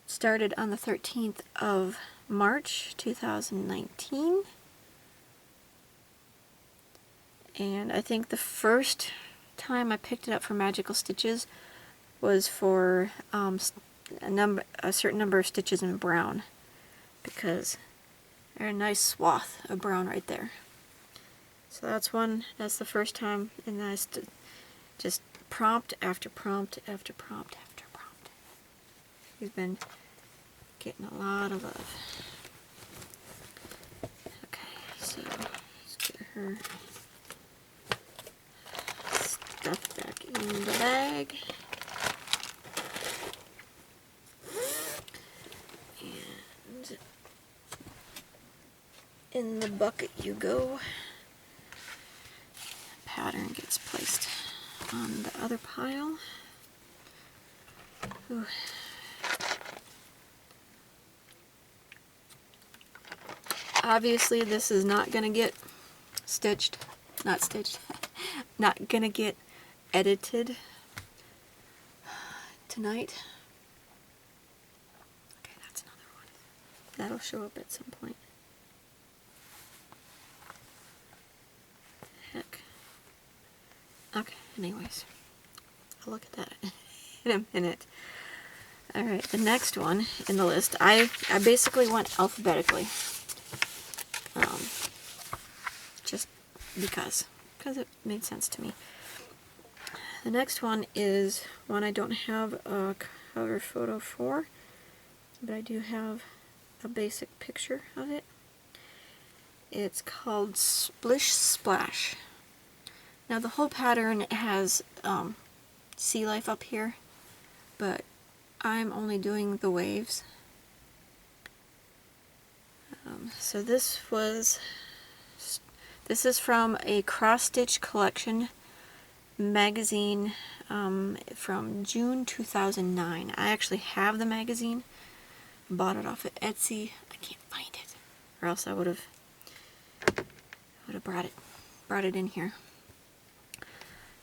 Started on the 13th of March 2019, and I think the first time I picked it up for Magical Stitches was for a certain number of stitches in brown, because there's a nice swath of brown right there. So that's the first time, and I just prompt after prompt after prompt after prompt. He's been getting a lot of love. Okay, so let's get her stuffed back in the bag. And in the bucket you go. The pattern gets placed on the other pile. Obviously this is not going to get not going to get edited tonight. Okay, that's another one. That'll show up at some point. Heck. Okay, anyways. I'll look at that in a minute. Alright, the next one in the list, I basically went alphabetically. Just because it made sense to me. The next one is one I don't have a cover photo for, but I do have a basic picture of it. It's called Splish Splash. Now the whole pattern has sea life up here, but I'm only doing the waves. So this is from a cross-stitch collection magazine from June 2009. I actually have the magazine. Bought it off of Etsy. I can't find it, or else I would have brought it in here.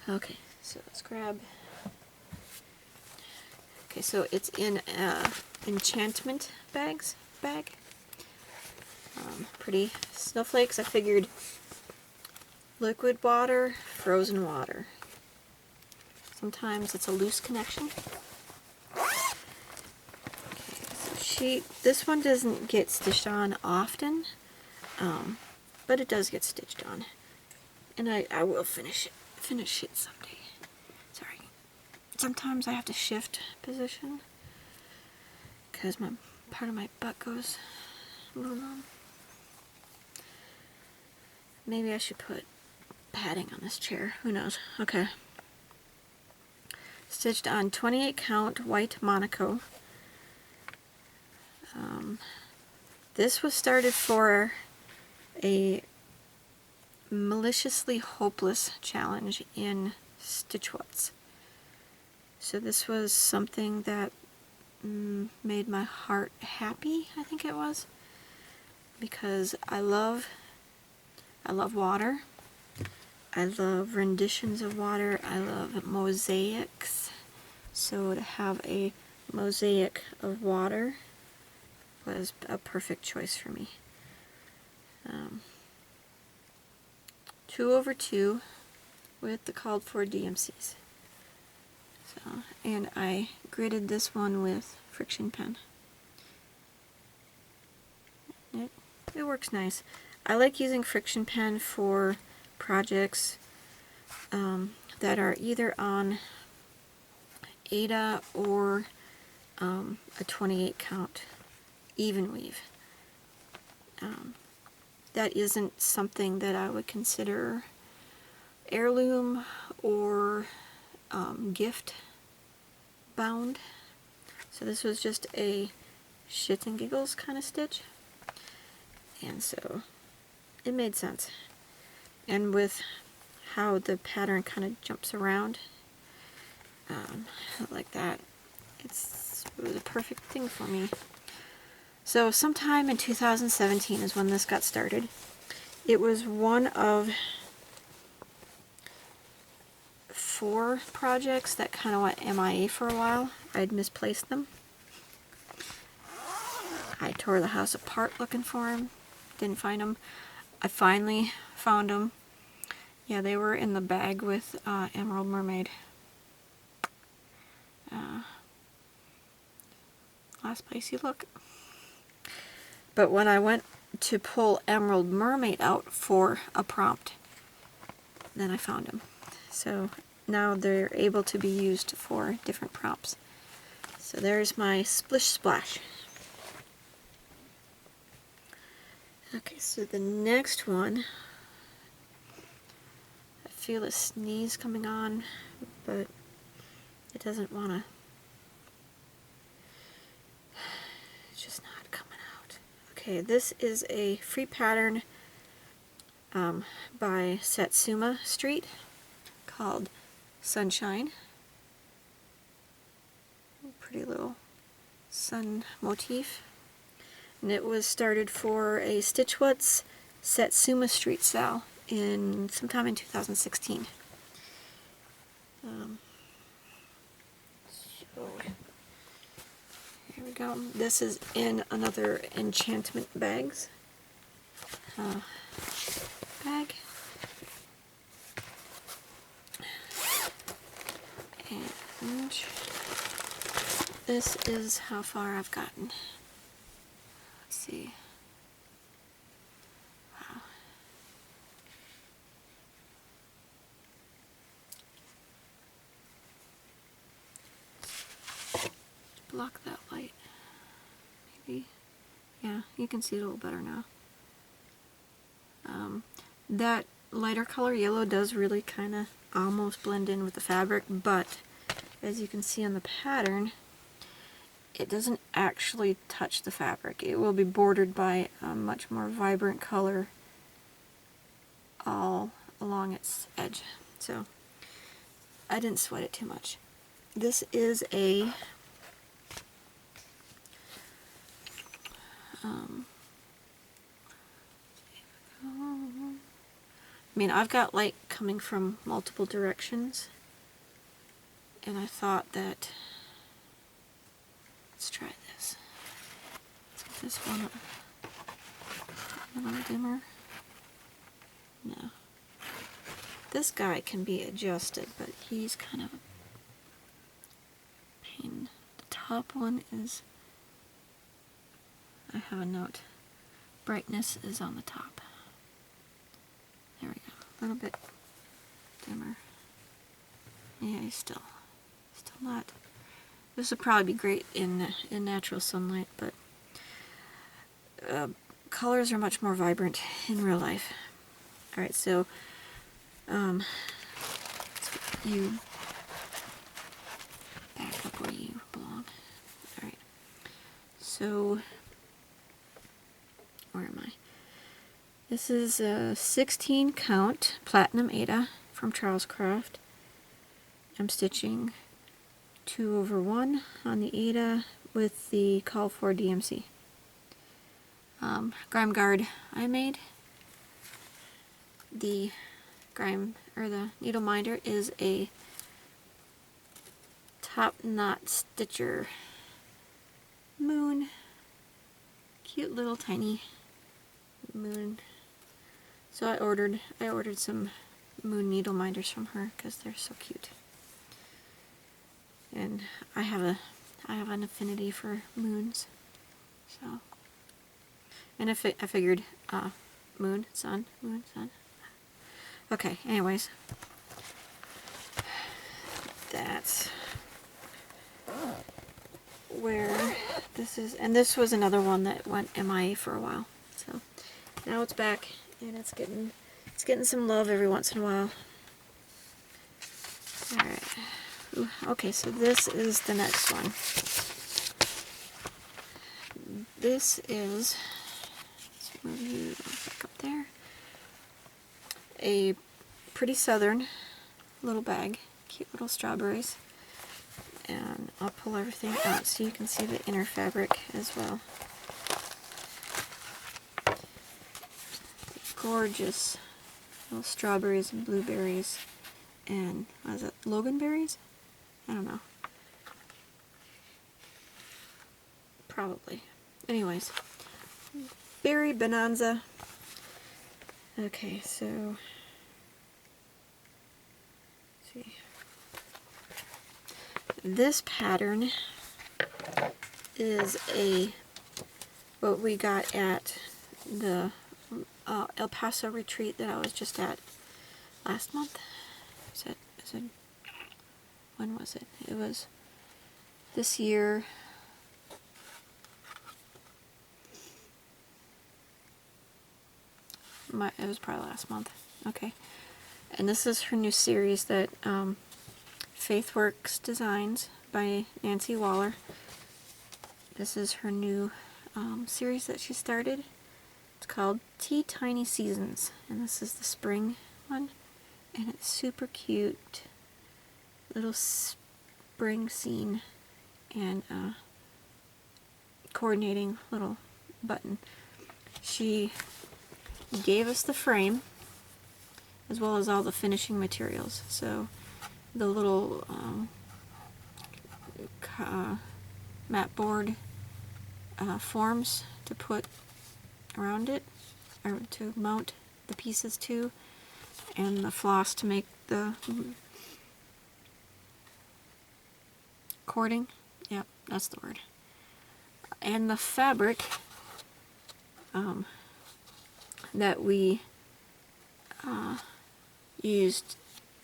Okay, so let's grab. Okay, so it's in enchantment bag. Pretty snowflakes. I figured liquid water, frozen water. Sometimes it's a loose connection. Okay, so this one doesn't get stitched on often, but it does get stitched on, and I will finish it someday. Sorry. Sometimes I have to shift position because part of my butt goes a little numb. Maybe I should put padding on this chair. Who knows? Okay. Stitched on 28 count white Monaco. This was started for a maliciously hopeless challenge in Stitchwhat's. So this was something that made my heart happy, I think it was, because I love water. I love renditions of water. I love mosaics. So to have a mosaic of water was a perfect choice for me. 2/2 with the called for DMCs. So, and I gridded this one with friction pen. It works nice. I like using friction pen for projects that are either on Ada or a 28 count even weave. That isn't something that I would consider heirloom or gift bound. So this was just a shits and giggles kind of stitch, and so it made sense. And with how the pattern kind of jumps around like that, it was a perfect thing for me. So sometime in 2017 is when this got started. It was one of 4 projects that kind of went MIA for a while. I'd misplaced them. I tore the house apart looking for them. Didn't find them. I finally found them. Yeah, they were in the bag with Emerald Mermaid. Last place you look. But when I went to pull Emerald Mermaid out for a prompt, then I found them. So now they're able to be used for different prompts. So there's my Splish Splash. Okay, so the next one, I feel a sneeze coming on, but it doesn't want to. It's just not coming out. Okay, this is a free pattern by Satsuma Street called Sunshine. Pretty little sun motif. And it was started for a Stitch What's Satsuma Street sale in sometime in 2016. So here we go. This is in another enchantment bags bag. And this is how far I've gotten. Let's see. Wow. Block that light. Maybe. Yeah, you can see it a little better now. That lighter color yellow does really kind of almost blend in with the fabric, but as you can see on the pattern, it doesn't actually touch the fabric. It will be bordered by a much more vibrant color all along its edge. So I didn't sweat it too much. This is a I mean, I've got light coming from multiple directions, and I thought that, let's try this. Let's get this one a little dimmer. No. This guy can be adjusted, but he's kind of a pain. The top one is, I have a note, brightness is on the top. There we go. A little bit dimmer. Yeah, he's still not. This would probably be great in natural sunlight, but colors are much more vibrant in real life. All right, so let's get you back up where you belong. All right. So where am I? This is a 16 count Platinum Aida from Charles Craft. I'm stitching 2/1 on the Aida with the call for DMC. Grime Gard I made. The the needle minder is a Top Knot Stitcher Moon. Cute little tiny moon. So I ordered some moon needle minders from her because they're so cute. And I have an affinity for moons. So, and I figured moon, sun. Okay, anyways. That's where this is, and this was another one that went MIA for a while. So now it's back, and it's getting some love every once in a while. All right. Ooh, okay, so this is the next one. This is, let's move you back up there. A Pretty Southern little bag, cute little strawberries. And I'll pull everything out so you can see the inner fabric as well. Gorgeous little strawberries and blueberries and, what is it, loganberries? I don't know. Probably. Anyways, berry bonanza. Okay, so let's see. This pattern is what we got at the El Paso retreat that I was just at last month. When was it? It was this year. It was probably last month. Okay. And this is her new series that Faithworks designs by Nancy Waller. This is her new series that she started. It's called Tea Tiny Seasons, and this is the spring one, and it's super cute. Little spring scene and coordinating little button. She gave us the frame as well as all the finishing materials. So the little mat board forms to put around it, or to mount the pieces to, and the floss to make the cording. Yep, that's the word. And the fabric that we used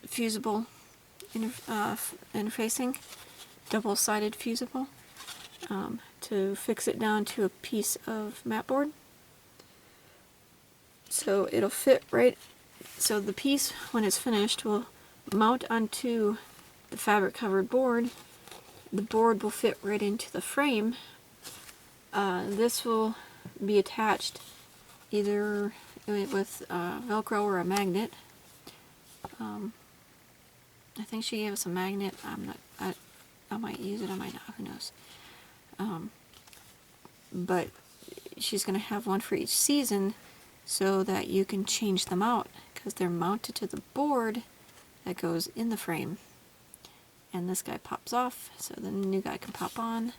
fusible interfacing, double-sided fusible, to fix it down to a piece of mat board. So it'll fit right, so the piece, when it's finished, will mount onto the fabric covered board. The board will fit right into the frame. This will be attached either with Velcro or a magnet. I think she gave us a magnet. I might use it, I might not, who knows. But she's going to have one for each season so that you can change them out, because they're mounted to the board that goes in the frame. And this guy pops off, so the new guy can pop on.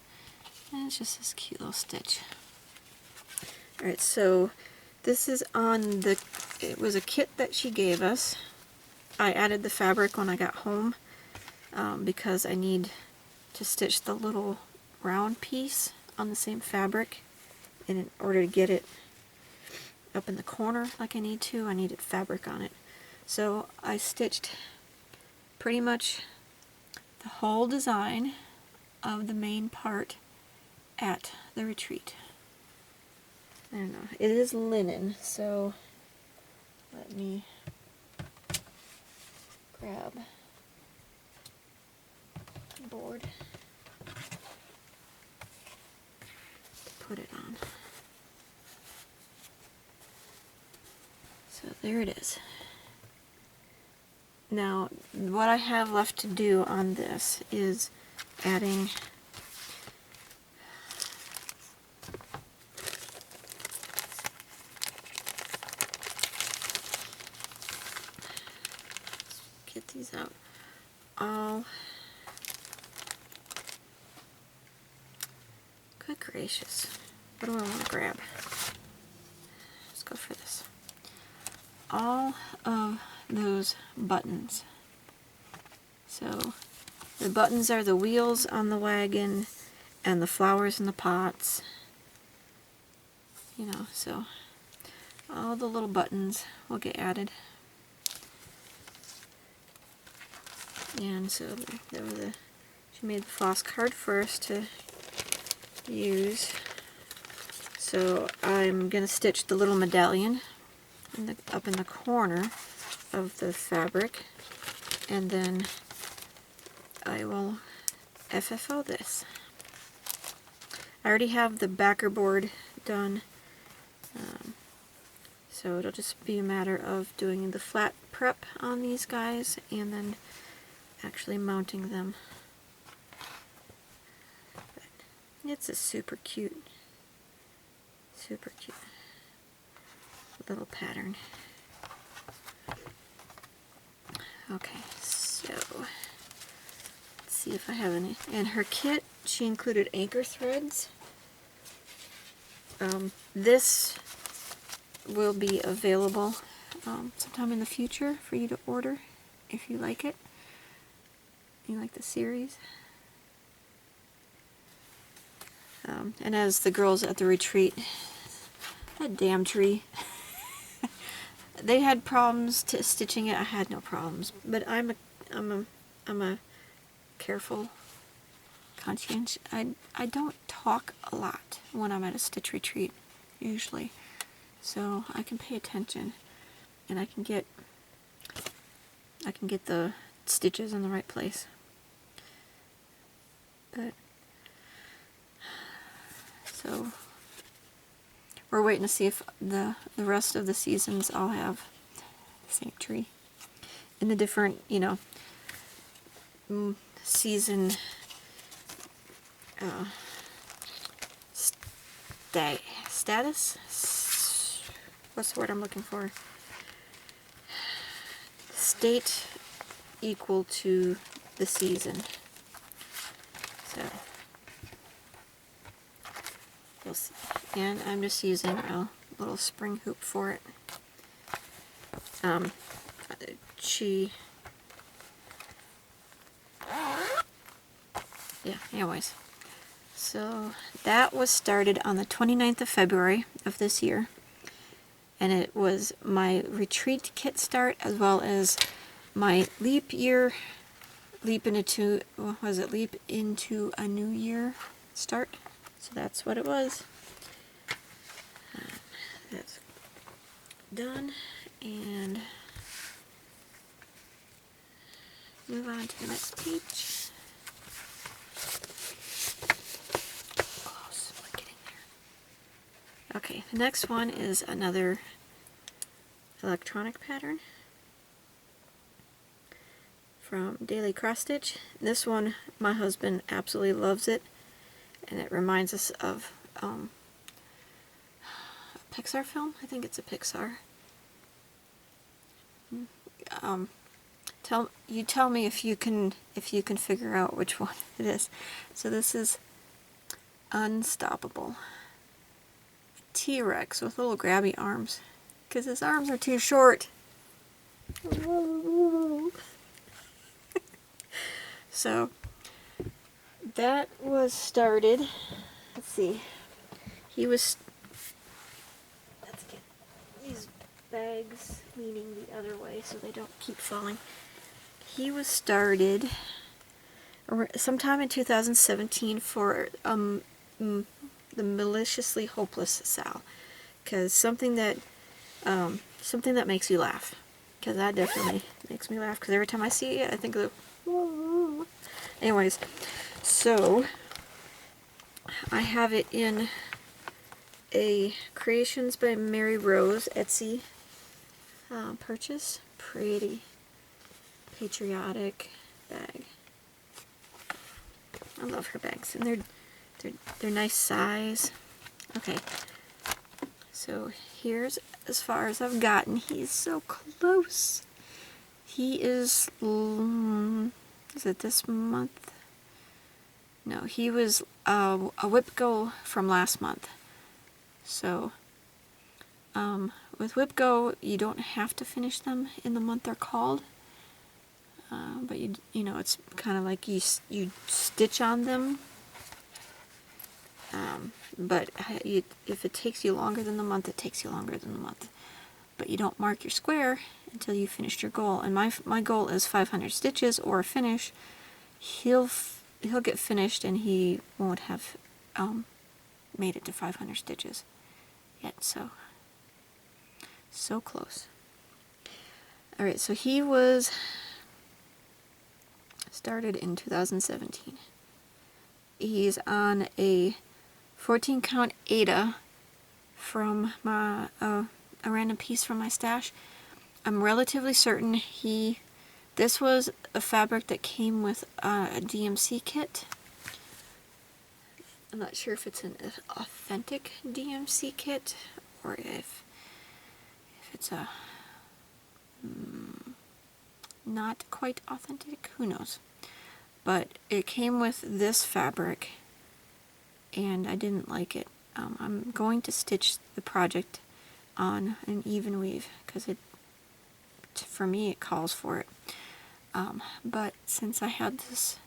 And it's just this cute little stitch. Alright, so this is on the, it was a kit that she gave us. I added the fabric when I got home because I need to stitch the little round piece on the same fabric, and in order to get it up in the corner like I needed fabric on it. So I stitched pretty much the whole design of the main part at the retreat. I don't know, it is linen, so let me grab the board to put it on. So there it is. Now, what I have left to do on this is adding get these out. Good gracious. What do I want to grab? Let's go for this. All of those buttons. So the buttons are the wheels on the wagon and the flowers in the pots. You know, so all the little buttons will get added. And so there were she made the floss card for us to use. So I'm going to stitch the little medallion up in the corner of the fabric, and then I will FFO this. I already have the backer board done, so it'll just be a matter of doing the flat prep on these guys and then actually mounting them. But it's a super cute little pattern. Okay, so let's see if I have any. In her kit, she included anchor threads. This will be available sometime in the future for you to order if you like it. You like the series. And as the girls at the retreat, that damn tree. They had problems stitching it. I had no problems, but I'm a careful, conscientious. I don't talk a lot when I'm at a stitch retreat usually, so I can pay attention, and I can get the stitches in the right place. But so we're waiting to see if the rest of the seasons I'll have the same tree in the different, you know, season status. What's the word I'm looking for? State equal to the season. So you'll see. And I'm just using a little spring hoop for it. Yeah, anyways. So that was started on the 29th of February of this year. And it was my retreat kit start as well as my leap into a new year start. So that's what it was. That's done, and move on to the next page. Close, we're getting there. Okay, the next one is another electronic pattern from Daily Cross Stitch. This one, my husband absolutely loves it, and it reminds us of a Pixar film. I think it's a Pixar. Tell me if you can figure out which one it is. So this is Unstoppable. T-Rex with little grabby arms, because his arms are too short. So that was started. Let's see. Let's get these bags leaning the other way so they don't keep falling. He was started sometime in 2017 for the Maliciously Hopeless Sal, because something that makes you laugh, because that definitely makes me laugh, because every time I see it I think of the anyways. So I have it in a Creations by Mary Rose Etsy purchase. Pretty patriotic bag. I love her bags, and they're nice size. Okay, so here's as far as I've gotten. He's so close. He is it this month? No, he was a WIP go from last month. So with WIP go, you don't have to finish them in the month they're called. But you know, it's kind of like you stitch on them. But if it takes you longer than the month, it takes you longer than the month. But you don't mark your square until you finished your goal. And my goal is 500 stitches or a finish. He'll get finished, and he won't have made it to 500 stitches yet. So close. All right, so he was started in 2017. He's on a 14 count Ada from my a random piece from my stash. I'm relatively certain this was a fabric that came with a DMC kit. I'm not sure if it's an authentic DMC kit or if it's a not quite authentic. Who knows? But it came with this fabric, and I didn't like it. I'm going to stitch the project on an even weave because for me it calls for it. But since I had this,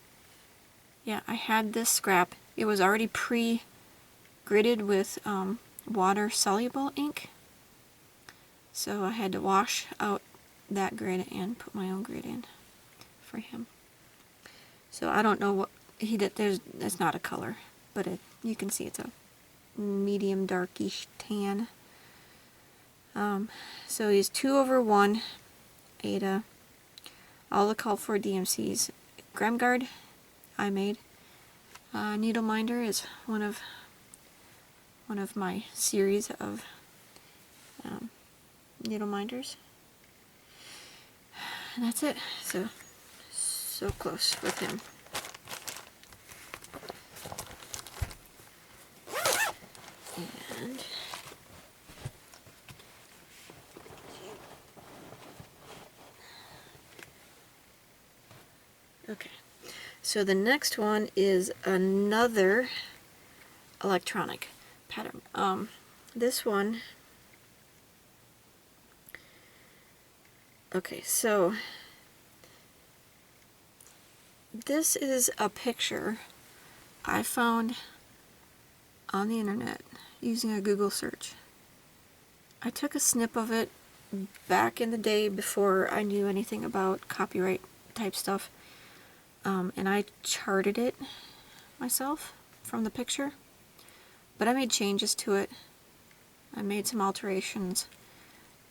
I had this scrap. It was already pre-gridded with water soluble ink, so I had to wash out that grid and put my own grid in for him. So I don't know what he did. It's not a color, but you can see it's a medium darkish tan. So he's 2/1 Ada. All the called for DMCs. Gard I made. Needle Minder is one of my series of needle minders. And that's it. So close with him. And Okay, so the next one is another electronic pattern. This one, okay, so this is a picture I found on the internet using a Google search. I took a snip of it back in the day before I knew anything about copyright type stuff, and I charted it myself from the picture, but I made changes to it. I made some alterations.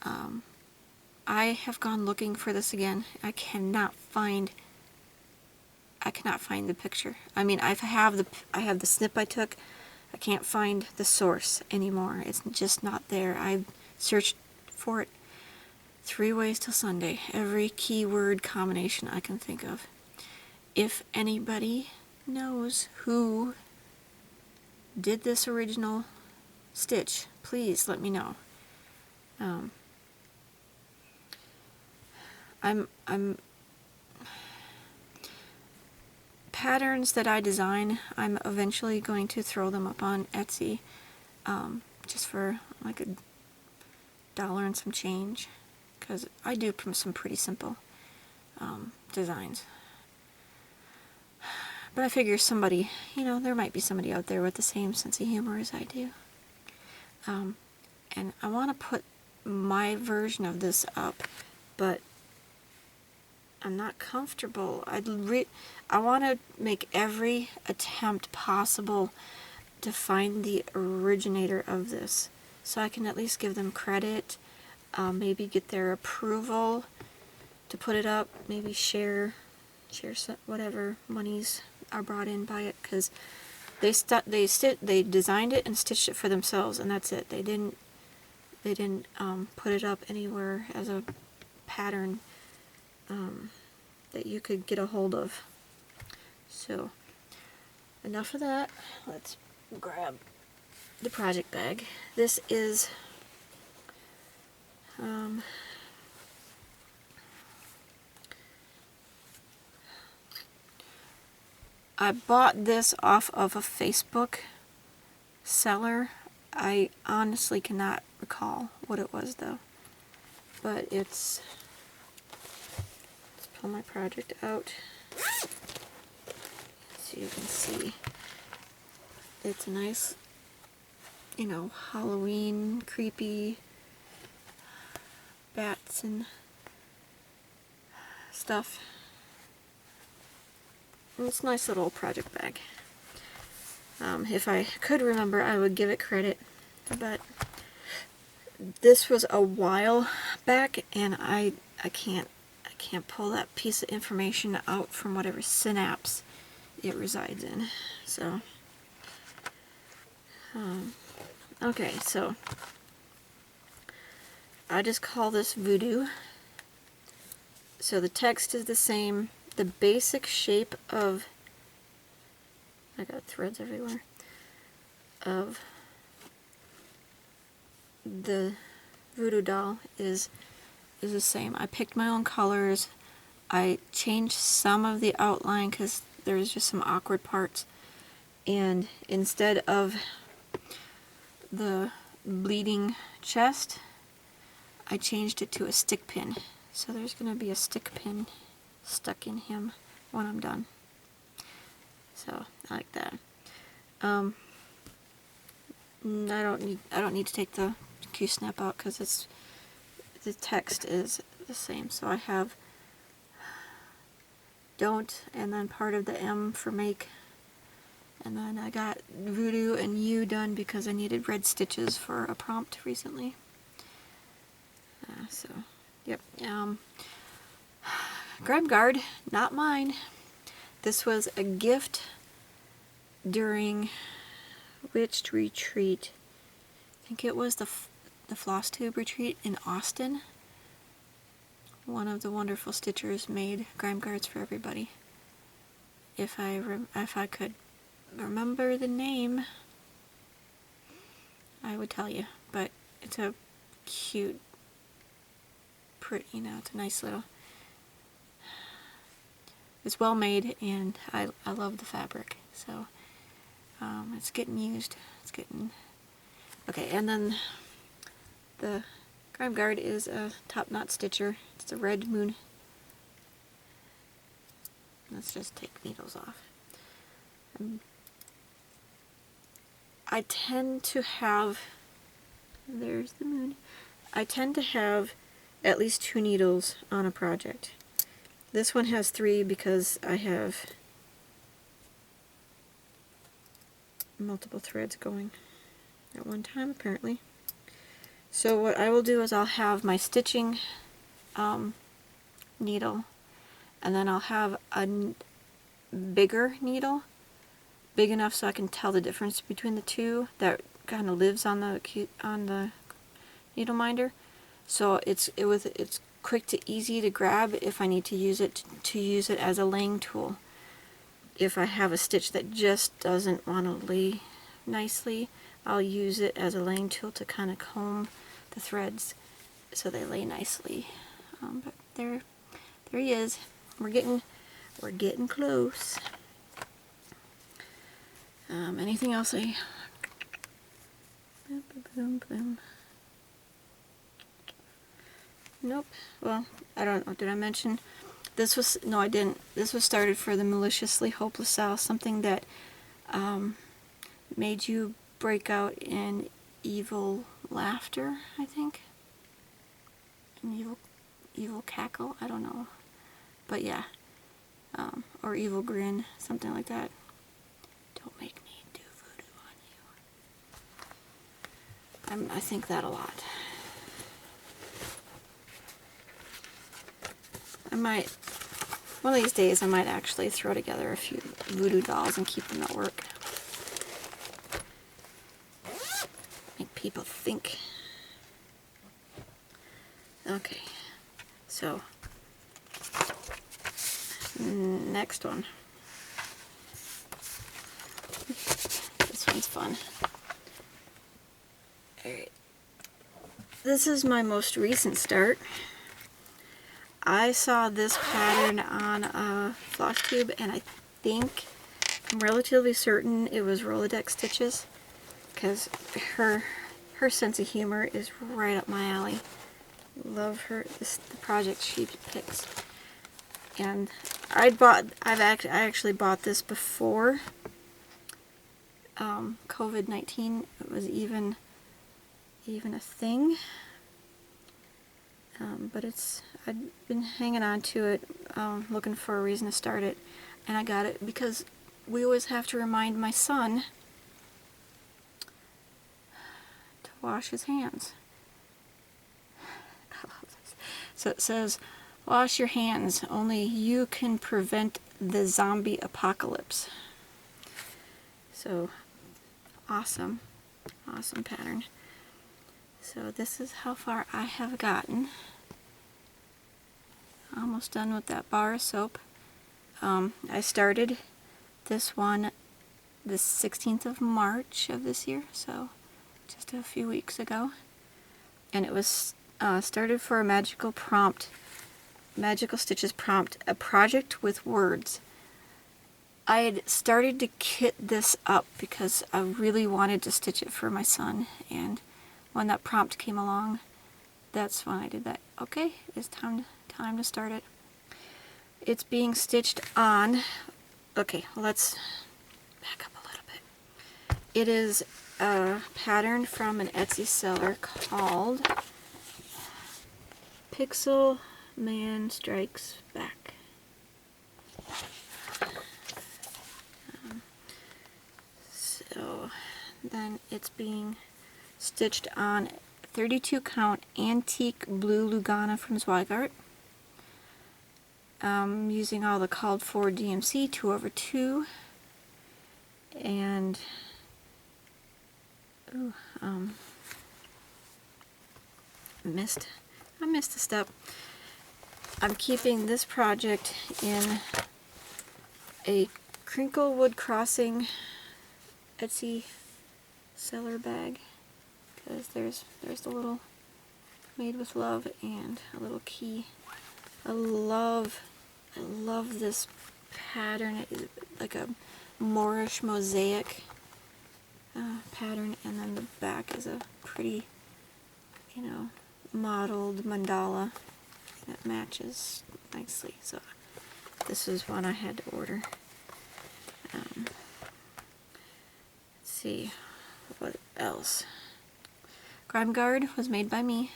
I have gone looking for this again. I cannot find the picture. I mean, I have the snip I took. I can't find the source anymore. It's just not there. I searched for it 3 ways till Sunday. Every keyword combination I can think of. If anybody knows who did this original stitch, please let me know. Patterns that I design, I'm eventually going to throw them up on Etsy, just for like $1 and some change, because I do some pretty simple designs. But I figure somebody, there might be somebody out there with the same sense of humor as I do. And I want to put my version of this up, but I'm not comfortable. I want to make every attempt possible to find the originator of this, so I can at least give them credit, maybe get their approval to put it up, maybe share whatever monies are brought in by it, because they designed it and stitched it for themselves, and that's it. They didn't put it up anywhere as a pattern that you could get a hold of. So enough of that. Let's grab the project bag. This is I bought this off of a Facebook seller. I honestly cannot recall what it was though, but let's pull my project out so you can see. It's a nice, Halloween creepy bats and stuff. And it's a nice little project bag. If I could remember, I would give it credit, but this was a while back, and I can't pull that piece of information out from whatever synapse it resides in. So, okay, so I just call this Voodoo. So the text is the same. The basic shape of, I got threads everywhere, of the Voodoo doll is the same. I picked my own colors. I changed some of the outline because there's just some awkward parts. And instead of the bleeding chest, I changed it to a stick pin. So there's going to be a stick pin stuck in him when I'm done. So I like that. I don't need to take the Q snap out because the text is the same. So I have don't, and then part of the M for make, and then I got Voodoo and U done because I needed red stitches for a prompt recently. So yep. Grab Gard, not mine. This was a gift during which retreat? I think it was the Flosstube retreat in Austin. One of the wonderful stitchers made grime guards for everybody. If I could remember the name, I would tell you. But it's a cute, pretty, it's a nice little. it's well made, and I love the fabric. So it's getting used. It's getting okay. And then the Grime Gard is a top knot stitcher. It's a red moon. Let's just take needles off. I tend to have, there's the moon. I tend to have at least 2 needles on a project. This one has 3 because I have multiple threads going at one time, apparently. So what I will do is I'll have my stitching needle, and then I'll have a bigger needle, big enough so I can tell the difference between the two, that kind of lives on the needle minder. So it's quick to easy to grab if I need to use it as a laying tool. If I have a stitch that just doesn't want to lay nicely, I'll use it as a laying tool to kind of comb the threads so they lay nicely. But there he is. We're getting close. Anything else? Boom, boom, boom. Nope. Well, I don't know. Did I mention this was? No, I didn't. This was started for the maliciously hopeless Sal, something that made you break out in evil laughter, I think. An evil cackle. I don't know, but yeah, or evil grin, something like that. Don't make me do voodoo on you. I think that a lot. One of these days I might actually throw together a few voodoo dolls and keep them at work. Make people think. Okay, so next one. This one's fun. Alright. This is my most recent start. I saw this pattern on Flosstube, and I think, I'm relatively certain it was Rolodex Stitches, because her sense of humor is right up my alley. Love the project she picks. And I actually bought this before COVID-19 was even a thing. But I'd been hanging on to it, looking for a reason to start it, and I got it because we always have to remind my son to wash his hands. I love this. So it says, "Wash your hands. Only you can prevent the zombie apocalypse." So awesome pattern. So this is how far I have gotten. Almost done with that bar of soap. I started this one the 16th of March of this year, so just a few weeks ago. And it was started for a Magical Stitches prompt, a project with words. I had started to kit this up because I really wanted to stitch it for my son, and when that prompt came along, that's when I did that. Okay, it's time to start it. It's being stitched on, okay, let's back up a little bit. It is a pattern from an Etsy seller called Pixel Man Strikes Back. So then it's being stitched on 32 count antique blue Lugana from Zweigart. Using all the called for DMC 2/2, and I missed a step. I'm keeping this project in a Crinklewood Crossing Etsy seller bag, because there's the little Made with Love and a little key. I love this pattern, like a Moorish mosaic pattern, and then the back is a pretty, you know, modeled mandala that matches nicely. So this is one I had to order. Let's see, what else? Gard was made by me.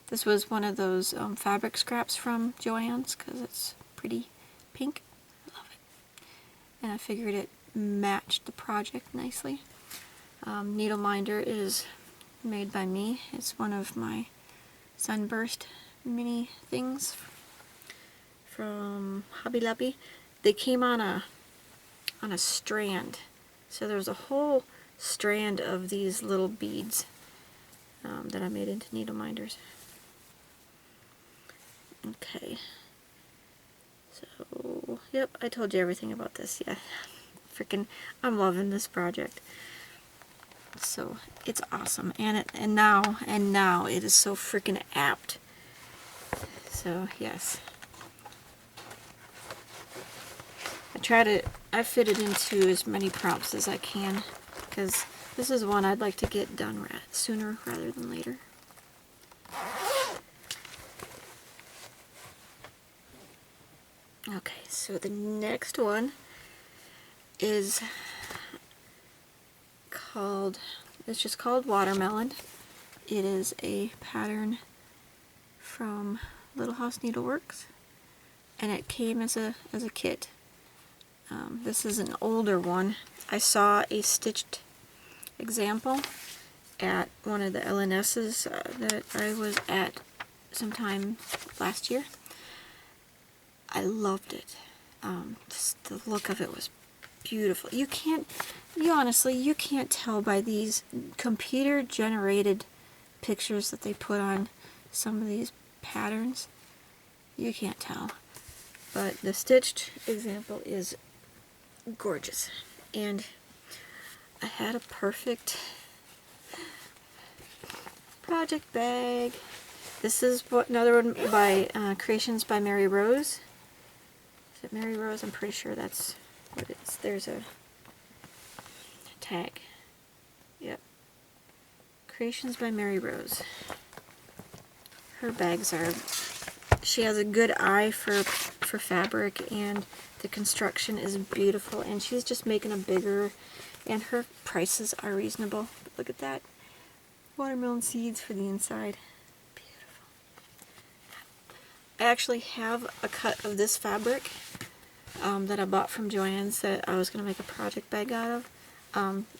This was one of those fabric scraps from Joann's because it's pretty pink. I love it. And I figured it matched the project nicely. Needle minder is made by me. It's one of my sunburst mini things from Hobby Lobby. They came on a strand, so there's a whole strand of these little beads that I made into needle minders. Okay, so yep, I told you everything about this. Yeah, freaking, I'm loving this project. So it's awesome, and now it is so freaking apt. So yes, I fit it into as many prompts as I can, because this is one I'd like to get done sooner rather than later. Okay, so the next one is it's just called Watermelon. It is a pattern from Little House Needleworks, and it came as a kit. This is an older one. I saw a stitched example at one of the LNS's that I was at sometime last year. I loved it. Just the look of it was beautiful. You honestly can't tell by these computer generated pictures that they put on some of these patterns. You can't tell. But the stitched example is gorgeous. And I had a perfect project bag. This is another one by Creations by Mary Rose. Is it Mary Rose? I'm pretty sure that's what it is. There's a tag. Yep. Creations by Mary Rose. Her bags are... She has a good eye for fabric, and the construction is beautiful, and she's just making a bigger, and her prices are reasonable. Look at that. Watermelon seeds for the inside. Beautiful. I actually have a cut of this fabric that I bought from Joann's that I was going to make a project bag out of.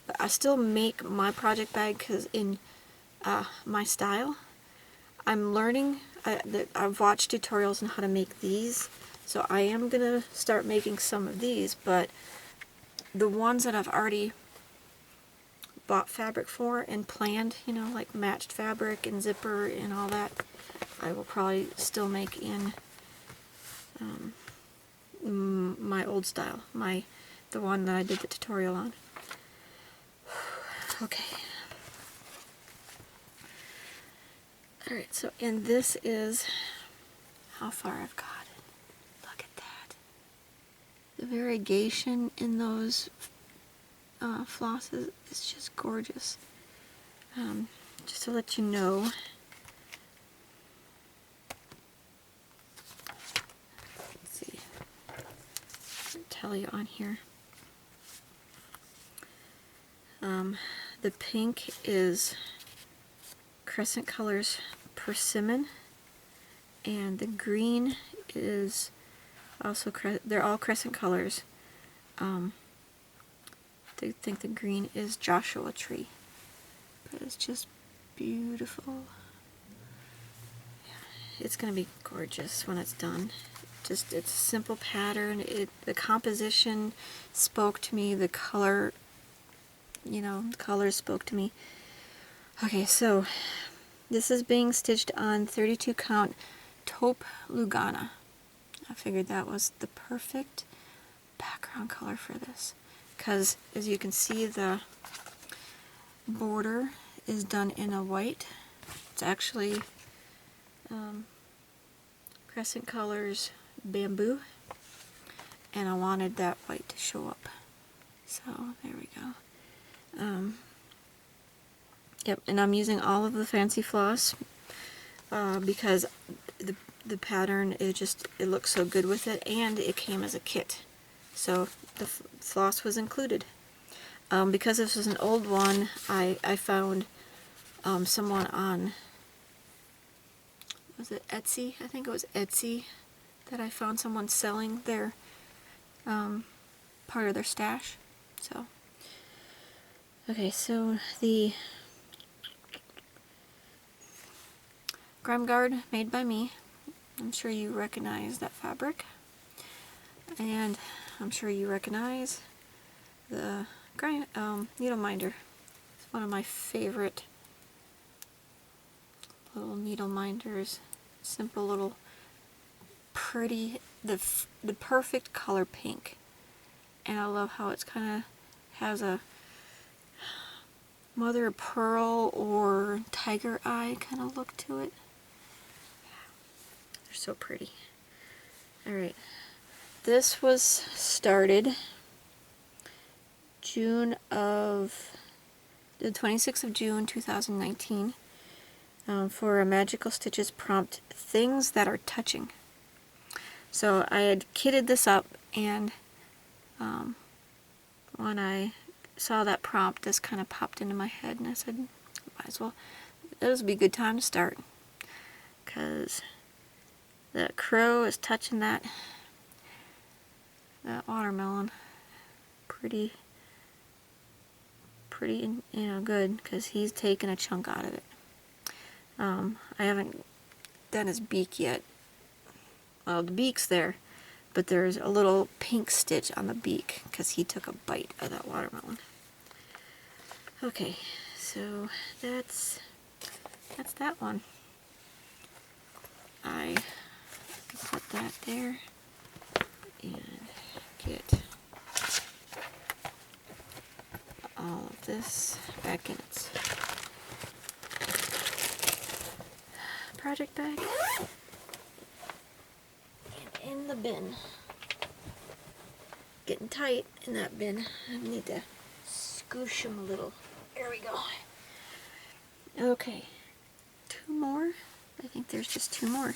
But I still make my project bag because in my style. I'm learning. I've watched tutorials on how to make these, so I am going to start making some of these, but the ones that I've already bought fabric for and planned, you know, like matched fabric and zipper and all that, I will probably still make in my old style, the one that I did the tutorial on. Okay. Alright, so, and this is how far I've got. Look at that. The variegation in those flosses is just gorgeous. Just to let you know, let's see, I'll tell you on here. The pink is Crescent Colors Persimmon, and the green is also, they're all Crescent Colors. I think the green is Joshua Tree, but it's just beautiful. Yeah, it's gonna be gorgeous when it's done. Just, it's a simple pattern. The composition spoke to me. The color, you know, the colors spoke to me. Okay, so this is being stitched on 32 count taupe Lugana. I figured that was the perfect background color for this, because as you can see, the border is done in a white. It's actually Crescent Colors Bamboo, and I wanted that white to show up. So there we go. Yep, and I'm using all of the fancy floss because the pattern, it looks so good with it, and it came as a kit. So the floss was included. Because this was an old one, I found someone on, was it Etsy? I think it was Etsy that I found someone selling their part of their stash. So okay, so the Gard made by me. I'm sure you recognize that fabric, and I'm sure you recognize the needle minder. It's one of my favorite little needle minders. Simple little pretty, the perfect color pink, and I love how it's kind of has a mother of pearl or tiger eye kind of look to it. They're so pretty. Alright, this was started the 26th of June 2019 for a Magical Stitches prompt, Things That Are Touching. So I had kitted this up, and when I saw that prompt, this kind of popped into my head, and I said, might as well, this would be a good time to start, because the crow is touching that watermelon pretty, you know, good, because he's taking a chunk out of it. I haven't done his beak yet. Well, the beak's there, but there's a little pink stitch on the beak because he took a bite of that watermelon. Okay, so that's that one. I put that there and get all of this back in its project bag and in the bin. Getting tight in that bin. I need to scoosh them a little. There we go. Okay, two more. I think there's just two more.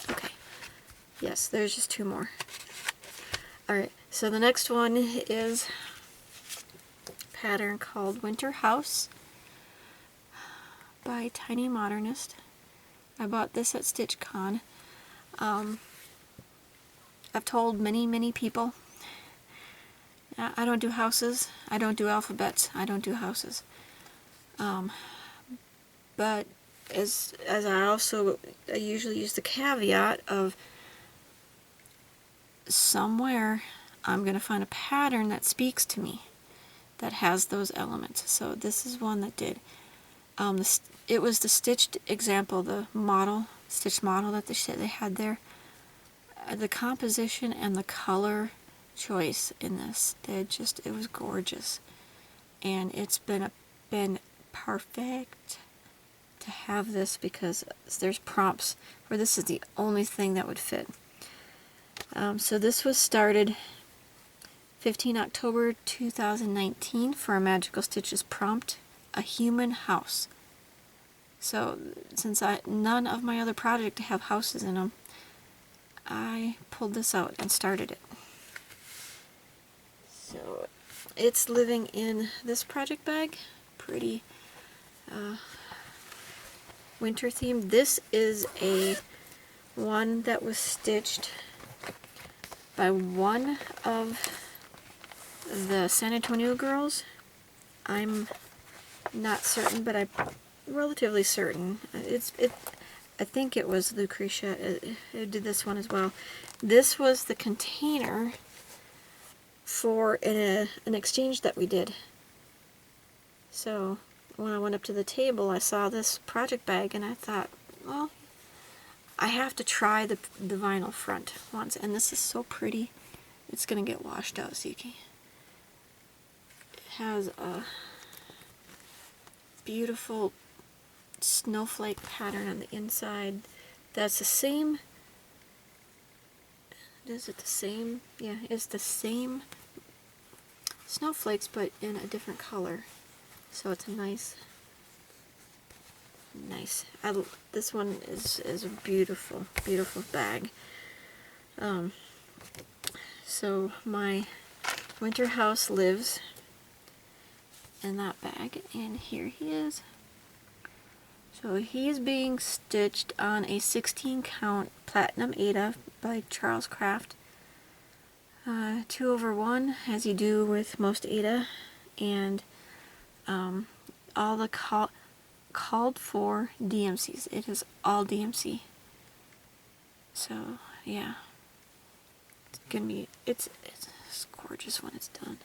Okay, yes, there's just two more. Alright, so the next one is a pattern called Winter House by Tiny Modernist. I bought this at StitchCon. I've told many people I don't do houses, I don't do alphabets, I don't do houses. But as I usually use the caveat of somewhere I'm going to find a pattern that speaks to me, that has those elements. So this is one that did. It was the stitched example, the model, stitched model that they had there. The composition and the color choice in this, it was gorgeous, and it's been perfect to have this because there's prompts where this is the only thing that would fit. So this was started 15 October 2019 for a Magical Stitches prompt, A Human House. So since none of my other projects have houses in them, I pulled this out and started it. So it's living in this project bag, pretty winter themed. This is one that was stitched by one of the San Antonio girls. I'm not certain, but I'm relatively certain. I think it was Lucretia who did this one as well. This was the container for an exchange that we did. So when I went up to the table, I saw this project bag, and I thought, well, I have to try the vinyl front once. And this is so pretty. It's going to get washed out, so you can. It has a beautiful snowflake pattern on the inside. That's the same. Is it the same? Yeah, it's the same snowflakes, but in a different color. So it's a nice. This one is a beautiful, beautiful bag. So my winter house lives in that bag, and here he is. So he's being stitched on a 16 count Platinum Aida by Charles Craft. 2/1, as you do with most Aida, and all the called for DMCs. It is all DMC. So yeah, it's gonna be it's gorgeous when it's done.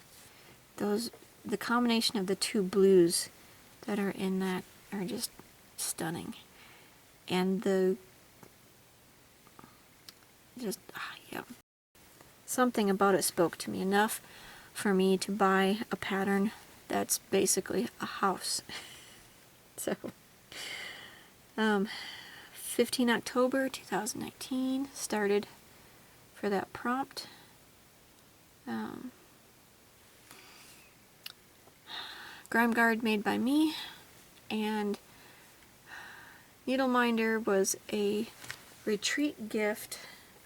The combination of the two blues that are in that are just stunning, and yeah, something about it spoke to me enough for me to buy a pattern that's basically a house. So 15 October 2019 started for that prompt. Grime Gard made by me, and Needle Minder was a retreat gift.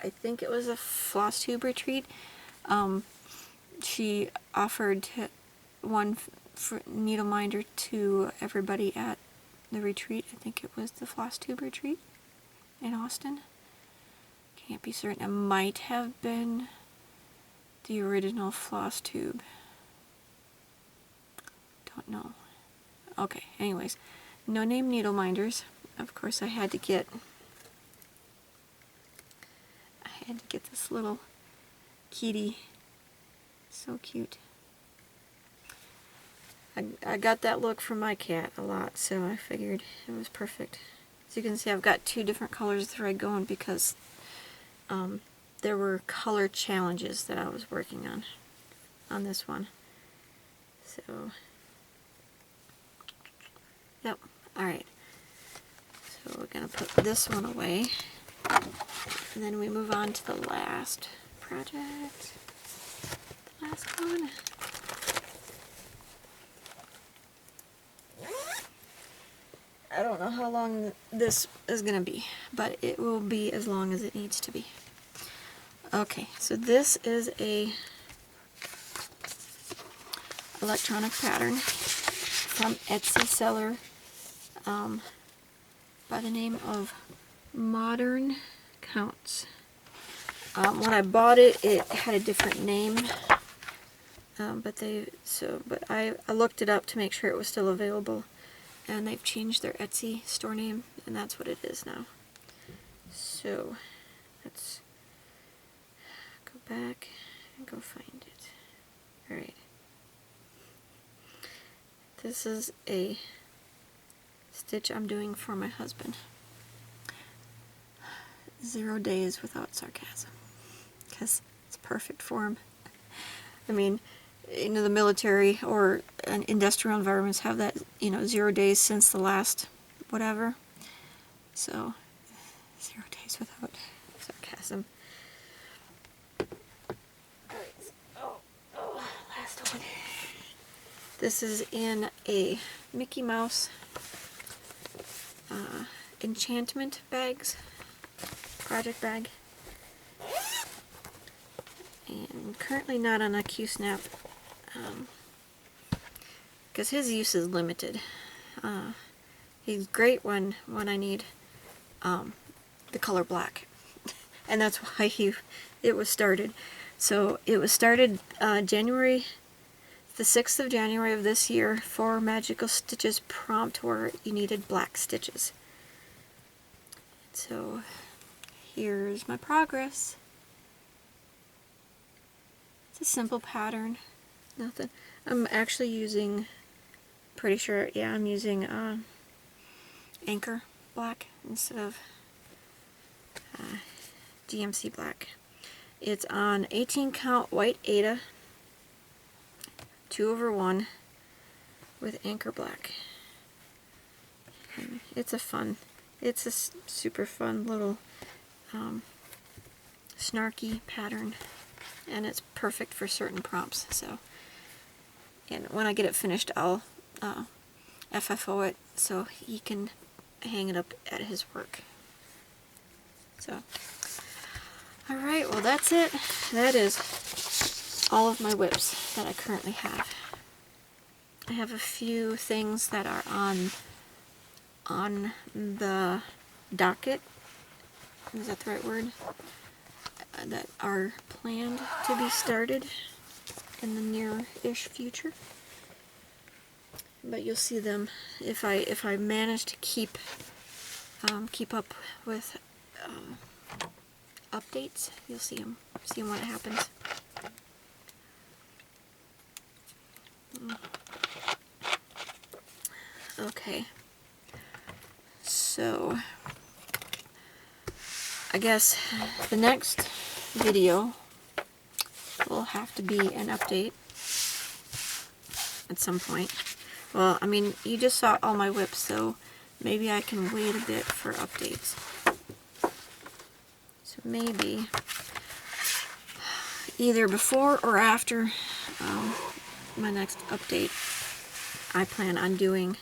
I think it was a Flosstube retreat. She offered one for Needle Minder to everybody at the retreat. I think it was the Flosstube retreat in Austin. Can't be certain. It might have been the original Flosstube. Don't know. Okay, anyways. No name needle minders. Of course I had to get this little kitty. So cute. I got that look from my cat a lot, so I figured it was perfect. As you can see, I've got two different colors of thread going because there were color challenges that I was working on this one. So, yep, alright. So we're going to put this one away, and then we move on to the last project. The last one. I don't know how long this is going to be, but it will be as long as it needs to be. Okay, so this is a electronic pattern from Etsy seller by the name of Modern Counts. When I bought it, it had a different name, but I looked it up to make sure it was still available. And they've changed their Etsy store name, and that's what it is now. So, let's go back and go find it. Alright. This is a stitch I'm doing for my husband. 0 days without sarcasm. Because it's perfect for him. I mean, the military or industrial environments have that, 0 days since the last whatever. So, 0 days without sarcasm. Last one. This is in a Mickey Mouse enchantment bags, project bag. And currently not on a Q-snap. Because his use is limited. He's great when I need the color black, and that's why it was started. So it was started January, the 6th of January of this year for Magical Stitches prompt where you needed black stitches. So here's my progress. It's a simple pattern. Nothing. I'm actually using, pretty sure, yeah, I'm using Anchor black instead of DMC black. It's on 18 count white Aida, 2/1 with Anchor black. And it's a super fun little snarky pattern, and it's perfect for certain prompts. So, and when I get it finished, I'll FFO it so he can hang it up at his work. So, alright, well that's it. That is all of my WIPs that I currently have. I have a few things that are on the docket. Is that the right word? That are planned to be started in the near-ish future. But you'll see them if I manage to keep up with updates. You'll see them when it happens. Okay. So I guess the next video will have to be an update at some point. Well, I mean, you just saw all my WIPs, so maybe I can wait a bit for updates. So maybe either before or after my next update, I plan on doing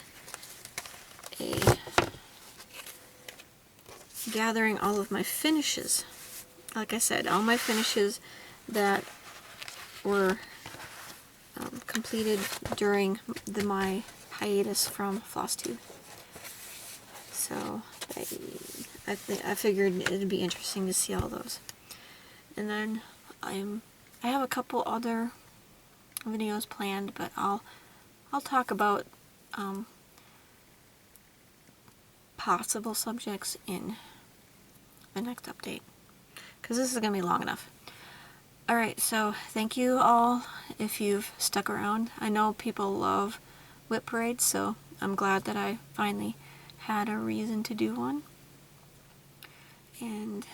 gathering all of my finishes. Like I said, all my finishes that were completed during my hiatus from Flosstube. So I figured it'd be interesting to see all those. And then I have a couple other videos planned, but I'll talk about possible subjects in the next update, because this is going to be long enough. Alright, so thank you all if you've stuck around. I know people love WIP parades, so I'm glad that I finally had a reason to do one. And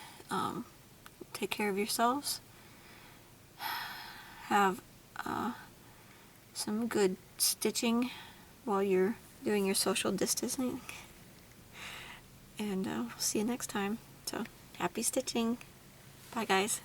take care of yourselves. Have some good stitching while you're doing your social distancing. And we'll see you next time. So, happy stitching. Bye, guys.